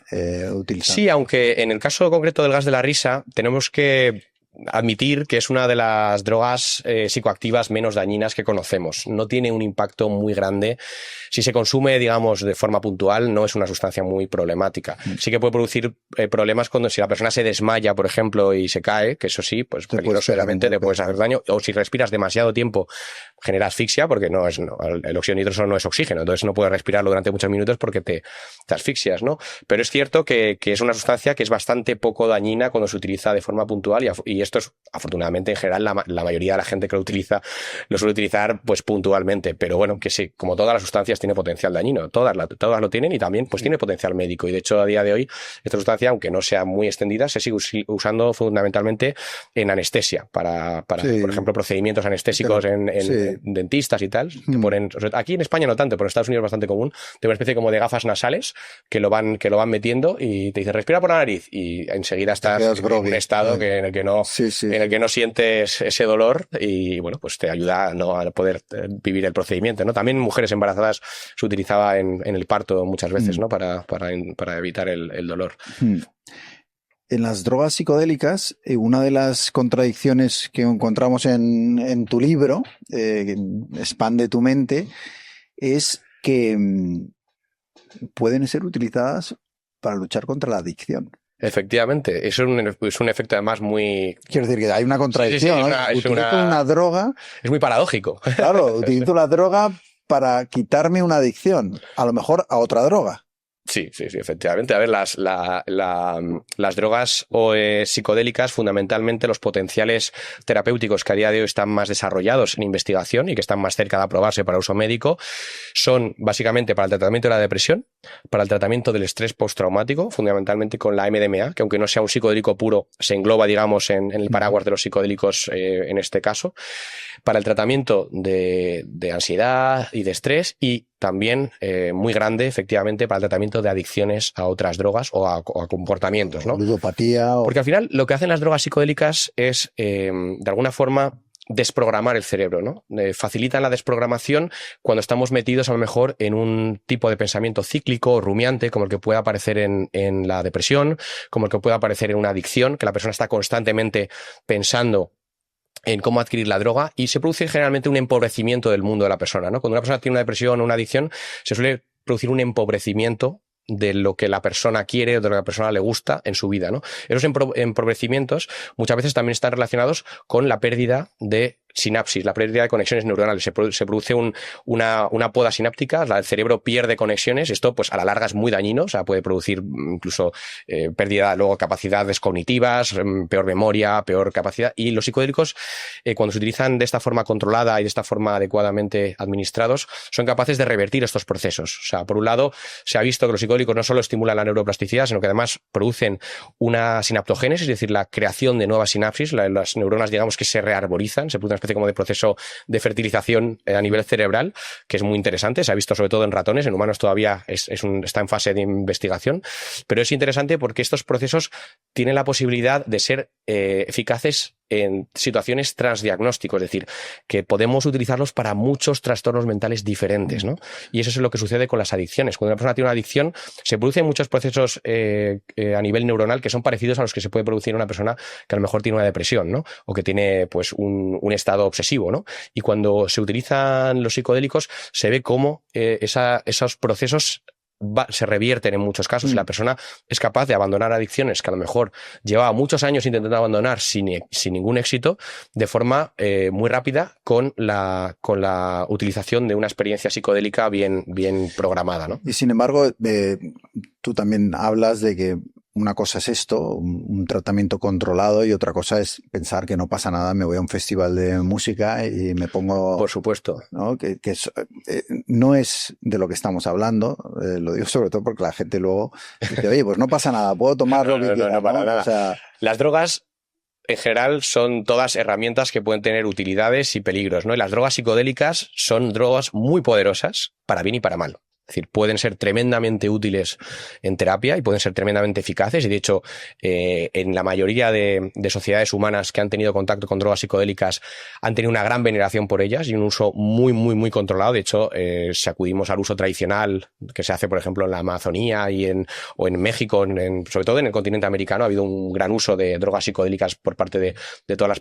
utilizando. Sí, aunque en el caso concreto del gas de la risa tenemos que admitir que es una de las drogas psicoactivas menos dañinas que conocemos. No tiene un impacto muy grande. Si se consume, digamos, de forma puntual, no es una sustancia muy problemática. Sí que puede producir problemas si la persona se desmaya, por ejemplo, y se cae, que eso sí, pues peligrosamente te puedes hacer daño. O si respiras demasiado tiempo, genera asfixia, porque el óxido nitroso no es oxígeno, entonces no puedes respirarlo durante muchos minutos porque te asfixias, ¿no? Pero es cierto que es una sustancia que es bastante poco dañina cuando se utiliza de forma puntual y esto es, afortunadamente, en general, la mayoría de la gente que lo suele utilizar pues puntualmente, pero bueno, que sí, como todas las sustancias tiene potencial dañino, todas lo tienen y también pues tiene potencial médico, y de hecho a día de hoy esta sustancia, aunque no sea muy extendida, se sigue usando fundamentalmente en anestesia, para por ejemplo, procedimientos anestésicos en dentistas y tal, que ponen, aquí en España no tanto, pero en Estados Unidos es bastante común, de una especie como de gafas nasales que lo van metiendo y te dicen respira por la nariz y enseguida estás en un estado en el que no sientes ese dolor y bueno, pues te ayuda a poder vivir el procedimiento, ¿no? También mujeres embarazadas se utilizaba en el parto muchas veces, ¿no? Para evitar el dolor. En las drogas psicodélicas, una de las contradicciones que encontramos en tu libro, Expande tu mente, es que pueden ser utilizadas para luchar contra la adicción. Efectivamente, eso es un efecto además muy... Quiero decir que hay una contradicción, ¿no? Utilizo una droga... Es muy paradójico. Claro, utilizo la droga para quitarme una adicción, a lo mejor a otra droga. Sí, efectivamente. A ver, las drogas psicodélicas, fundamentalmente los potenciales terapéuticos que a día de hoy están más desarrollados en investigación y que están más cerca de aprobarse para uso médico, son básicamente para el tratamiento de la depresión, para el tratamiento del estrés postraumático, fundamentalmente con la MDMA, que aunque no sea un psicodélico puro, se engloba, digamos, en el paraguas de los psicodélicos en este caso, para el tratamiento de ansiedad y de estrés, y también muy grande, efectivamente, para el tratamiento de adicciones a otras drogas o a comportamientos, ¿no? Ludopatía. Porque al final lo que hacen las drogas psicodélicas es, de alguna forma, desprogramar el cerebro, ¿no? Facilitan la desprogramación cuando estamos metidos a lo mejor en un tipo de pensamiento cíclico o rumiante, como el que puede aparecer en la depresión, como el que puede aparecer en una adicción, que la persona está constantemente pensando en cómo adquirir la droga, y se produce generalmente un empobrecimiento del mundo de la persona, ¿no? Cuando una persona tiene una depresión o una adicción, se suele producir un empobrecimiento de lo que la persona quiere o de lo que a la persona le gusta en su vida, ¿no? Esos empobrecimientos muchas veces también están relacionados con la pérdida de sinapsis, la pérdida de conexiones neuronales. Se produce una poda sináptica, el cerebro pierde conexiones. Esto, pues, a la larga es muy dañino, o sea, puede producir incluso pérdida, luego, capacidades cognitivas, peor memoria, peor capacidad. Y los psicodélicos, cuando se utilizan de esta forma controlada y de esta forma adecuadamente administrados, son capaces de revertir estos procesos. O sea, por un lado, se ha visto que los psicodélicos no solo estimulan la neuroplasticidad, sino que además producen una sinaptogénesis, es decir, la creación de nuevas sinapsis. Las neuronas, digamos, que se rearborizan, se produce una especie como de proceso de fertilización a nivel cerebral, que es muy interesante. Se ha visto sobre todo en ratones, en humanos todavía está en fase de investigación, pero es interesante porque estos procesos tienen la posibilidad de ser eficaces en situaciones transdiagnósticos, es decir, que podemos utilizarlos para muchos trastornos mentales diferentes, ¿no? Y eso es lo que sucede con las adicciones. Cuando una persona tiene una adicción, se producen muchos procesos a nivel neuronal que son parecidos a los que se puede producir en una persona que a lo mejor tiene una depresión, ¿no? O que tiene, pues, un estado obsesivo, ¿no? Y cuando se utilizan los psicodélicos, se ve cómo esos procesos se revierten en muchos casos y la persona es capaz de abandonar adicciones que a lo mejor llevaba muchos años intentando abandonar sin ningún éxito, de forma muy rápida con la utilización de una experiencia psicodélica bien programada, ¿no? Y sin embargo, tú también hablas de que una cosa es esto, un tratamiento controlado, y otra cosa es pensar que no pasa nada, me voy a un festival de música y me pongo... Por supuesto. ¿No? No es de lo que estamos hablando, lo digo sobre todo porque la gente luego dice, oye, pues no pasa nada, puedo tomar lo que quiera. No, para nada. O sea, las drogas, en general, son todas herramientas que pueden tener utilidades y peligros, ¿no? Y las drogas psicodélicas son drogas muy poderosas para bien y para mal. Es decir, pueden ser tremendamente útiles en terapia y pueden ser tremendamente eficaces. Y de hecho, en la mayoría de sociedades humanas que han tenido contacto con drogas psicodélicas han tenido una gran veneración por ellas y un uso muy, muy, muy controlado. De hecho, si acudimos al uso tradicional que se hace, por ejemplo, en la Amazonía o en México, sobre todo en el continente americano, ha habido un gran uso de drogas psicodélicas por parte de todas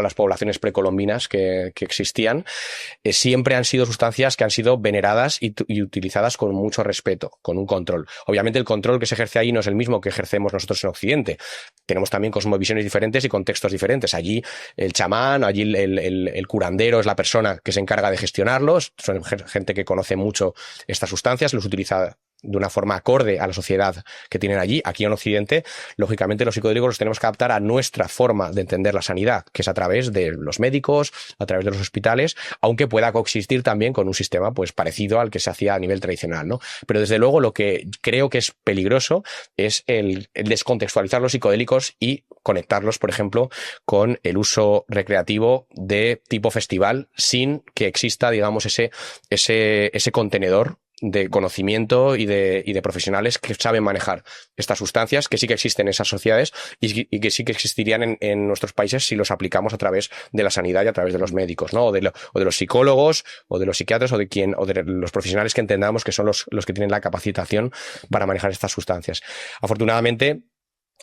las poblaciones precolombinas que existían. Siempre han sido sustancias que han sido veneradas y utilizadas con mucho respeto, con un control. Obviamente el control que se ejerce ahí no es el mismo que ejercemos nosotros en Occidente. Tenemos también cosmovisiones diferentes y contextos diferentes. Allí el chamán, allí el curandero es la persona que se encarga de gestionarlos. Son gente que conoce mucho estas sustancias, los utiliza de una forma acorde a la sociedad que tienen allí. Aquí en Occidente, lógicamente, los psicodélicos los tenemos que adaptar a nuestra forma de entender la sanidad, que es a través de los médicos, a través de los hospitales, aunque pueda coexistir también con un sistema, pues, parecido al que se hacía a nivel tradicional, ¿no? Pero desde luego lo que creo que es peligroso es el descontextualizar los psicodélicos y conectarlos, por ejemplo, con el uso recreativo de tipo festival sin que exista, digamos, ese contenedor de conocimiento y de profesionales que saben manejar estas sustancias, que sí que existen en esas sociedades y que sí que existirían en nuestros países si los aplicamos a través de la sanidad y a través de los médicos, ¿no? O de los psicólogos, o de los psiquiatras, o de los profesionales que entendamos que son los que tienen la capacitación para manejar estas sustancias. Afortunadamente,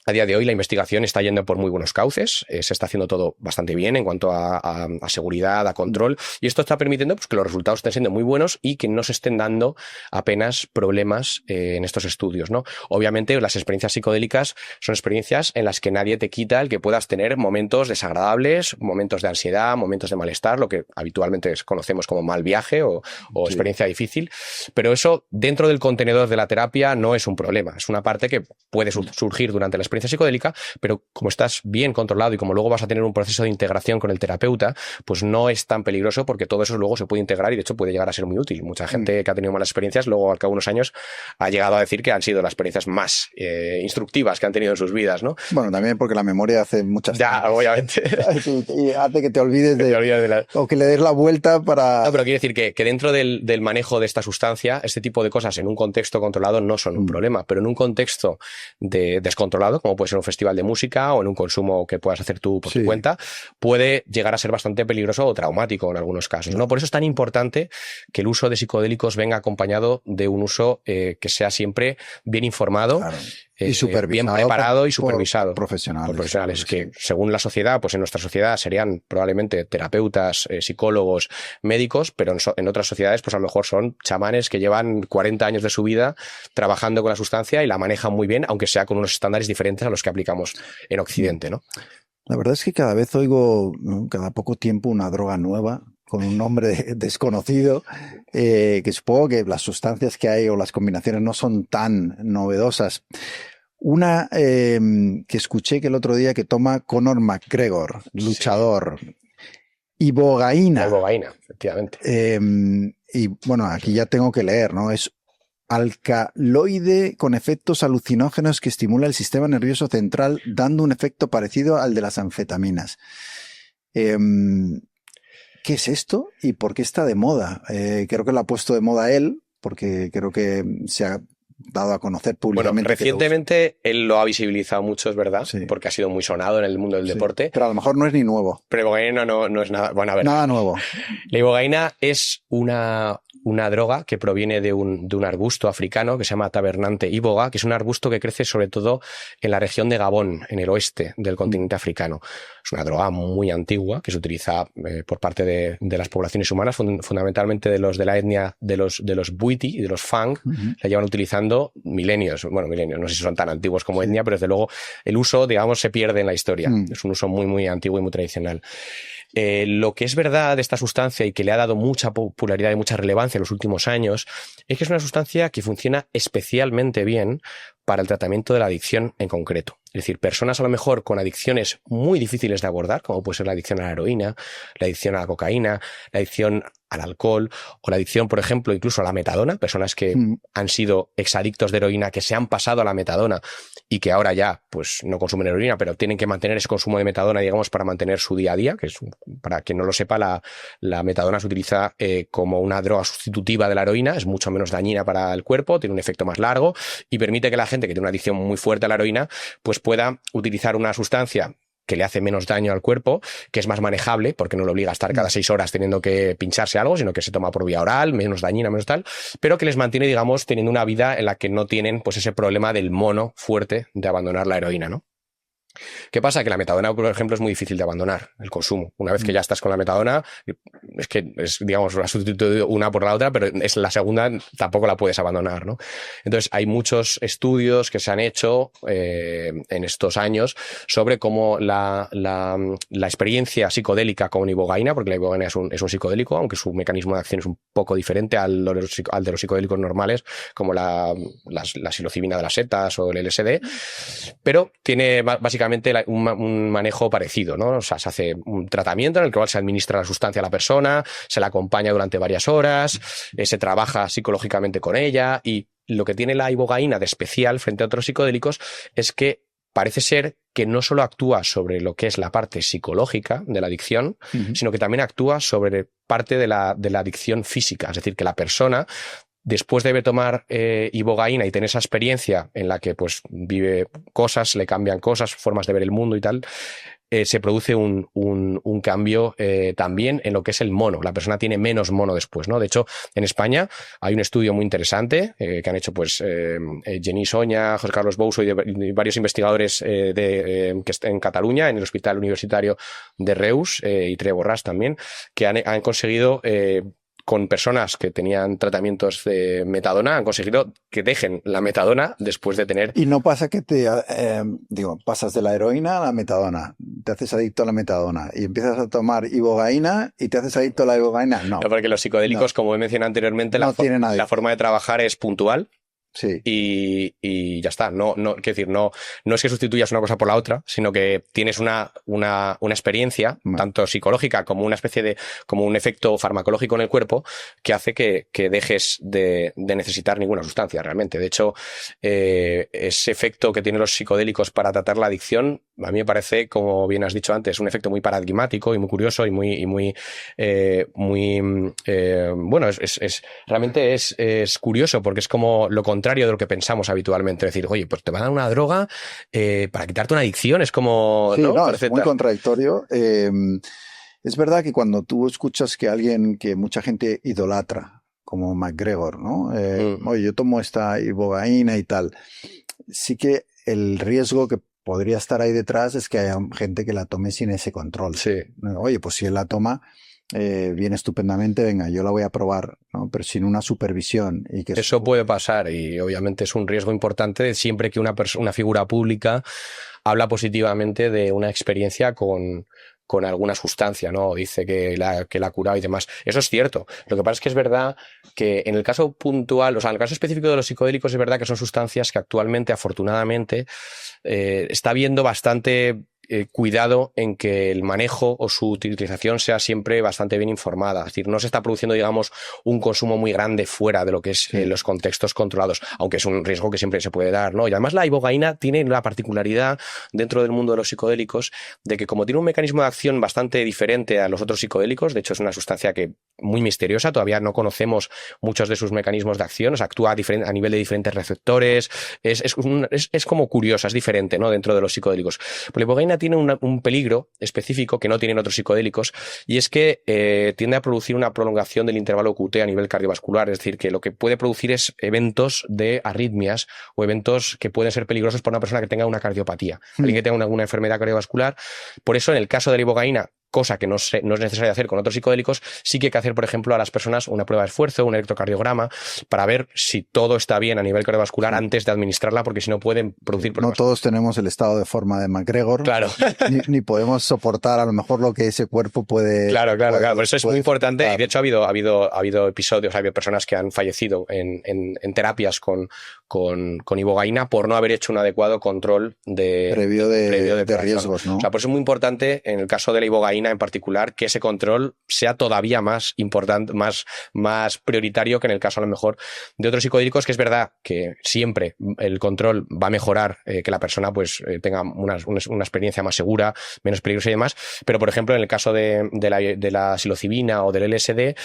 a día de hoy la investigación está yendo por muy buenos cauces, se está haciendo todo bastante bien en cuanto a seguridad, a control, y esto está permitiendo, pues, que los resultados estén siendo muy buenos y que no se estén dando apenas problemas en estos estudios, ¿no? Obviamente las experiencias psicodélicas son experiencias en las que nadie te quita el que puedas tener momentos desagradables, momentos de ansiedad, momentos de malestar, lo que habitualmente conocemos como mal viaje o sí, experiencia difícil, pero eso dentro del contenedor de la terapia no es un problema, es una parte que puede surgir durante la experiencia psicodélica, pero como estás bien controlado y como luego vas a tener un proceso de integración con el terapeuta, pues no es tan peligroso porque todo eso luego se puede integrar y de hecho puede llegar a ser muy útil. Mucha gente que ha tenido malas experiencias luego al cabo de unos años ha llegado a decir que han sido las experiencias más instructivas que han tenido en sus vidas, ¿no? Bueno, también porque la memoria hace muchas cosas. Ya, obviamente. Y hace que te olvides o que le des la vuelta para... No, pero quiere decir que dentro del manejo de esta sustancia, este tipo de cosas en un contexto controlado no son un problema, pero en un contexto descontrolado, como puede ser un festival de música o en un consumo que puedas hacer tú por tu cuenta, puede llegar a ser bastante peligroso o traumático en algunos casos, ¿no? Por eso es tan importante que el uso de psicodélicos venga acompañado de un uso que sea siempre bien informado, claro, y bien preparado y supervisado por profesionales. Que según la sociedad, pues en nuestra sociedad serían probablemente terapeutas, psicólogos, médicos, pero en otras sociedades pues a lo mejor son chamanes que llevan 40 años de su vida trabajando con la sustancia y la manejan muy bien, aunque sea con unos estándares diferentes a los que aplicamos en Occidente, ¿no? La verdad es que cada vez oigo, ¿no?, cada poco tiempo una droga nueva con un nombre desconocido, que supongo que las sustancias que hay o las combinaciones no son tan novedosas. Una que escuché que el otro día que toma Conor McGregor, luchador, Sí. La ibogaína. ibogaína, efectivamente. Y bueno, aquí ya tengo que leer, ¿no? Es alcaloide con efectos alucinógenos que estimula el sistema nervioso central, dando un efecto parecido al de las anfetaminas. ¿Qué es esto y por qué está de moda? Creo que lo ha puesto de moda él, porque creo que se ha dado a conocer Bueno, públicamente. recientemente él lo ha visibilizado mucho, es verdad, Sí. porque ha sido muy sonado en el mundo del Sí, deporte. pero a lo mejor no es ni nuevo. Pero ibogaína no es nada. Bueno, a ver. Nada nuevo. La ibogaína es una droga que proviene de un arbusto africano que se llama Tabernante iboga, que es un arbusto que crece sobre todo en la región de Gabón, en el oeste del continente africano. Es una droga muy antigua que se utiliza por parte de las poblaciones humanas, fundamentalmente de los de la etnia de los Bwiti y de los Fang. La llevan utilizando milenios. Bueno, milenios, no sé si son tan antiguos como etnia, pero desde luego el uso, digamos, se pierde en la historia. Es un uso muy, muy antiguo y muy tradicional. Lo que es verdad de esta sustancia y que le ha dado mucha popularidad y mucha relevancia en los últimos años es que es una sustancia que funciona especialmente bien para el tratamiento de la adicción en concreto. Es decir, personas a lo mejor con adicciones muy difíciles de abordar, como puede ser la adicción a la heroína, la adicción a la cocaína, la adicción al alcohol o la adicción, por ejemplo, incluso a la metadona, personas que han sido exadictos de heroína, que se han pasado a la metadona y que ahora ya pues no consumen heroína, pero tienen que mantener ese consumo de metadona, digamos, para mantener su día a día, que es, para quien no lo sepa, la metadona se utiliza como una droga sustitutiva de la heroína, es mucho menos dañina para el cuerpo, tiene un efecto más largo y permite que la gente que tiene una adicción muy fuerte a la heroína pues pueda utilizar una sustancia que le hace menos daño al cuerpo, que es más manejable, porque no le obliga a estar cada 6 horas teniendo que pincharse algo, sino que se toma por vía oral, menos dañina, menos tal, pero que les mantiene, digamos, teniendo una vida en la que no tienen pues ese problema del mono fuerte de abandonar la heroína, ¿no? ¿Qué pasa? Que la metadona, por ejemplo, es muy difícil de abandonar, el consumo. Una vez que ya estás con la metadona, es que, digamos, la sustituido una por la otra, pero es la segunda tampoco la puedes abandonar, ¿no? Entonces, hay muchos estudios que se han hecho en estos años sobre cómo la experiencia psicodélica con ibogaína, porque la ibogaína es un psicodélico, aunque su mecanismo de acción es un poco diferente al de los psicodélicos normales, como la psilocibina de las setas o el LSD, pero tiene básicamente un manejo parecido, ¿no? O sea, se hace un tratamiento en el cual se administra la sustancia a la persona, se la acompaña durante varias horas, se trabaja psicológicamente con ella, y lo que tiene la ibogaína de especial frente a otros psicodélicos es que parece ser que no solo actúa sobre lo que es la parte psicológica de la adicción, sino que también actúa sobre parte de la adicción física, es decir, que la persona, después de tomar ibogaína y tener esa experiencia en la que pues vive cosas, le cambian cosas, formas de ver el mundo y tal, se produce un cambio también en lo que es el mono. La persona tiene menos mono después, ¿no? De hecho, en España hay un estudio muy interesante que han hecho pues Jenny Soña, José Carlos Bouso y varios investigadores que están en Cataluña, en el Hospital Universitario de Reus y Treva Borràs también, que han conseguido con personas que tenían tratamientos de metadona, han conseguido que dejen la metadona después de tener... Y no pasa que pasas de la heroína a la metadona, te haces adicto a la metadona y empiezas a tomar ibogaína y te haces adicto a la ibogaína. No, porque los psicodélicos, como he mencionado anteriormente, la forma de trabajar es puntual. Sí. Y ya está. Quiero decir, no es que sustituyas una cosa por la otra, sino que tienes una experiencia, tanto psicológica como una especie de, como un efecto farmacológico en el cuerpo, que hace que dejes de necesitar ninguna sustancia realmente. De hecho, ese efecto que tienen los psicodélicos para tratar la adicción, a mí me parece, como bien has dicho antes, un efecto muy paradigmático y muy curioso y muy bueno, realmente es curioso, porque es como lo contrario de lo que pensamos habitualmente. Decir, oye, pues te van a dar una droga para quitarte una adicción, es como... Sí, no, es muy contradictorio. Es verdad que cuando tú escuchas que alguien que mucha gente idolatra, como McGregor, ¿no? Oye, yo tomo esta ibogaína y tal. Sí que el riesgo que podría estar ahí detrás es que haya gente que la tome sin ese control. Sí. Oye, pues si él la toma, viene estupendamente, venga, yo la voy a probar, ¿no? Pero sin una supervisión. Y que eso puede pasar y obviamente es un riesgo importante siempre que una figura pública habla positivamente de una experiencia con alguna sustancia, ¿no? Dice que la ha curado y demás. Eso es cierto. Lo que pasa es que es verdad que en el caso puntual, o sea, en el caso específico de los psicodélicos, es verdad que son sustancias que actualmente, afortunadamente, está habiendo bastante cuidado en que el manejo o su utilización sea siempre bastante bien informada. Es decir, no se está produciendo, digamos, un consumo muy grande fuera de lo que es los contextos controlados, aunque es un riesgo que siempre se puede dar, ¿no? Y además la ibogaína tiene la particularidad dentro del mundo de los psicodélicos de que como tiene un mecanismo de acción bastante diferente a los otros psicodélicos, de hecho es una sustancia que muy misteriosa, todavía no conocemos muchos de sus mecanismos de acción, o sea, actúa a nivel de diferentes receptores, es como curiosa, es diferente, ¿no? Dentro de los psicodélicos. Pero la ibogaína tiene un peligro específico que no tienen otros psicodélicos y es que tiende a producir una prolongación del intervalo QT a nivel cardiovascular, es decir, que lo que puede producir es eventos de arritmias o eventos que pueden ser peligrosos para una persona que tenga una cardiopatía, alguien que tenga alguna enfermedad cardiovascular. Por eso, en el caso de la ibogaína, cosa que no es necesario hacer con otros psicodélicos, sí que hay que hacer, por ejemplo, a las personas una prueba de esfuerzo, un electrocardiograma, para ver si todo está bien a nivel cardiovascular antes de administrarla, porque si no pueden producir problemas. No todos tenemos el estado de forma de McGregor. Claro. Ni podemos soportar a lo mejor lo que ese cuerpo puede... Claro. Por eso es muy importante. Soportar. Y de hecho ha habido episodios, ha habido personas que han fallecido en terapias con ibogaína por no haber hecho un adecuado control previo de riesgos, ¿no? O sea, por eso es muy importante en el caso de la ibogaína en particular que ese control sea todavía más importante, más prioritario que en el caso a lo mejor de otros psicodélicos, que es verdad que siempre el control va a mejorar que la persona pues tenga una experiencia más segura, menos peligrosa y demás, pero por ejemplo en el caso de la psilocibina o del LSD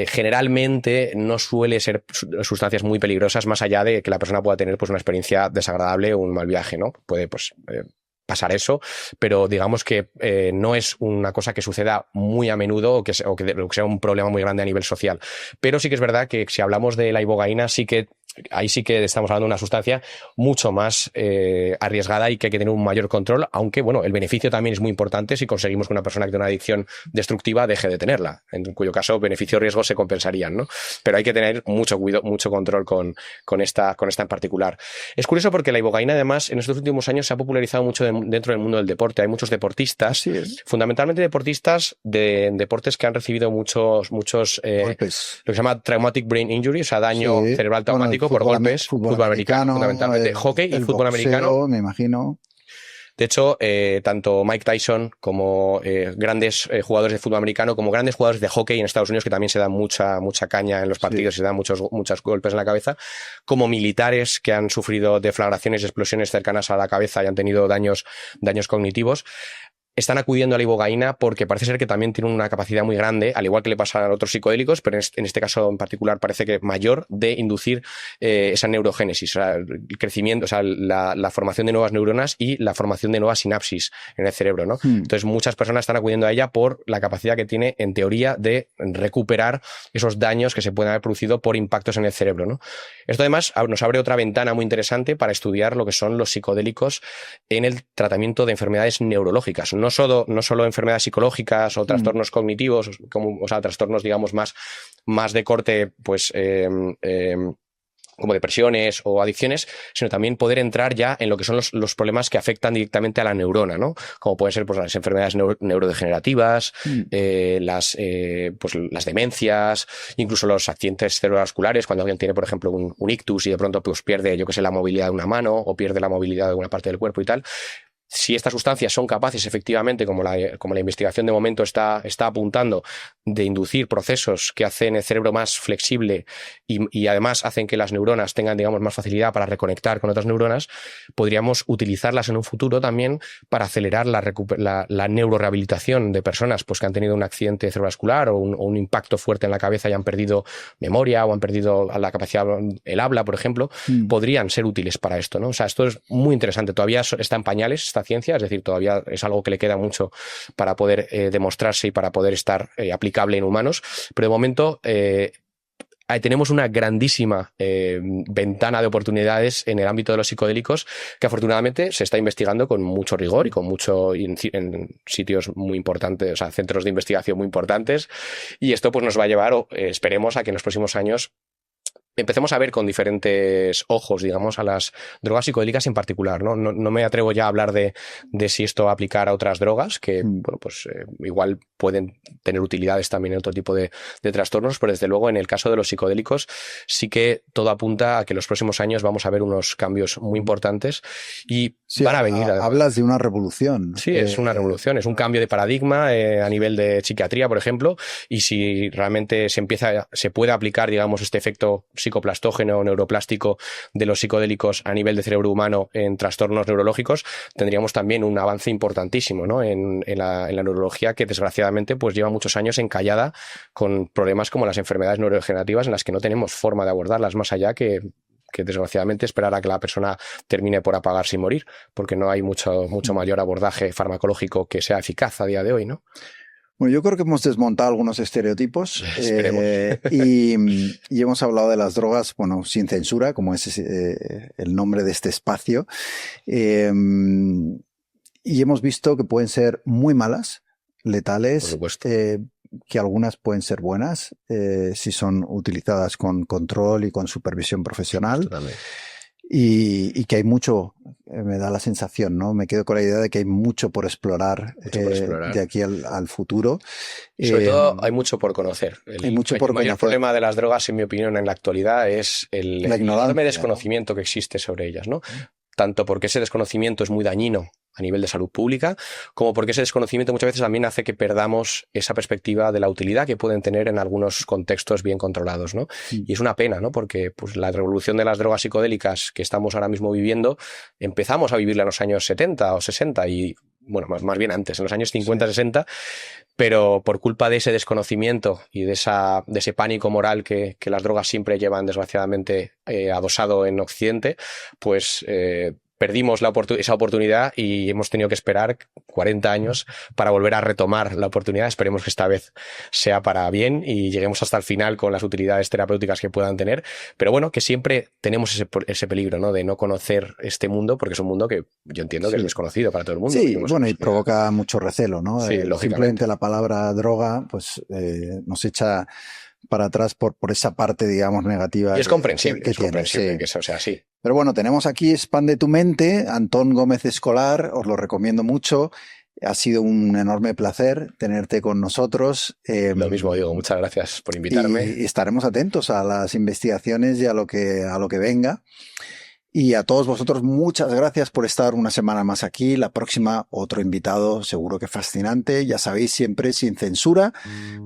generalmente no suele ser sustancias muy peligrosas más allá de que la persona pueda tener pues una experiencia desagradable o un mal viaje, ¿no? Puede pues pasar eso, pero digamos que no es una cosa que suceda muy a menudo o que sea un problema muy grande a nivel social. Pero sí que es verdad que si hablamos de la ibogaína, ahí sí que estamos hablando de una sustancia mucho más arriesgada y que hay que tener un mayor control, aunque bueno, el beneficio también es muy importante si conseguimos que una persona que tiene una adicción destructiva deje de tenerla, en cuyo caso beneficio-riesgo se compensarían, ¿no? Pero hay que tener mucho cuidado, mucho control con esta en particular. Es curioso porque la ibogaína además en estos últimos años se ha popularizado mucho dentro del mundo del deporte. Hay muchos deportistas, fundamentalmente deportistas de deportes que han recibido muchos golpes. Lo que se llama traumatic brain injury, o sea, daño cerebral traumático por golpes, fútbol americano, fundamentalmente hockey y fútbol boxeo, americano. Me imagino. De hecho, tanto Mike Tyson como grandes jugadores de fútbol americano, como grandes jugadores de hockey en Estados Unidos, que también se dan mucha caña en los partidos, se dan muchos golpes en la cabeza, como militares que han sufrido deflagraciones y explosiones cercanas a la cabeza y han tenido daños cognitivos, están acudiendo a la ibogaína porque parece ser que también tiene una capacidad muy grande, al igual que le pasa a otros psicodélicos, pero en este caso en particular parece que mayor, de inducir esa neurogénesis, o sea, el crecimiento, o sea, la formación de nuevas neuronas y la formación de nuevas sinapsis en el cerebro, ¿no? Entonces muchas personas están acudiendo a ella por la capacidad que tiene, en teoría, de recuperar esos daños que se pueden haber producido por impactos en el cerebro, ¿no? Esto además nos abre otra ventana muy interesante para estudiar lo que son los psicodélicos en el tratamiento de enfermedades neurológicas. No solo enfermedades psicológicas o trastornos cognitivos, o sea, trastornos, digamos, más de corte, pues, como depresiones o adicciones, sino también poder entrar ya en lo que son los problemas que afectan directamente a la neurona, ¿no? Como pueden ser pues, las enfermedades neurodegenerativas, las demencias, incluso los accidentes cerebrovasculares, cuando alguien tiene, por ejemplo, un ictus y de pronto pues, pierde, yo que sé, la movilidad de una mano o pierde la movilidad de una parte del cuerpo y tal. Si estas sustancias son capaces, efectivamente, como la investigación de momento está apuntando, de inducir procesos que hacen el cerebro más flexible y además hacen que las neuronas tengan, digamos, más facilidad para reconectar con otras neuronas, podríamos utilizarlas en un futuro también para acelerar la neurorehabilitación de personas pues, que han tenido un accidente cerebrovascular o un impacto fuerte en la cabeza y han perdido memoria o han perdido la capacidad, el habla, por ejemplo, podrían ser útiles para esto, ¿no? O sea, esto es muy interesante. Todavía está en pañales esta ciencia, es decir, todavía es algo que le queda mucho para poder demostrarse y para poder estar aplicable en humanos, pero de momento tenemos una grandísima ventana de oportunidades en el ámbito de los psicodélicos que afortunadamente se está investigando con mucho rigor y con mucho en sitios muy importantes, o sea, centros de investigación muy importantes, y esto pues nos va a llevar, esperemos, a que en los próximos años empecemos a ver con diferentes ojos, digamos, a las drogas psicodélicas en particular, ¿no? No me atrevo ya a hablar de si esto va a aplicar a otras drogas, que bueno, pues igual pueden tener utilidades también en otro tipo de trastornos, pero desde luego en el caso de los psicodélicos sí que todo apunta a que en los próximos años vamos a ver unos cambios muy importantes y sí, van a venir. Hablas de una revolución. Sí, es una revolución, es un cambio de paradigma a nivel de psiquiatría, por ejemplo, y si realmente se puede aplicar, digamos, este efecto psicoplastógeno o neuroplástico de los psicodélicos a nivel de cerebro humano en trastornos neurológicos, tendríamos también un avance importantísimo, ¿no? en la neurología, que desgraciadamente pues lleva muchos años encallada con problemas como las enfermedades neurodegenerativas, en las que no tenemos forma de abordarlas más allá que desgraciadamente esperar a que la persona termine por apagarse y morir, porque no hay mucho mayor abordaje farmacológico que sea eficaz a día de hoy, ¿no? Bueno, yo creo que hemos desmontado algunos estereotipos y hemos hablado de las drogas, bueno, sin censura, como es el nombre de este espacio, y hemos visto que pueden ser muy malas, letales, por supuesto, que algunas pueden ser buenas si son utilizadas con control y con supervisión profesional. Totalmente. Y que hay mucho, me da la sensación, ¿no? Me quedo con la idea de que hay mucho por explorar, de aquí al futuro. Sobre todo hay mucho por conocer. Hay mucho por conocer. El mayor problema de las drogas, en mi opinión, en la actualidad es el enorme desconocimiento que existe sobre ellas, ¿no? Tanto porque ese desconocimiento es muy dañino a nivel de salud pública, como porque ese desconocimiento muchas veces también hace que perdamos esa perspectiva de la utilidad que pueden tener en algunos contextos bien controlados, ¿no? Y es una pena, ¿no? Porque pues, la revolución de las drogas psicodélicas que estamos ahora mismo viviendo, empezamos a vivirla en los años 70 o 60 y, bueno, más bien antes, en los años 50, 60, pero por culpa de ese desconocimiento y de ese pánico moral que las drogas siempre llevan, desgraciadamente, adosado en Occidente, pues perdimos esa oportunidad y hemos tenido que esperar 40 años para volver a retomar la oportunidad. Esperemos que esta vez sea para bien y lleguemos hasta el final con las utilidades terapéuticas que puedan tener. Pero bueno, que siempre tenemos ese peligro, ¿no? De no conocer este mundo, porque es un mundo que yo entiendo que es desconocido para todo el mundo. Sí, bueno, y provoca mucho recelo, ¿no? Sí, simplemente la palabra droga, pues nos echa para atrás por esa parte, digamos, negativa. Y es comprensible, que tiene, sí. Que eso sea así. Pero bueno, tenemos aquí Expande tu mente, Antón Gómez Escolar, os lo recomiendo mucho. Ha sido un enorme placer tenerte con nosotros. Lo mismo digo, muchas gracias por invitarme. Y estaremos atentos a las investigaciones y a lo que venga. Y a todos vosotros, muchas gracias por estar una semana más aquí. La próxima, otro invitado, seguro que fascinante. Ya sabéis, siempre sin censura,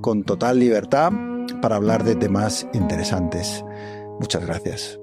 con total libertad, para hablar de temas interesantes. Muchas gracias.